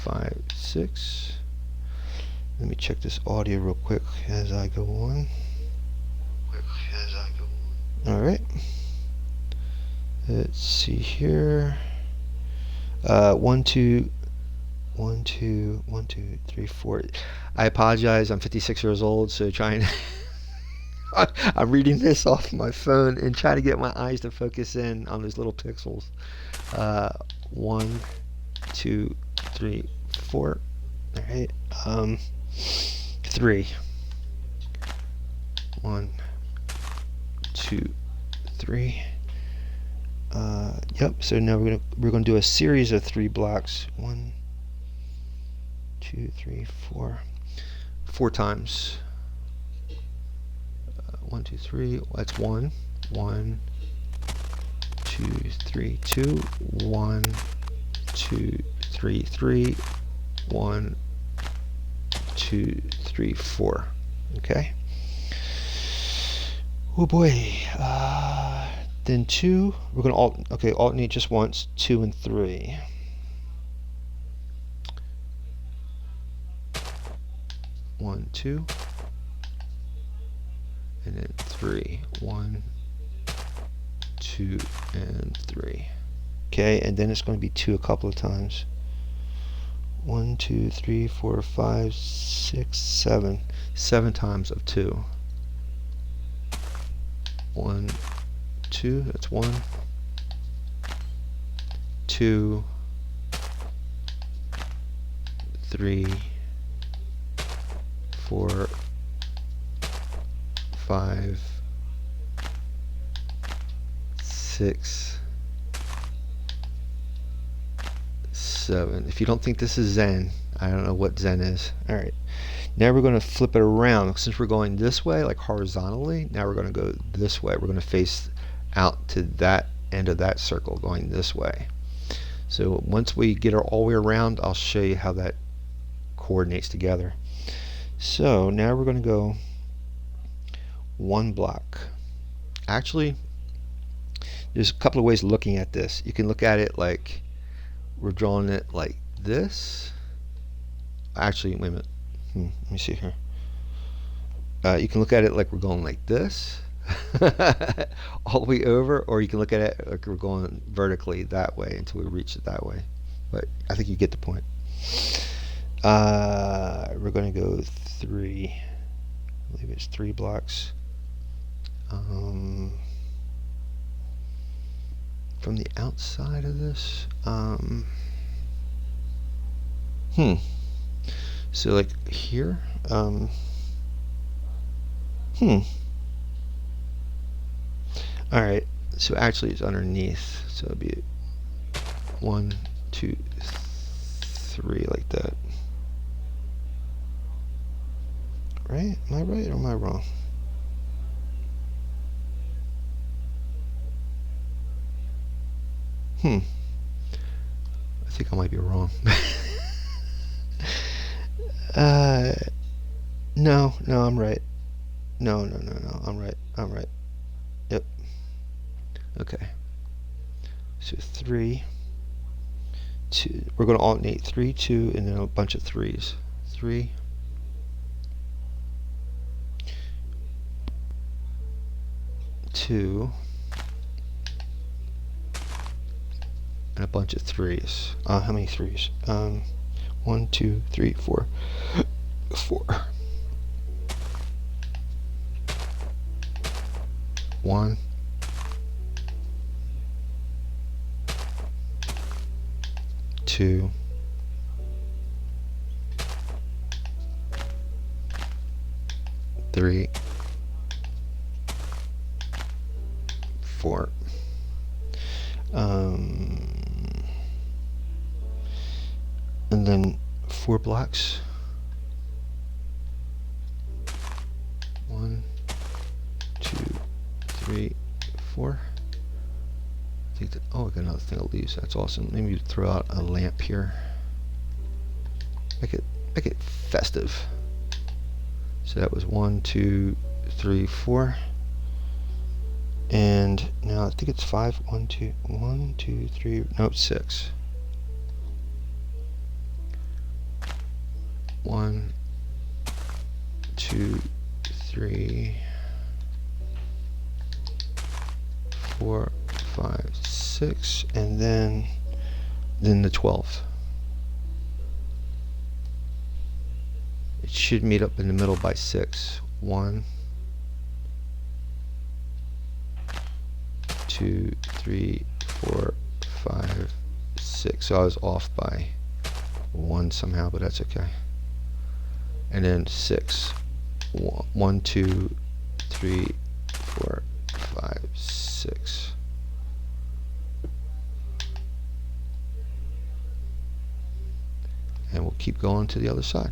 5, 6. Let me check this audio real quick as I go on. Alright. Let's see here. 1, 2, 1, 2, 1, 2, 3, 4. I apologize, I'm 56 years old, so trying I'm reading this off my phone and trying to get my eyes to focus in on those little pixels. 1, 2, 3, 4. Alright. 3. 1, 2, 3. Yep. So now we're gonna do a series of 3 blocks. 1, 2, 3, 4. 4 times. 1, 2, 3. That's 1. 1, 2, 3, 2. 1, 2, 3, 3. 1, 2, 3, 4. Okay. Oh boy. Then 2. We're gonna alternate just once. 2 and 3. 1, 2. And then 3. 1, 2, and 3. Okay, and then it's going to be 2 a couple of times. 1, 2, 3, 4, 5, 6, 7. 7 times of 2. 1, 2. That's 1. 2, 3, 4, 5, 6, 7. If you don't think this is Zen, I don't know what Zen is. Alright. Now we're going to flip it around. Since we're going this way, like horizontally, now we're going to go this way. We're going to face out to that end of that circle, going this way. So once we get all the way around, I'll show you how that coordinates together. So now we're going to go 1 block. Actually, there's a couple of ways of looking at this. You can look at it like we're drawing it like this. Actually, wait a minute. Let me see here. You can look at it like we're going like this all the way over, or you can look at it like we're going vertically that way until we reach it that way. But I think you get the point. We're going to go 3. I believe it's 3 blocks. From the outside of this, so like here, alright, so actually it's underneath, so it'd be 1, 2, 3 like that. Right? Am I right or am I wrong? I think I might be wrong. No, I'm right. No, I'm right. Yep. Okay. So 3, 2. We're going to alternate 3, 2, and then a bunch of 3s. 3, 2, and a bunch of 3s. How many 3s? 1, 2, 3, 4. 4. 1, 2, 3, 4. And then 4 blocks. 1, 2, 3, 4. I think that, oh, I got another thing of leaves. That's awesome. Maybe throw out a lamp here. Make it festive. So that was 1, 2, 3, 4. And now I think it's 5. 1, 2, 3. Nope, 6. 1, 2, 3, 4, 5, 6, and then the 12. It should meet up in the middle by 6. 1, 2, 3, 4, 5, 6. So I was off by 1 somehow, but that's okay. And then 6. 1, 2, 3, 4, 5, 6. And we'll keep going to the other side.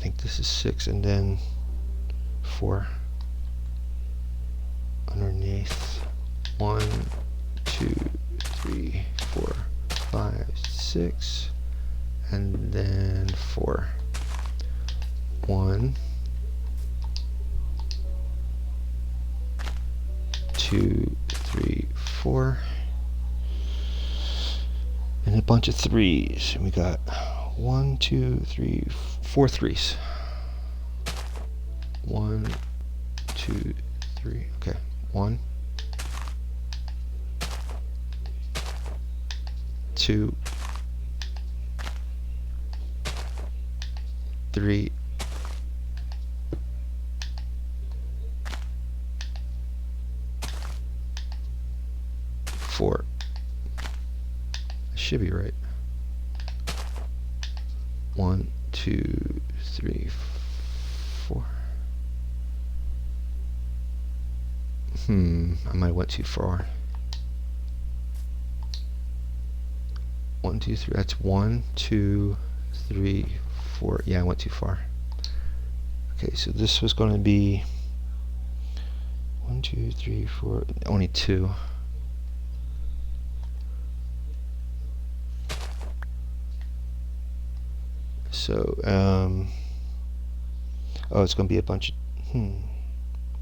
think this is 6 and then 4 underneath. 1, 2, 3, 4, 5, 6, and then 4. 1, 2, 3, 4, and a bunch of 3s. And we got 1, 2, 3, 4 3s. 1, 2, 3. Okay, 1, 2, 3, 4. Should be right. 1, 2, 3, 4. I might have went too far. 1, 2, 3. That's 1, 2, 3, 4. Yeah, I went too far. Okay, so this was going to be 1, 2, 3, 4. Only 2. So, oh, it's going to be a bunch of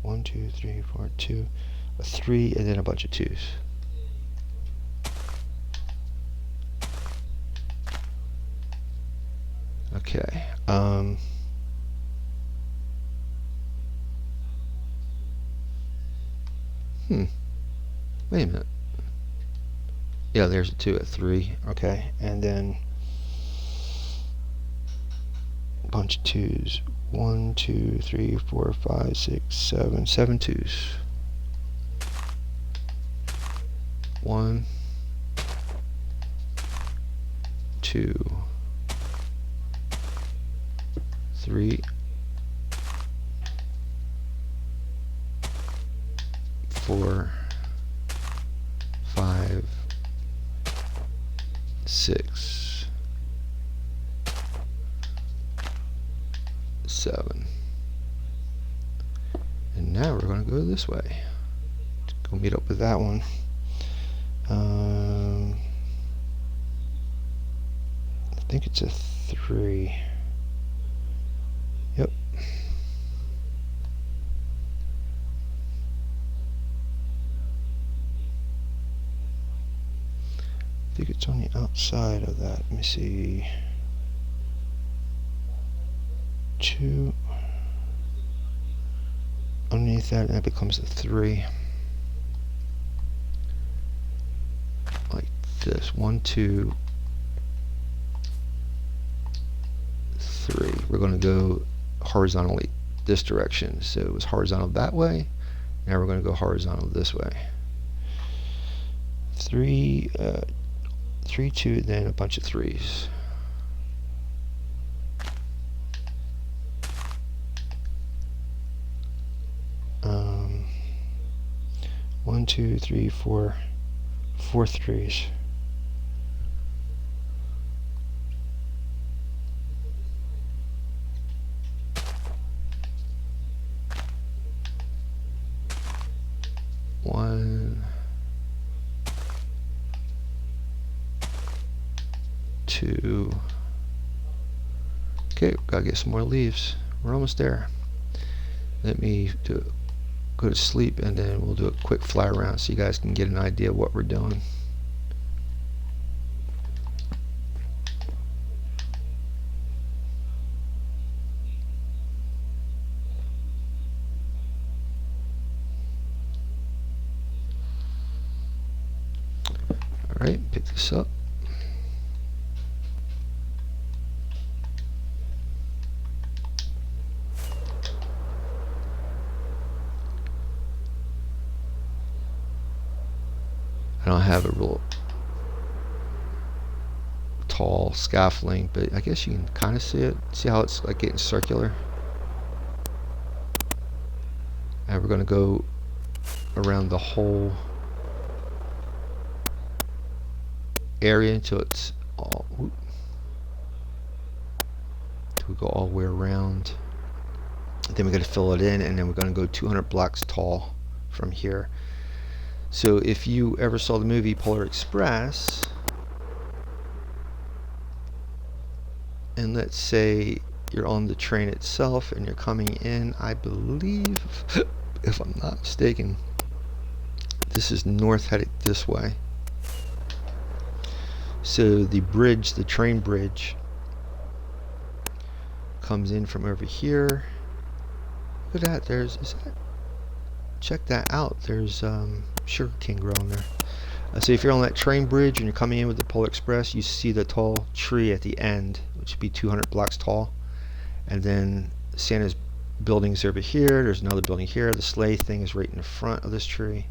1, 2, 3, 4, 2, a 3, and then a bunch of 2s. Okay. Wait a minute. Yeah, there's a 2, a 3. Okay, and then a bunch of 2s. 1, 2, 3, 4, 5, 6, 7. 7 2s. 1, 2, 3, 4, 5, 6, 7. And now we're going to go this way. Go meet up with that one. I think it's a 3. Yep. I think it's on the outside of that. Let me see. 2. Underneath that, and that becomes a 3. Like this. 1, 2, 3. We're going to go horizontally this direction. So it was horizontal that way. Now we're going to go horizontal this way. 3, 3, 2, then a bunch of 3s. One, 2, 3, 4, 4 3s. One, 2. Okay, gotta get some more leaves. We're almost there. Let me go to sleep, and then we'll do a quick fly around so you guys can get an idea of what we're doing. Alright, pick this up. I don't have a real tall scaffolding, but I guess you can kind of see it. See how it's like getting circular? And we're going to go around the whole area until it's all So we go all the way around. Then we got to fill it in, and then we're going to go 200 blocks tall from here. So if you ever saw the movie Polar Express, and let's say you're on the train itself and you're coming in, I believe, if I'm not mistaken, this is north headed this way. So the bridge, the train bridge, comes in from over here. Look at that. Check that out. There's sugar cane growing there. So if you're on that train bridge and you're coming in with the Polar Express, you see the tall tree at the end, which would be 200 blocks tall. And then Santa's building's over here. There's another building here. The sleigh thing is right in the front of this tree.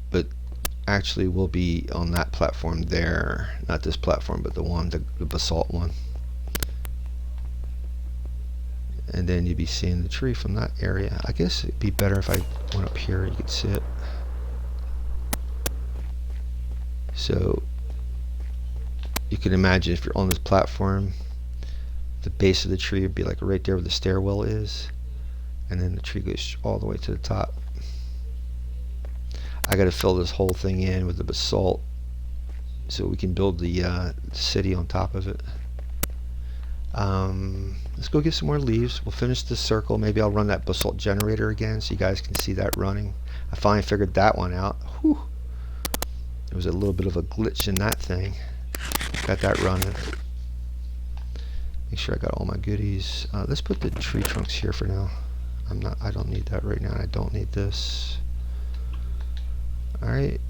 But actually we'll be on that platform there. Not this platform, but the basalt one. And then you'd be seeing the tree from that area. I guess it'd be better if I went up here, you could see it. So you can imagine if you're on this platform, the base of the tree would be like right there where the stairwell is, and then the tree goes all the way to the top. I got to fill this whole thing in with the basalt so we can build the city on top of it. Let's go get some more leaves. We'll finish this circle. Maybe I'll run that basalt generator again so you guys can see that running. I finally figured that one out. Whew. There was a little bit of a glitch in that thing. Got that running. Make sure I got all my goodies. Let's put the tree trunks here for now. I don't need that right now. I don't need this. Alright.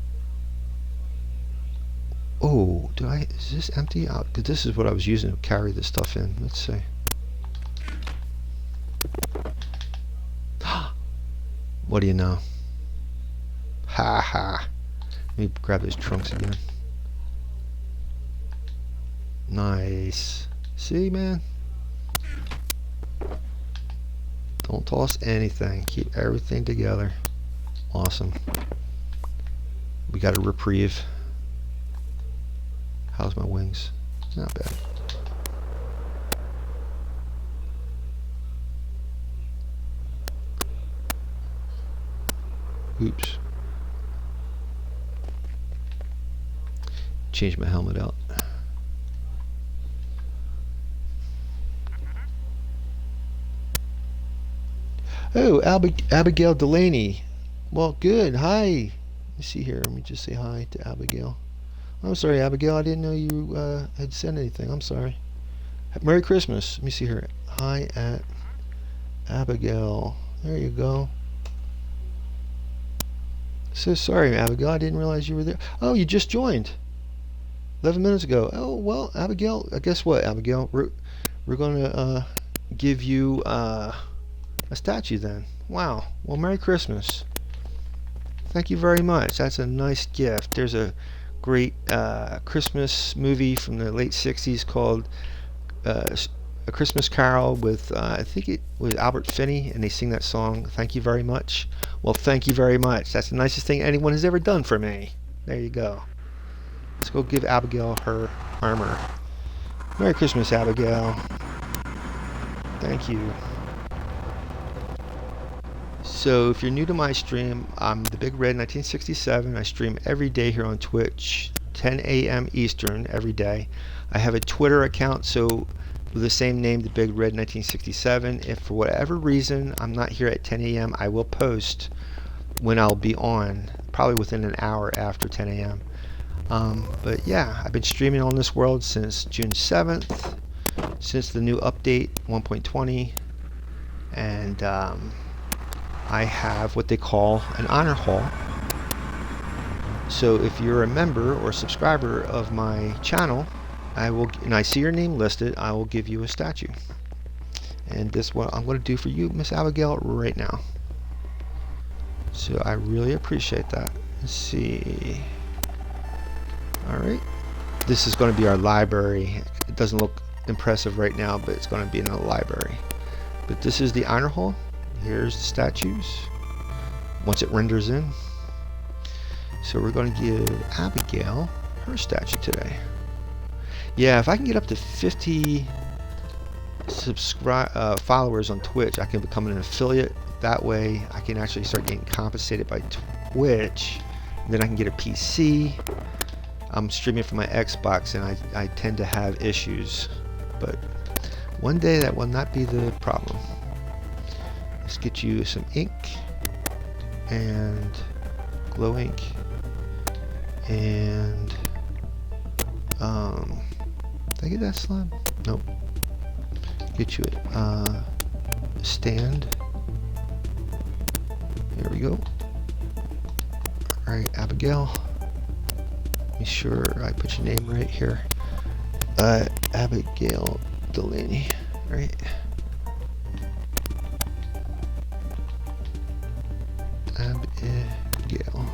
Oh, is this empty? Because this is what I was using to carry this stuff in. Let's see. What do you know? Ha ha. Let me grab those trunks again. Nice. See, man? Don't toss anything. Keep everything together. Awesome. We got a reprieve. How's my wings? Not bad. Oops. Change my helmet out. Oh, Abigail Delaney. Well, good. Hi. Let me see here. Let me just say hi to Abigail. I'm sorry, Abigail. I didn't know you had sent anything. I'm sorry. Merry Christmas. Let me see here. Hi at Abigail. There you go. So sorry, Abigail. I didn't realize you were there. Oh, you just joined 11 minutes ago. Oh, well, Abigail. Guess what, Abigail? We're going to give you a statue then. Wow. Well, Merry Christmas. Thank you very much. That's a nice gift. There's a great Christmas movie from the late 60s called A Christmas Carol with, I think it was Albert Finney, and they sing that song, Thank You Very Much. Well, thank you very much. That's the nicest thing anyone has ever done for me. There you go. Let's go give Abigail her armor. Merry Christmas, Abigail. Thank you. So if you're new to my stream, I'm the Big Red 1967. I stream every day here on Twitch, 10 a.m. Eastern every day. I have a Twitter account, so with the same name, the Big Red 1967. If for whatever reason I'm not here at 10 a.m., I will post when I'll be on, probably within an hour after 10 a.m. But yeah, I've been streaming on this world since June 7th, since the new update 1.20, and I have what they call an honor hall. So if you're a member or subscriber of my channel, and I see your name listed, I will give you a statue. And this is what I'm going to do for you, Miss Abigail, right now. So I really appreciate that. Let's see. Alright. This is going to be our library. It doesn't look impressive right now, but it's going to be in the library. But this is the honor hall. Here's the statues once it renders in. So we're going to give Abigail her statue today. Yeah, if I can get up to 50 followers on Twitch, I can become an affiliate. That way I can actually start getting compensated by Twitch. Then I can get a PC. I'm streaming from my Xbox and I tend to have issues, but one day that will not be the problem. Let's get you some ink and glow ink and did I get that slime? Nope. Get you a stand. Here we go. Alright, Abigail. Be sure I put your name right here. Abigail Delaney, right? Abigail.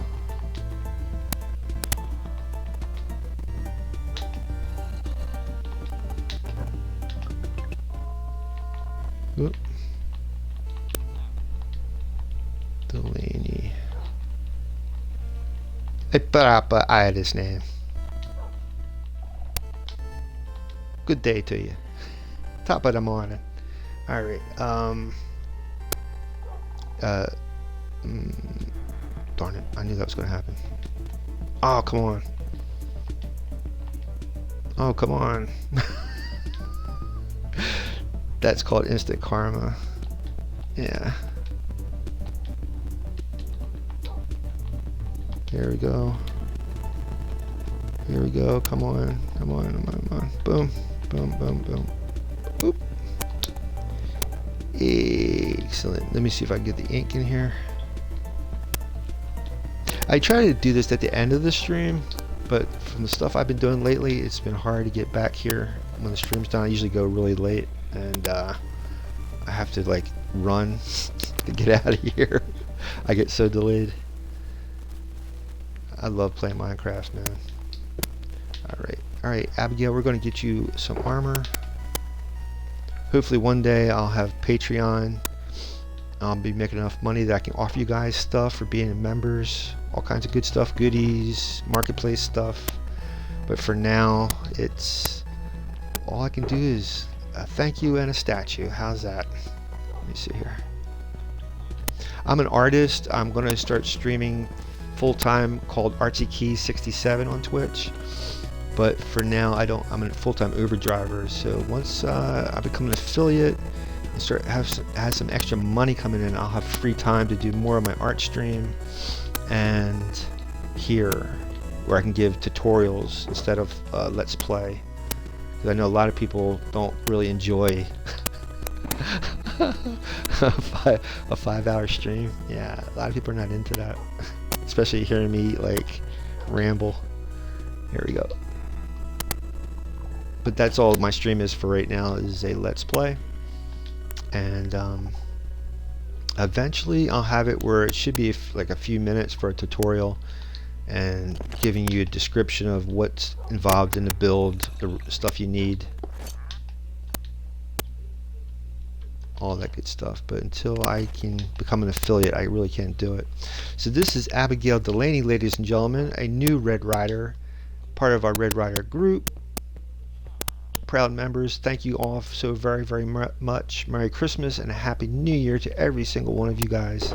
Oop. Delaney. I had his name. Good day to you. Top of the morning. Alright, darn it, I knew that was gonna happen. Oh, come on. Oh, come on. That's called instant karma. Yeah. Here we go. Here we go. Come on. Come on. Come on. Come on. Boom. Boom. Boom. Boom. Boop. Excellent. Let me see if I can get the ink in here. I try to do this at the end of the stream, but from the stuff I've been doing lately, it's been hard to get back here when the stream's done. I usually go really late, and I have to like run to get out of here. I get so delayed. I love playing Minecraft, man. Alright, Abigail, we're going to get you some armor. Hopefully one day I'll have Patreon. I'll be making enough money that I can offer you guys stuff for being members. All kinds of good stuff, goodies, marketplace stuff. But for now, it's all I can do is a thank you and a statue. How's that? Let me see here. I'm an artist. I'm going to start streaming full-time called ArtsyKey67 on Twitch, but for now I'm a full-time Uber driver. So once I become an affiliate and start have some extra money coming in, I'll have free time to do more of my art stream and here where I can give tutorials instead of let's play, because I know a lot of people don't really enjoy a 5-hour stream. Yeah, a lot of people are not into that. Especially hearing me like ramble. Here we go. But that's all my stream is for right now, is a let's play. And eventually I'll have it where it should be like a few minutes for a tutorial and giving you a description of what's involved in the build, the stuff you need, all that good stuff. But until I can become an affiliate, I really can't do it. So this is Abigail Delaney, ladies and gentlemen, a new Red Rider, part of our Red Rider group. Proud members, thank you all so very, very much. Merry Christmas and a Happy New Year to every single one of you guys.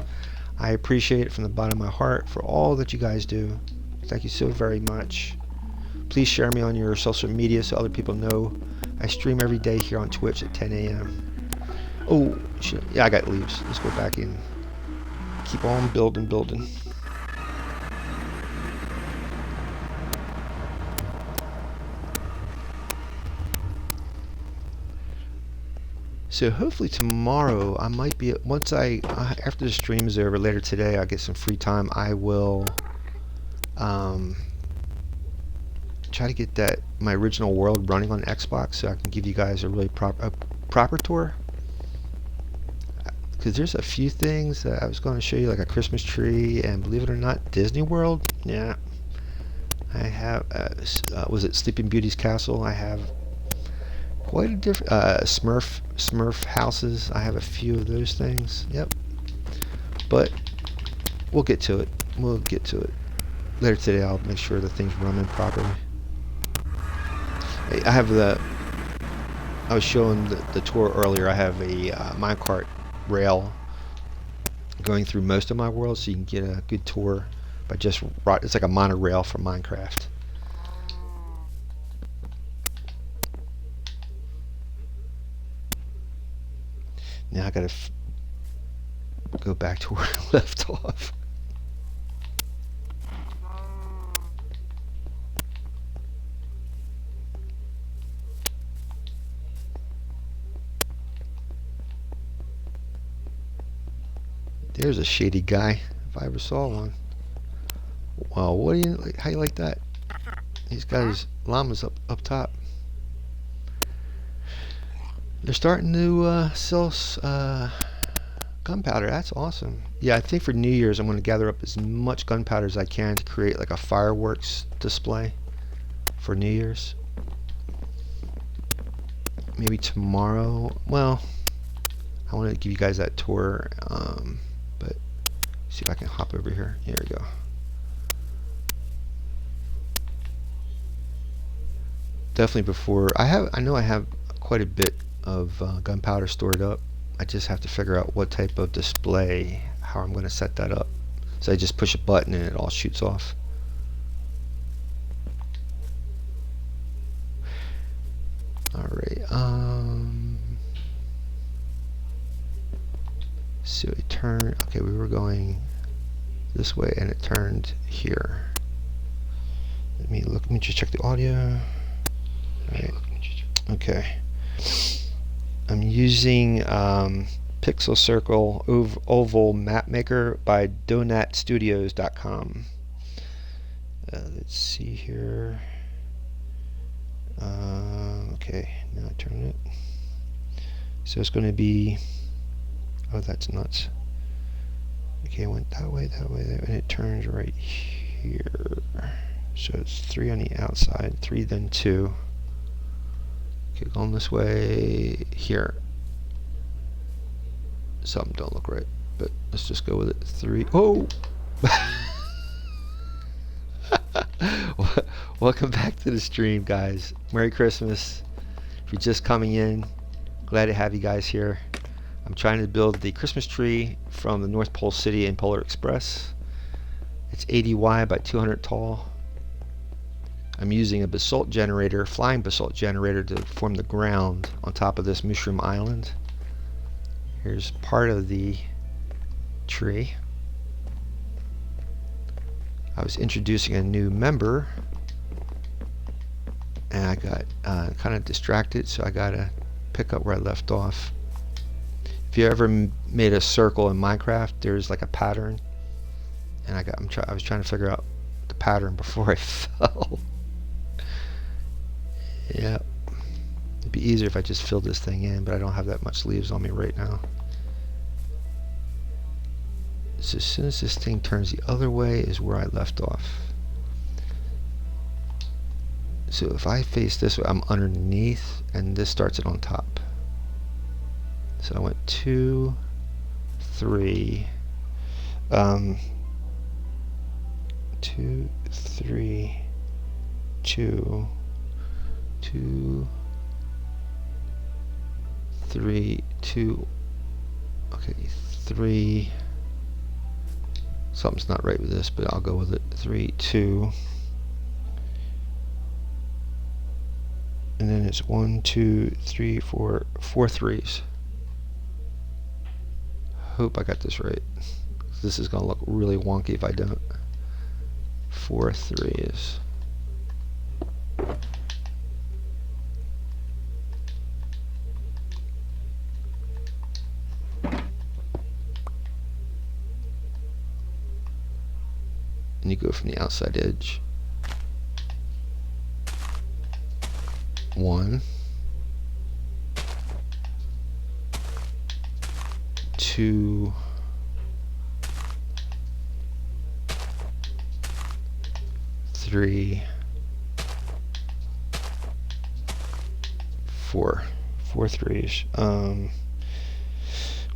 I appreciate it from the bottom of my heart for all that you guys do. Thank you so very much. Please share me on your social media so other people know. I stream every day here on Twitch at 10 a.m. Oh, shit. Yeah, I got leaves. Let's go back in. Keep on building. So hopefully tomorrow I might be, once after the stream is over later today, I get some free time, I will try to get my original world running on Xbox so I can give you guys a really proper tour. Because there's a few things that I was going to show you, like a Christmas tree, and believe it or not, Disney World. Yeah, I have. Was it Sleeping Beauty's castle? I have quite a different Smurf houses. I have a few of those things. Yep. But we'll get to it. We'll get to it later today. I'll make sure the things running properly. I have the. I was showing the tour earlier. I have a minecart rail going through most of my world, so you can get a good tour by just. It's like a monorail for Minecraft. Now I gotta go back to where I left off. There's a shady guy, if I ever saw one. Wow, what do you like? How you like that? He's got his llamas up top. They're starting to sell gunpowder. That's awesome. Yeah, I think for New Year's I'm going to gather up as much gunpowder as I can to create like a fireworks display for New Year's. Maybe tomorrow. Well, I want to give you guys that tour, but see if I can hop over here. Here we go. Definitely before I know I have quite a bit of gunpowder stored up. I just have to figure out what type of display, how I'm going to set that up. So I just push a button and it all shoots off. Alright, so it turned, okay, we were going this way and it turned here. Let me just check the audio. Alright, okay. I'm using Pixel Circle Oval Map Maker by donatstudios.com. Let's see here. Okay, now I turn it. So it's going to be. Oh, that's nuts. Okay, it went that way, and it turns right here. So it's 3 on the outside, 3 then 2. Okay, going this way here. Something don't look right, but let's just go with it. 3. Oh! Welcome back to the stream, guys. Merry Christmas. If you're just coming in, glad to have you guys here. I'm trying to build the Christmas tree from the North Pole City in Polar Express. It's 80 wide by 200 tall. I'm using a basalt generator, flying basalt generator, to form the ground on top of this mushroom island. Here's part of the tree. I was introducing a new member and I got kind of distracted, so I gotta pick up where I left off. If you ever made a circle in Minecraft, there's like a pattern, and I was trying to figure out the pattern before I fell. Yeah, it'd be easier if I just filled this thing in, but I don't have that much leaves on me right now. So as soon as this thing turns the other way is where I left off. So if I face this way, I'm underneath, and this starts it on top. So I went 2, 3, 2, 3, 2, 2, 3, 2. Okay, 3. Something's not right with this, but I'll go with it. 3, 2. And then it's 1, 2, 3, 4, 4 threes. Hope I got this right. This is gonna look really wonky if I don't. 4 threes. And you go from the outside edge. 1, 2, 3, 4. 4 threes. 1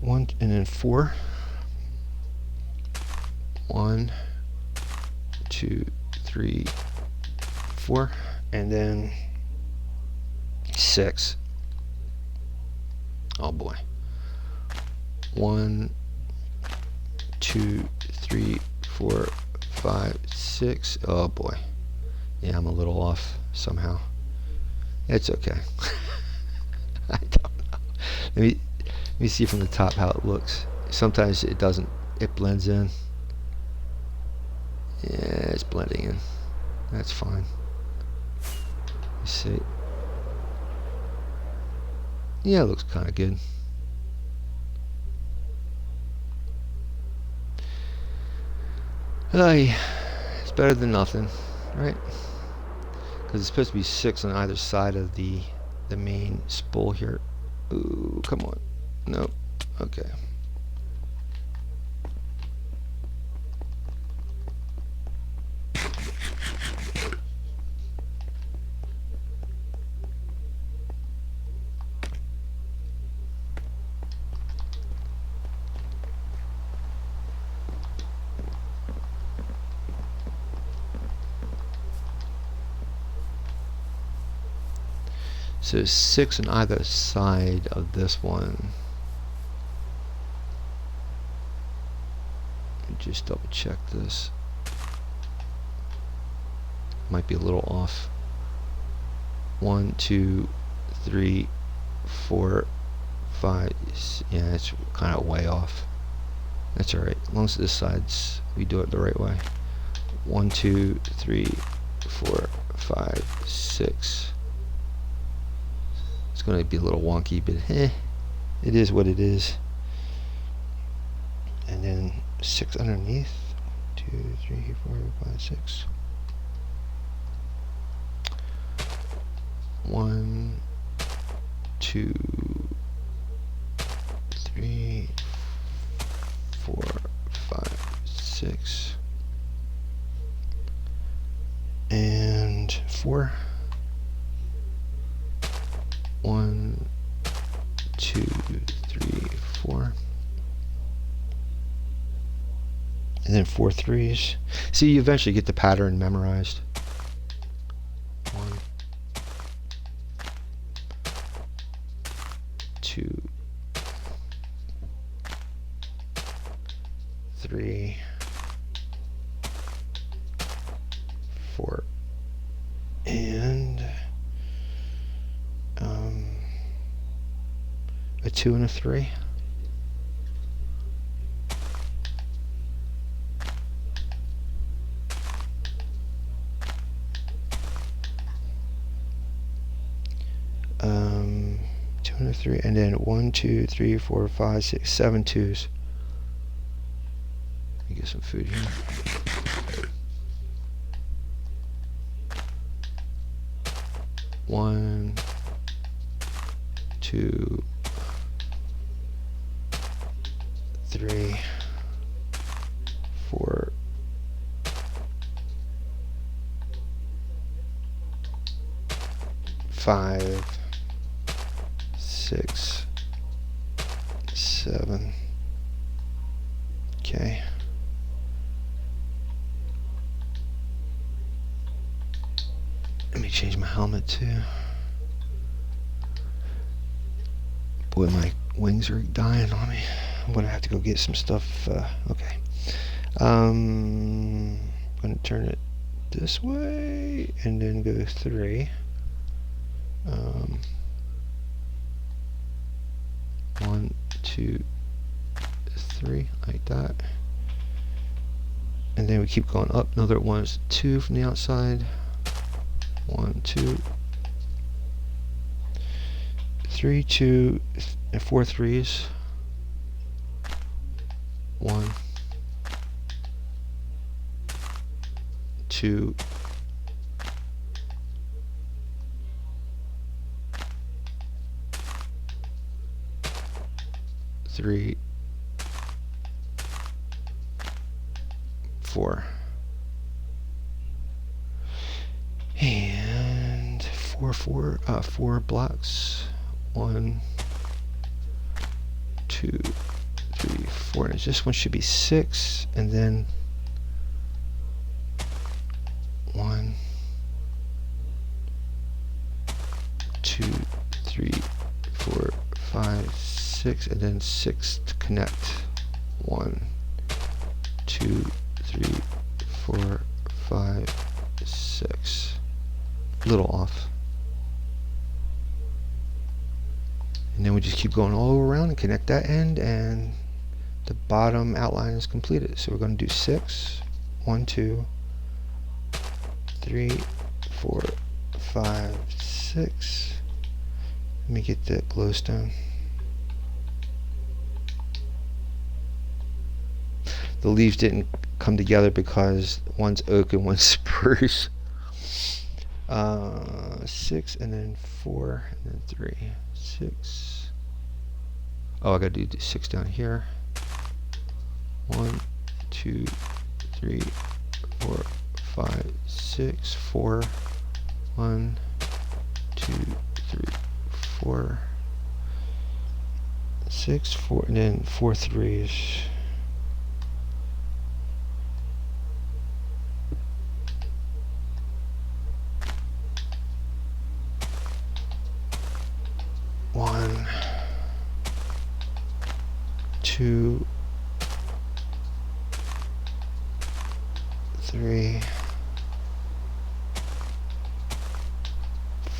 and then 4. 1, 2, 3, 4, and then 6. Oh boy. 1, 2, 3, 4, 5, 6. Oh boy. Yeah, I'm a little off somehow. It's okay. I don't know. Let me see from the top how it looks. Sometimes it doesn't. It blends in. Yeah, it's blending in. That's fine. Let's see. Yeah, it looks kind of good. It's better than nothing, right? Because it's supposed to be 6 on either side of the main spool here. Ooh, come on. Nope. Okay. So 6 on either side of this one. Just double check this. Might be a little off. 1, 2, 3, 4, 5. Yeah, it's kind of way off. That's alright. As long as this side's, we do it the right way. 1, 2, 3, 4, 5, 6. It's going to be a little wonky, but it is what it is. And then 6 underneath. 2, 3, 4, 5, 6. 1, 2, 3, 4, 5, 6. And 4. 1, 2, 3, 4. And then 4 3s. See, you eventually get the pattern memorized. 1, 2, 3, 4, and a 2 and a 3. Two and a 3, and then 1, 2, 3, 4, 5, 6, 7 2s. Let me get some food here. One, 2, 3, 4, 5, 6, 7. Okay. Let me change my helmet too. Boy, my wings are dying on me. I'm gonna have to go get some stuff. Okay. I'm gonna turn it this way and then go 3. 1, 2, 3, like that. And then we keep going up. Another 1, 2 from the outside. 1, 2, 3, 2, and 4 3s. 1, 2, 3, 4. And 4 blocks. 1, 2, 3, 4. And this one should be 6, and then 1, 2, 2, 3, 4, 5, 6, and then 6 to connect. 1, 2, 3, 4, 5, 6. A little off. And then we just keep going all around and connect that end, and the bottom outline is completed. So we're going to do 6, 1, 2, 3, 4, 5, 6. Let me get that glowstone. The leaves didn't come together because one's oak and one's spruce. 6 and then 4 and then 3. 6. Oh, I gotta do 6 down here. 1, 2, 3, 4, 5, 6, 4. 1, 2, 3, 4, 6, 4, and then 4 threes. One, 2, 3,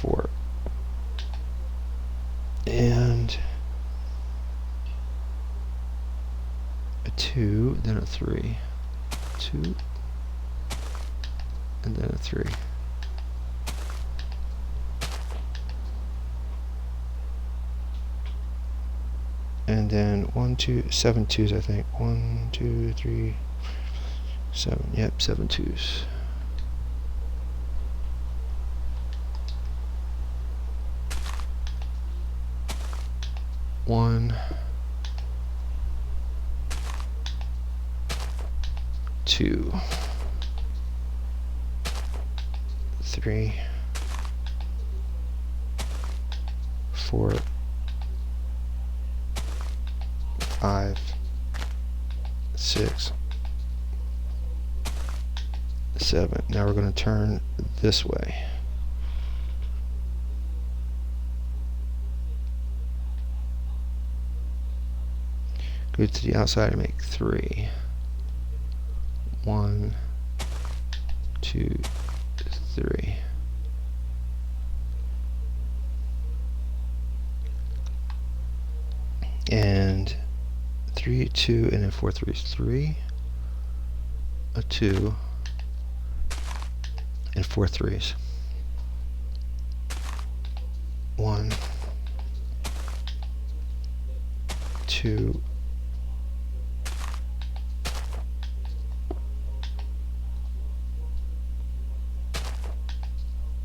4, and a 2, then a 3, 2, and then a 3. And then 1, 2, 7 twos, I think. 1, 2, 3, 7. Yep, 7 twos. One, 2, 3, 4, 5, 6, 7. Now we're going to turn this way. Go to the outside and make 3. 1, 2, 3. And 3, 2, and then 4 threes. 3, a 2, and 4 threes. 1, 2,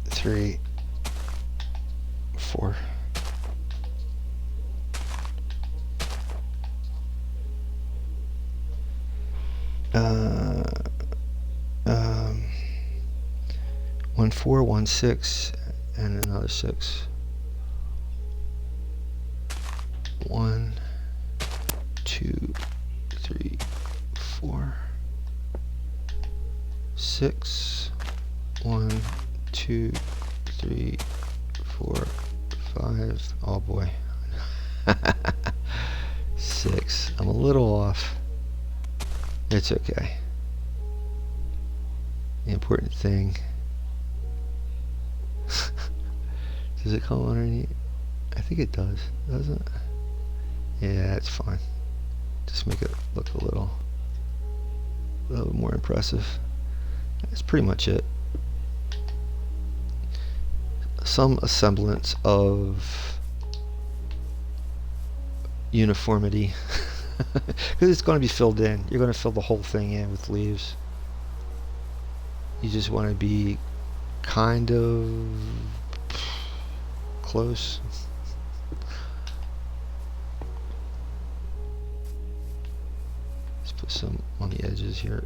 3, 4. One 4, 1 6, and another 6. 1, 2, 3, 4, 6. 1, 2, 3, 4, 5. Oh boy. 6. I'm a little off. It's okay. The important thing. Does it come underneath? I think it does, doesn't it? Yeah, it's fine. Just make it look a little more impressive. That's pretty much it. Some semblance of uniformity. Because it's going to be filled in. You're going to fill the whole thing in with leaves. You just want to be kind of close. Let's put some on the edges here.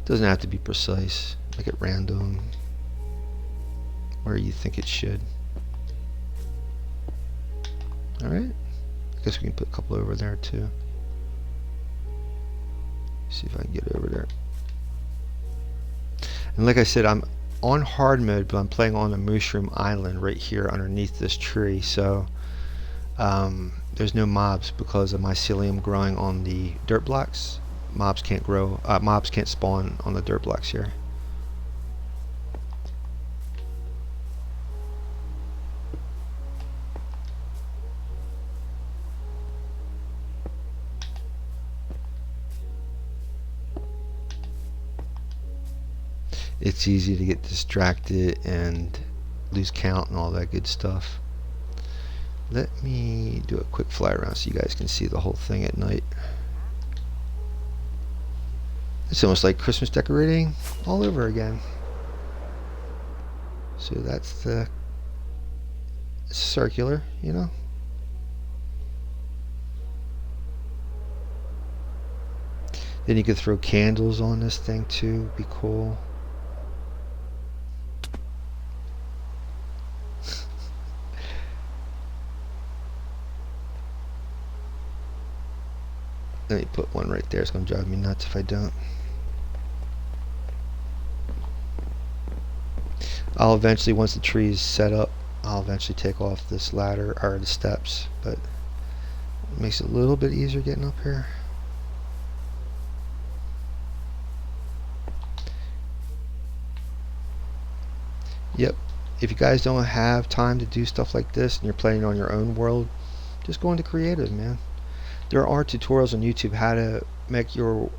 Doesn't have to be precise. Make it random where you think it should. Alright. I guess we can put a couple over there too. See if I can get over there. And like I said, I'm on hard mode, but I'm playing on a mushroom island right here underneath this tree. So there's no mobs because of mycelium growing on the dirt blocks. Mobs can't grow. Mobs can't spawn on the dirt blocks here. It's easy to get distracted and lose count and all that good stuff. Let me do a quick fly around so you guys can see the whole thing at night. It's almost like Christmas decorating all over again. So that's the circular, you know. Then you could throw candles on this thing too, be cool. Let me put one right there. It's going to drive me nuts if I don't. I'll eventually, once the tree is set up, I'll eventually take off this ladder or the steps, but it makes it a little bit easier getting up here. Yep. If you guys don't have time to do stuff like this and you're playing on your own world, just go into creative, man. There are tutorials on YouTube how to make your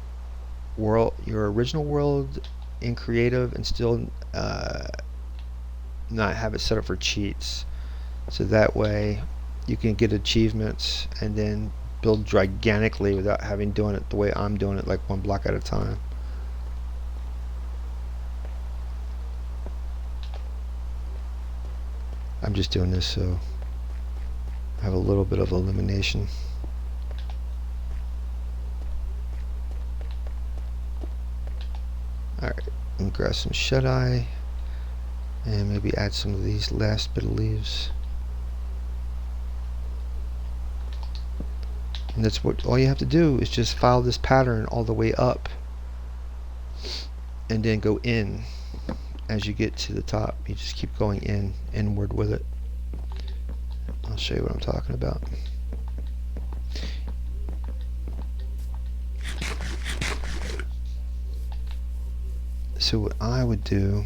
world, your original world, in creative and still not have it set up for cheats. So that way you can get achievements and then build gigantically without having doing it the way I'm doing it, like one block at a time. I'm just doing this so I have a little bit of elimination. Alright, let me grab some shut-eye and maybe add some of these last bit of leaves. And that's what all you have to do is just follow this pattern all the way up and then go in as you get to the top. You just keep going inward with it. I'll show you what I'm talking about. So what I would do,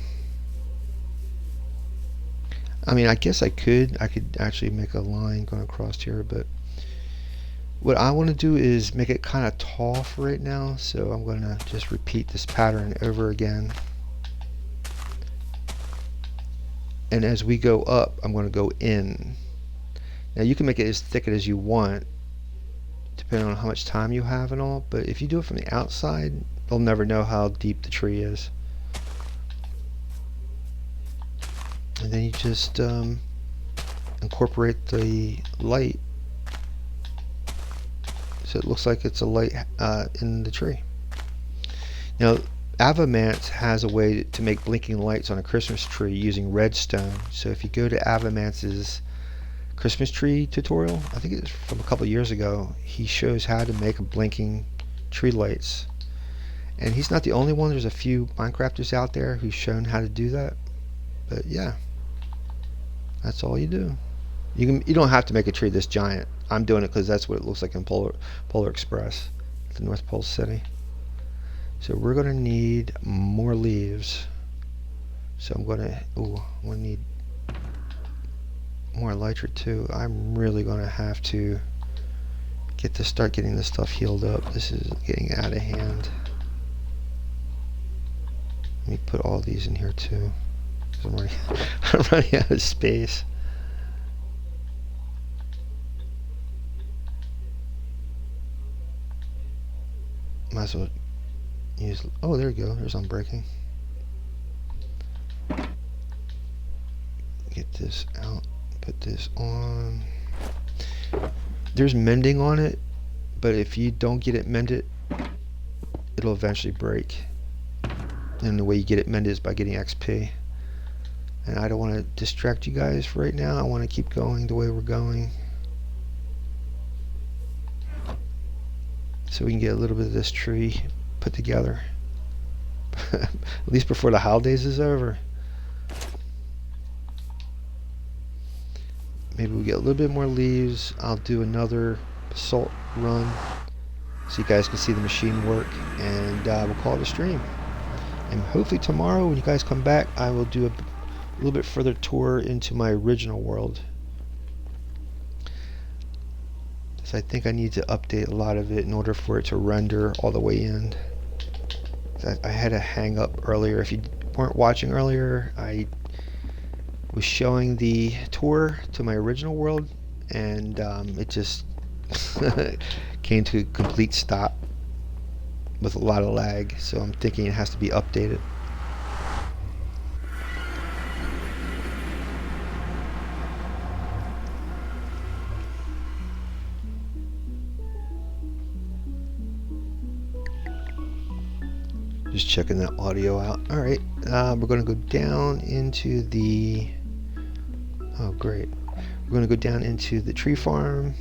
I mean, I guess I could actually make a line going across here, but what I want to do is make it kind of tall for right now, so I'm going to just repeat this pattern over again. And as we go up, I'm going to go in. Now you can make it as thick as you want, depending on how much time you have and all, but if you do it from the outside, they'll never know how deep the tree is. And then you just incorporate the light so it looks like it's a light in the tree. Now Avamance has a way to make blinking lights on a Christmas tree using redstone. So if you go to Avamance's Christmas tree tutorial, I think it's from a couple years ago, he shows how to make blinking tree lights. And he's not the only one. There's a few Minecrafters out there who's shown how to do that. But yeah, that's all you do. You don't have to make a tree this giant. I'm doing it because that's what it looks like in Polar Express, the North Pole City. So we're going to need more leaves. So I'm going to need more elytra too. I'm really going to have to start getting this stuff healed up. This is getting out of hand. Let me put all these in here too. I'm running out of space. Might as well use. Oh, there you go. There's unbreaking. Get this out. Put this on. There's mending on it, but if you don't get it mended, it'll eventually break. And the way you get it mended is by getting XP. And I don't want to distract you guys right now. I want to keep going the way we're going, so we can get a little bit of this tree put together At least before the holidays is over. Maybe we get a little bit more leaves. I'll do another salt run so you guys can see the machine work, and we'll call it a stream. And hopefully tomorrow when you guys come back, I will do a little bit further tour into my original world. So I think I need to update a lot of it in order for it to render all the way in. I had a hang up earlier. If you weren't watching earlier, I was showing the tour to my original world, and it just came to a complete stop with a lot of lag, so I'm thinking it has to be updated. Just checking that audio out. Alright, we're going to go down into the... Oh, great. We're going to go down into the tree farm.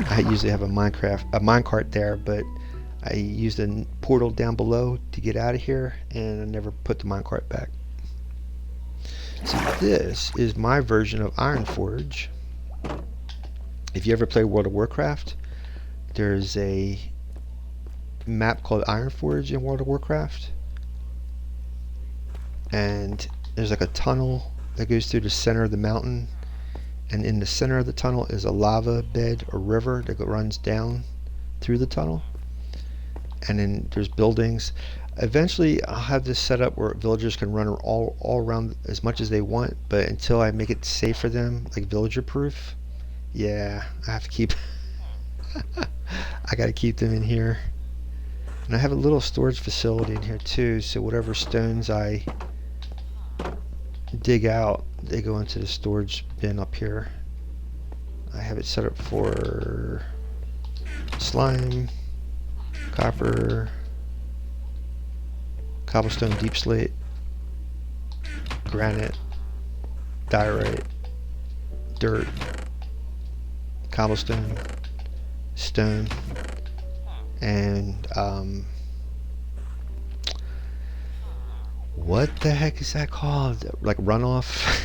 I usually have a minecart there, but I used a portal down below to get out of here, and I never put the minecart back. So this is my version of Ironforge. If you ever play World of Warcraft, there's a map called Ironforge in World of Warcraft, and there's like a tunnel that goes through the center of the mountain, and in the center of the tunnel is a lava bed or river that runs down through the tunnel, and then there's buildings. Eventually I'll have this set up where villagers can run all around as much as they want, but until I make it safe for them, like villager proof, yeah, I have to keep I gotta keep them in here. And I have a little storage facility in here too, so whatever stones I dig out, they go into the storage bin up here. I have it set up for slime, copper, cobblestone deep slate, granite, diorite, dirt, cobblestone, stone, and what the heck is that called? Like runoff?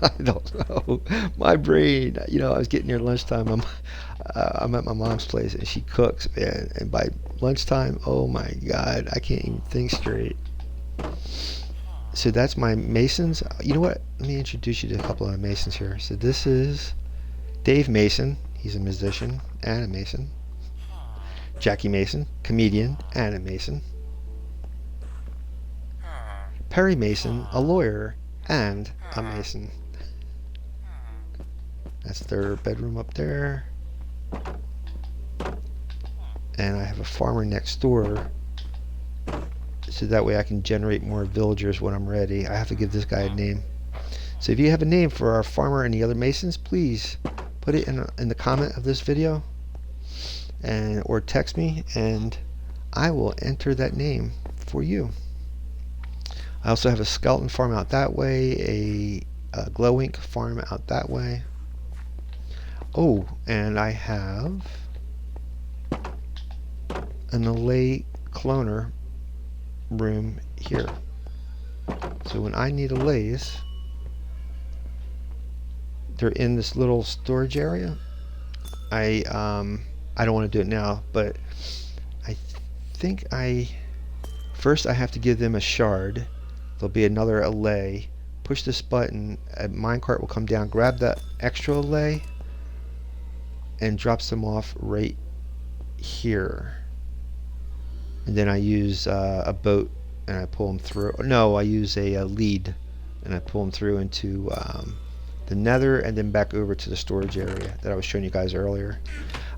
I don't know. My brain, you know, I was getting near lunchtime. I'm at my mom's place and she cooks, man. And by lunchtime, oh my God, I can't even think straight. So that's my masons. You know what? Let me introduce you to a couple of masons here. So this is Dave Mason. He's a musician and a mason. Jackie Mason, comedian and a mason. Perry Mason, a lawyer and a mason. That's their bedroom up there. And I have a farmer next door, so that way I can generate more villagers when I'm ready. I have to give this guy a name. So if you have a name for our farmer and the other masons, please put it in the comment of this video, and or text me, and I will enter that name for you. I also have a skeleton farm out that way, a glow ink farm out that way. Oh, and I have an Allay cloner room here. So when I need Allays, they're in this little storage area. I don't want to do it now, but I think first I have to give them a shard. There'll be another Allay. Push this button, a minecart will come down, grab that extra Allay, and drops them off right here. And then I use a boat and I pull them through. No, I use a lead and I pull them through into the nether and then back over to the storage area that I was showing you guys earlier.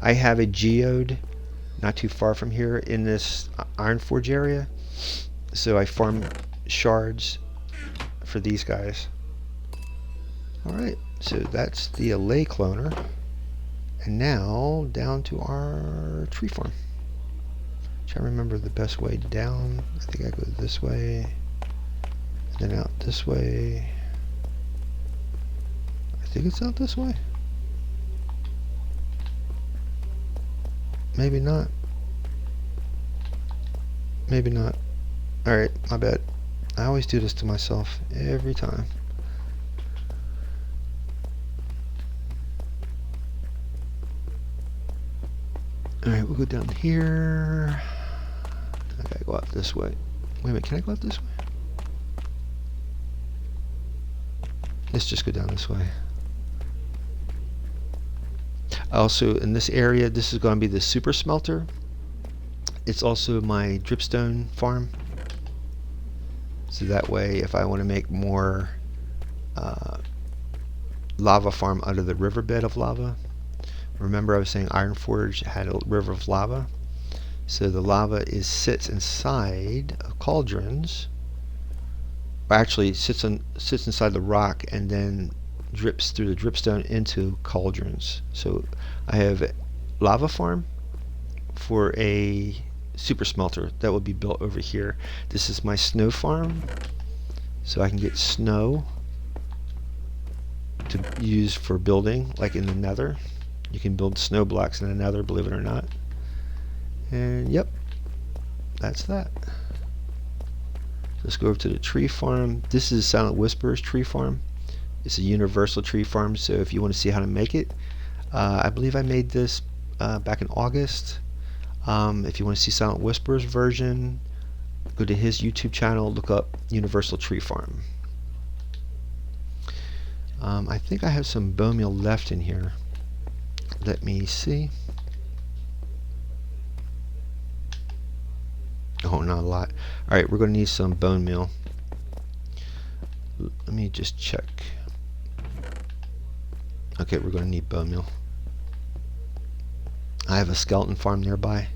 I have a geode not too far from here in this Ironforge area, so I farm shards for these guys. Alright, so that's the Allay cloner. And now down to our tree farm. Trying to remember the best way down. I think I go this way, and then out this way. I think it's out this way. Maybe not. Maybe not. Alright, my bad. I always do this to myself every time. Alright, we'll go down here. I gotta go out this way. Wait a minute, can I go out this way? Let's just go down this way. Also, in this area, this is going to be the super smelter. It's also my dripstone farm. So that way, if I want to make more lava farm out of the riverbed of lava. Remember I was saying Ironforge had a river of lava. So the lava sits inside of cauldrons. Or actually sits inside the rock and then drips through the dripstone into cauldrons. So I have a lava farm for a super smelter that will be built over here. This is my snow farm, so I can get snow to use for building, like in the nether. You can build snow blocks in the nether, believe it or not. And yep, that's that. Let's go over to the tree farm. This is Silent Whispers tree farm. It's a universal tree farm, so if you want to see how to make it, I believe I made this back in August. If you want to see Silent Whispers version, go to his YouTube channel, look up Universal Tree Farm. I think I have some bone meal left in here. Let me see. Oh, not a lot. Alright, we're going to need some bone meal. Let me just check. Okay, we're going to need bone meal. I have a skeleton farm nearby.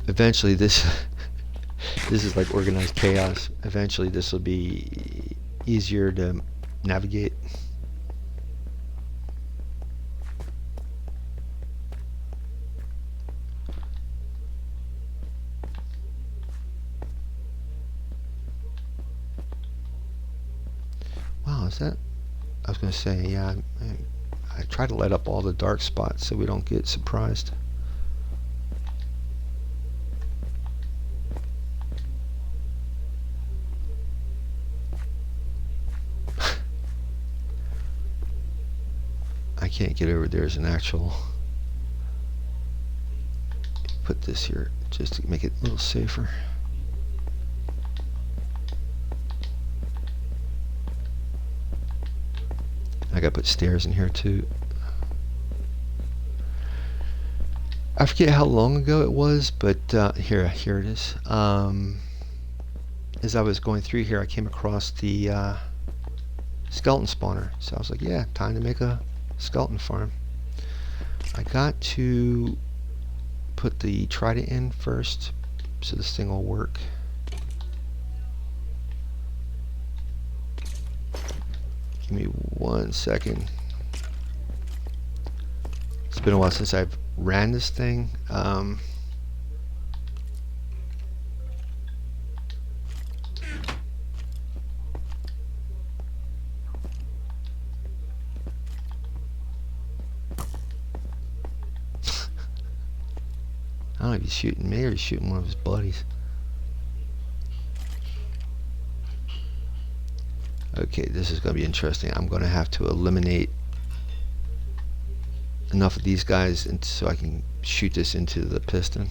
Eventually this this is like organized chaos. Eventually this will be easier to navigate. Wow, is that? I was going to say, yeah, I try to light up all the dark spots so we don't get surprised. I can't get over there's an actual. Put this here just to make it a little safer. I gotta put stairs in here too. I forget how long ago it was, but here it is. As I was going through here, I came across the skeleton spawner. So I was like, yeah, time to make a skeleton farm. I got to put the trident in first so this thing will work. Give me 1 second. It's been a while since I've ran this thing. I don't know if he's shooting me or he's shooting one of his buddies. Okay, this is going to be interesting. I'm going to have to eliminate enough of these guys so I can shoot this into the piston.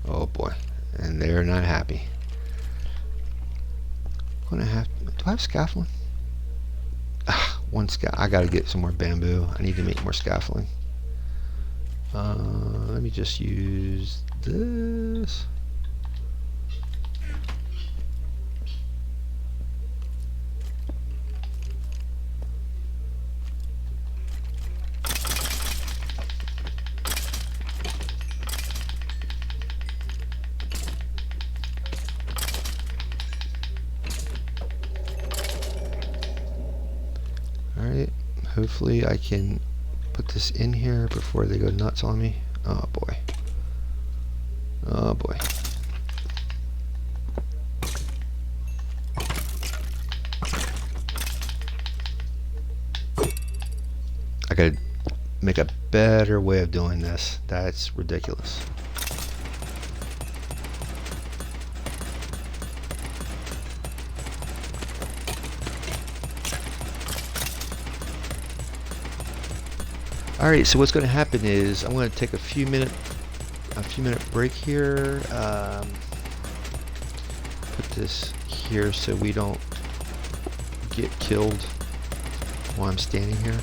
Oh boy, and they're not happy. I'm gonna have. Do I have scaffolding? One I gotta get some more bamboo. I need to make more scaffolding. Let me just use this. Hopefully I can put this in here before they go nuts on me. Oh boy. Oh boy. I gotta make a better way of doing this. That's ridiculous. Alright, so what's going to happen is I'm going to take a few minute break here. Put this here so we don't get killed while I'm standing here.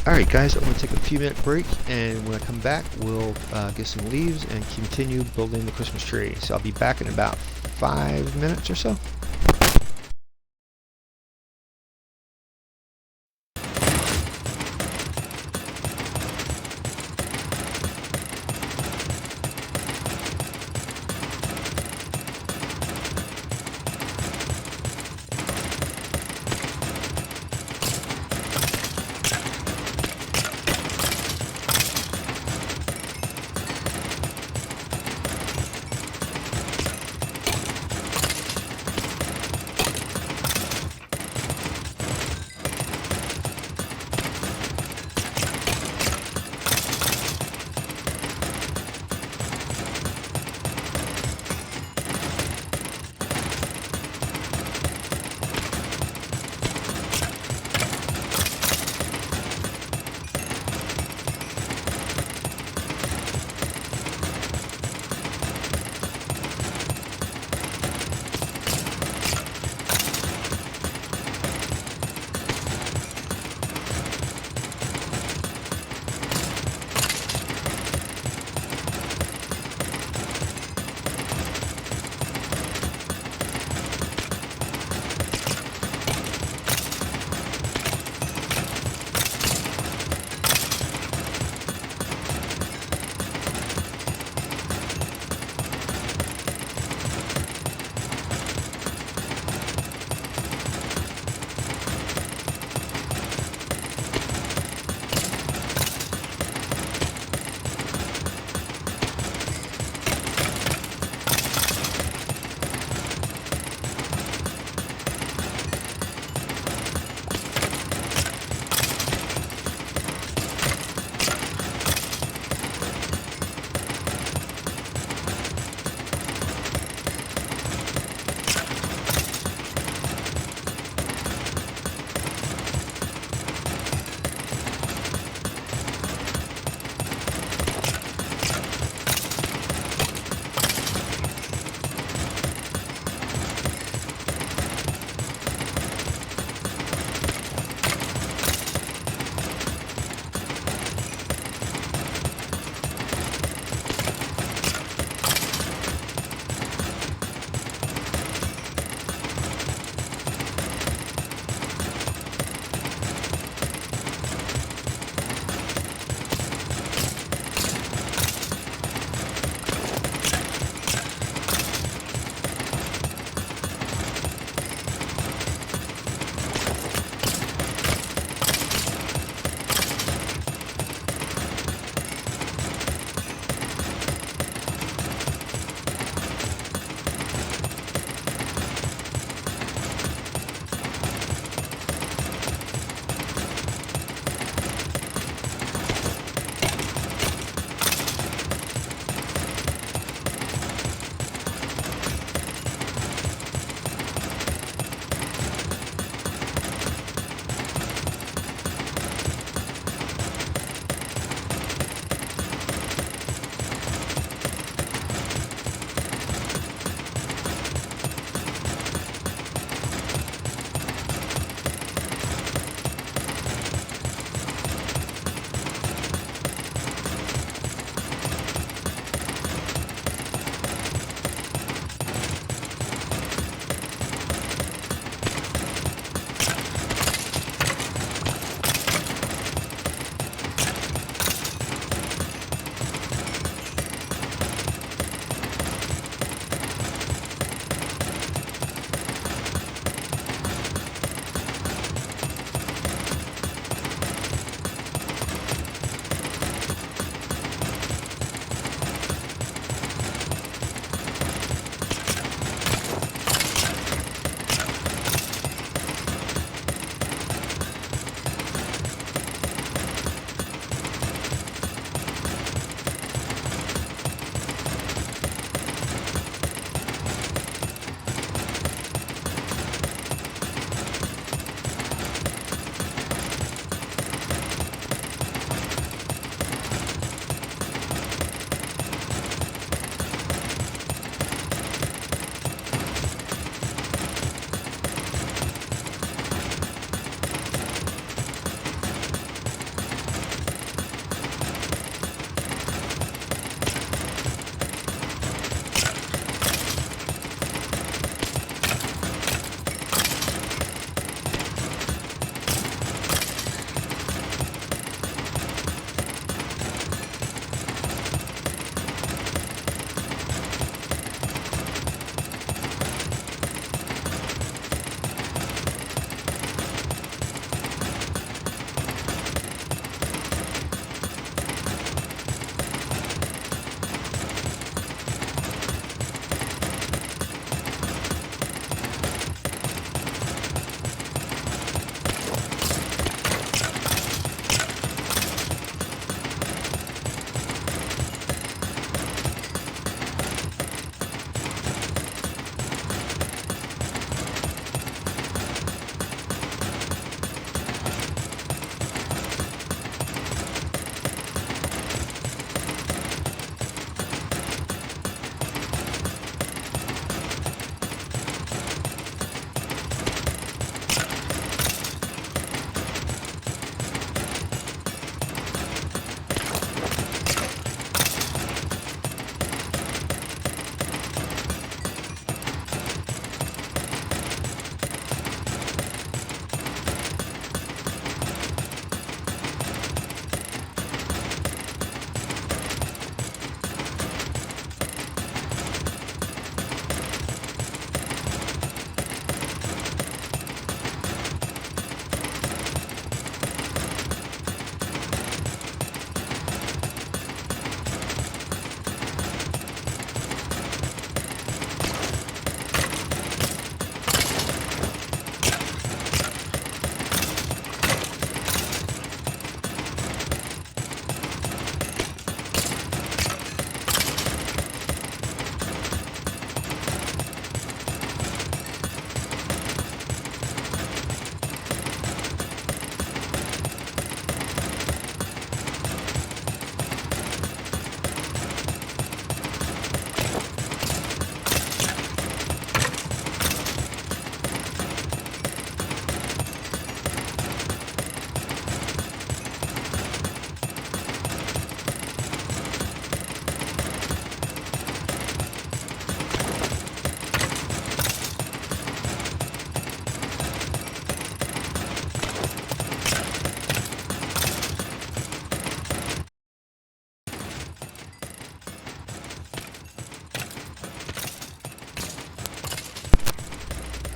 Alright guys, I'm going to take a few minute break, and when I come back we'll get some leaves and continue building the Christmas tree. So I'll be back in about 5 minutes or so.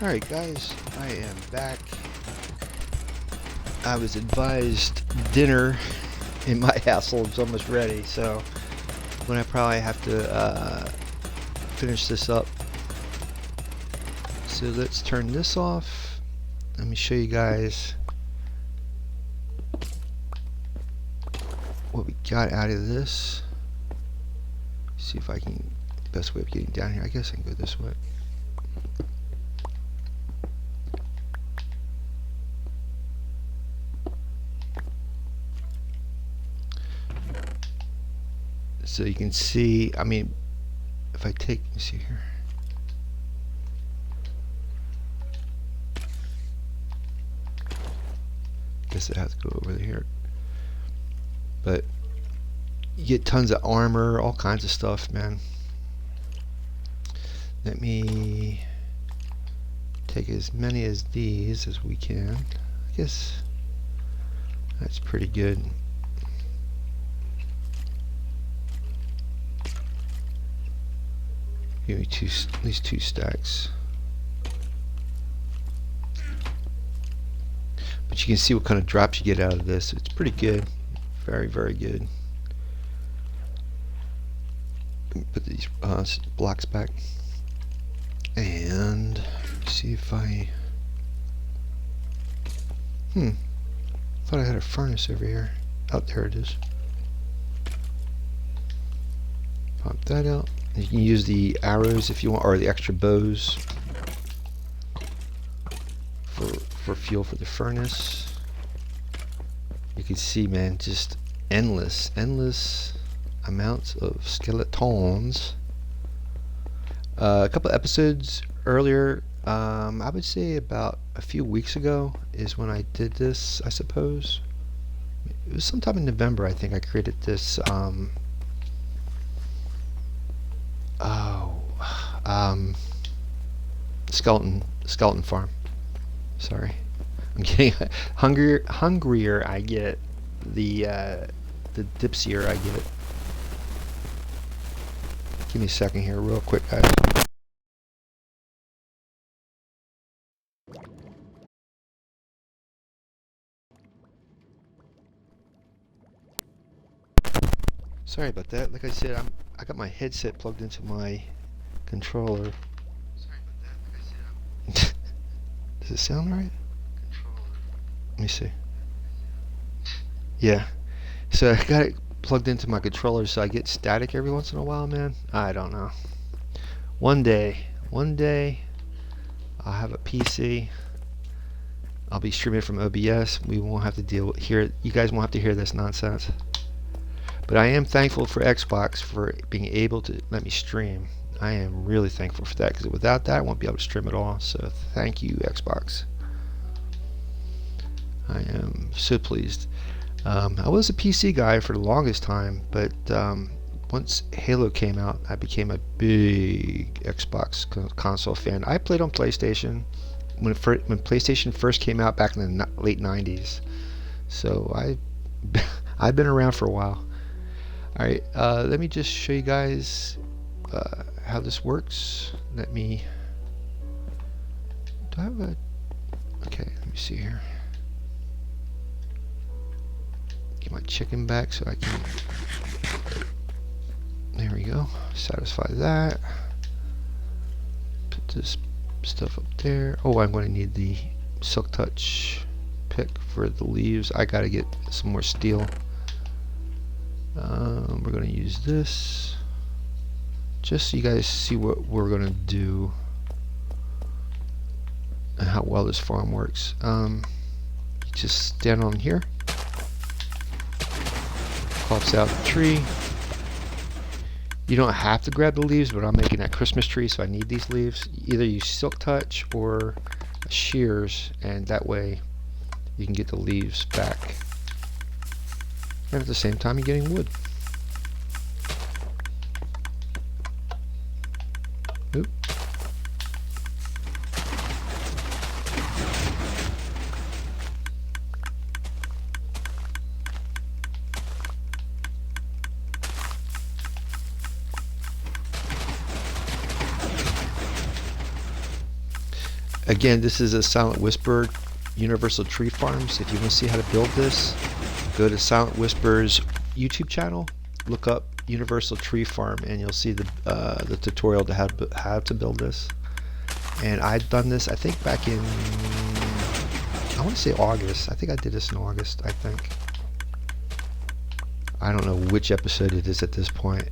Alright guys, I am back. I was advised dinner in my household is almost ready, so I'm gonna probably have to finish this up. So let's turn this off. Let me show you guys what we got out of this. See if I can, best way of getting down here. I guess I can go this way. So you can see, I mean, if I take, let me see here. Guess it has to go over here. But you get tons of armor, all kinds of stuff, man. Let me take as many as these as we can. I guess that's pretty good. Give me at least 2 stacks. But you can see what kind of drops you get out of this. It's pretty good. Very, very good. Put these blocks back. And see if I... thought I had a furnace over here. Oh, there it is. Pop that out. You can use the arrows if you want, or the extra bows for fuel for the furnace. You can see, man, just endless amounts of skeletons. A couple episodes earlier, I would say about a few weeks ago is when I did this, I suppose. It was sometime in November, I think I created this skeleton farm. Sorry, I'm getting hungrier I get, the dipsier I get. Give me a second here, real quick, guys. Sorry about that. Like I said, I got my headset plugged into my controller. Sorry about that. Like I said, does it sound right? Let me see. Yeah. So I got it plugged into my controller, so I get static every once in a while, man. I don't know. One day, I'll have a PC. I'll be streaming from OBS. We won't have to deal with you guys won't have to hear this nonsense. But I am thankful for Xbox for being able to let me stream. I am really thankful for that, because without that I won't be able to stream at all. So thank you, Xbox. I am so pleased. I was a PC guy for the longest time, but once Halo came out, I became a big Xbox console fan. I played on PlayStation when PlayStation first came out back in the late 90s. So I've been around for a while. Alright, let me just show you guys how this works. Do I have a... Okay, let me see here. Get my chicken back so I can... There we go. Satisfy that. Put this stuff up there. Oh, I'm going to need the Silk Touch pick for the leaves. I got to get some more steel. We're going to use this just so you guys see what we're going to do and how well this farm works. You just stand on here, pops out the tree. You don't have to grab the leaves, but I'm making that Christmas tree, so I need these leaves. Either use Silk Touch or shears, and that way you can get the leaves back. And at the same time, you're getting wood. Oop. Again, this is a Silent Whisper Universal Tree Farms. If you want to see how to build this, go to Silent Whisper's YouTube channel, look up Universal Tree Farm, and you'll see the tutorial to how to build this. And I've done this, I think, back in, I want to say August. I think I did this in August, I think. I don't know which episode it is at this point.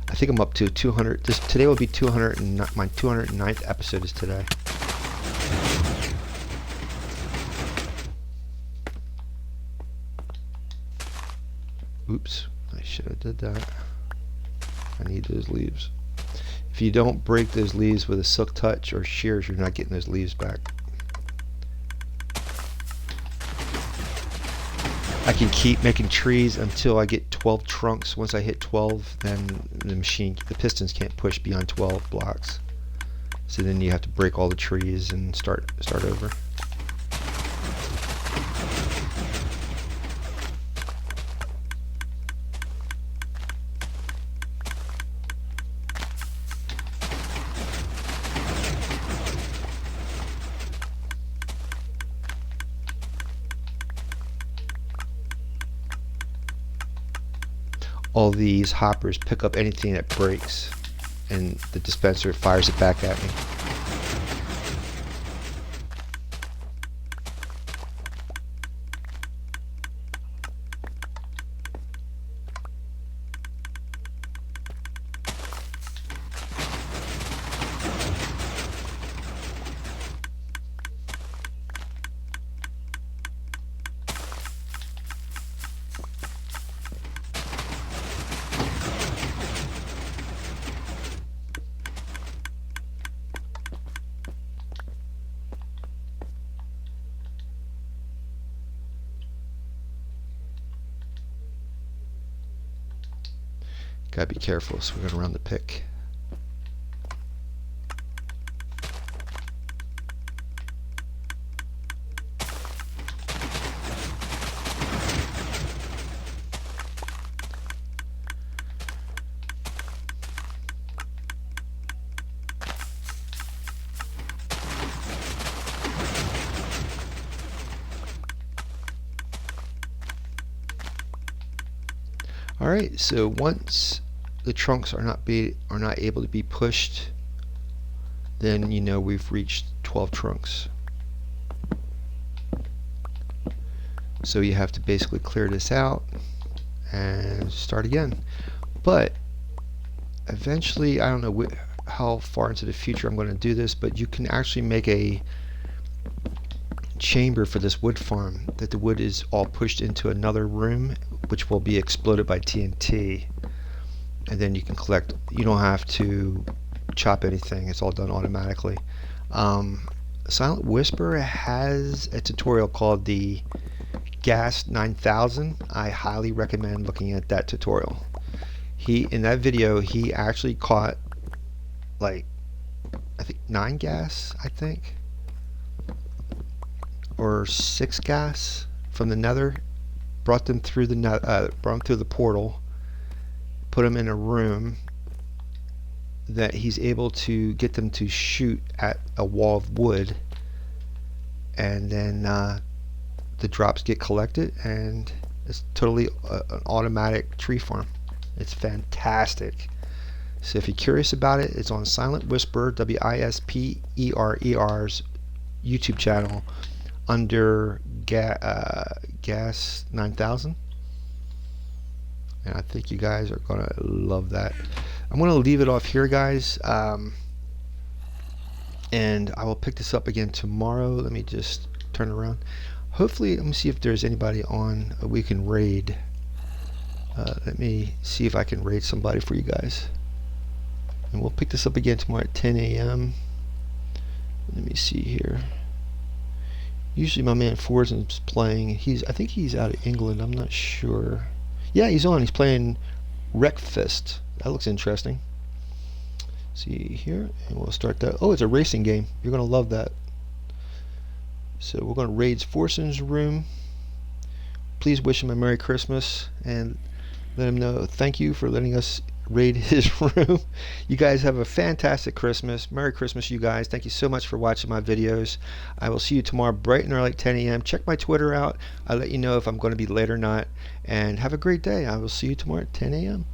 I think I'm up to 200. Today will be 200, and my 209th episode is today. Oops, I should have did that. I need those leaves. If you don't break those leaves with a silk touch or shears, you're not getting those leaves back. I can keep making trees until I get 12 trunks. Once I hit 12, then the pistons can't push beyond 12 blocks. So then you have to break all the trees and start over. All these hoppers pick up anything that breaks, and the dispenser fires it back at me. Gotta be careful, so we're gonna run the pick. Alright, so once the trunks are not able to be pushed, then you know we've reached 12 trunks. So you have to basically clear this out and start again. But eventually, I don't know how far into the future I'm going to do this, but you can actually make a chamber for this wood farm that the wood is all pushed into another room, which will be exploded by TNT, and then you can collect. You don't have to chop anything, it's all done automatically. Silent Whisper has a tutorial called the Gas 9000. I highly recommend looking at that tutorial. In that video he actually caught, like, I think 9 gas, I think, or 6 gas from the nether, brought them through the portal, put them in a room that he's able to get them to shoot at a wall of wood, and then the drops get collected, and it's totally an automatic tree farm. It's fantastic. So if you're curious about it, it's on Silent Whisper, WISPERER's YouTube channel under Gas 9000, and I think you guys are gonna love that. I'm gonna leave it off here, guys, and I will pick this up again tomorrow. Let me just turn around. Hopefully, let me see if there's anybody on we can raid. Let me see if I can raid somebody for you guys, and we'll pick this up again tomorrow at 10 a.m. Let me see here. Usually my man Forzen's playing. I think he's out of England. I'm not sure. Yeah, he's on. He's playing Wreckfest. That looks interesting. See here, and we'll start that. Oh, it's a racing game. You're gonna love that. So we're gonna raid Forzen's room. Please wish him a Merry Christmas and let him know thank you for letting us raid his room. You guys have a fantastic Christmas. Merry Christmas, you guys. Thank you so much for watching my videos. I will see you tomorrow bright and early at 10 a.m. Check my Twitter out. I'll let you know if I'm going to be late or not. And have a great day. I will see you tomorrow at 10 a.m.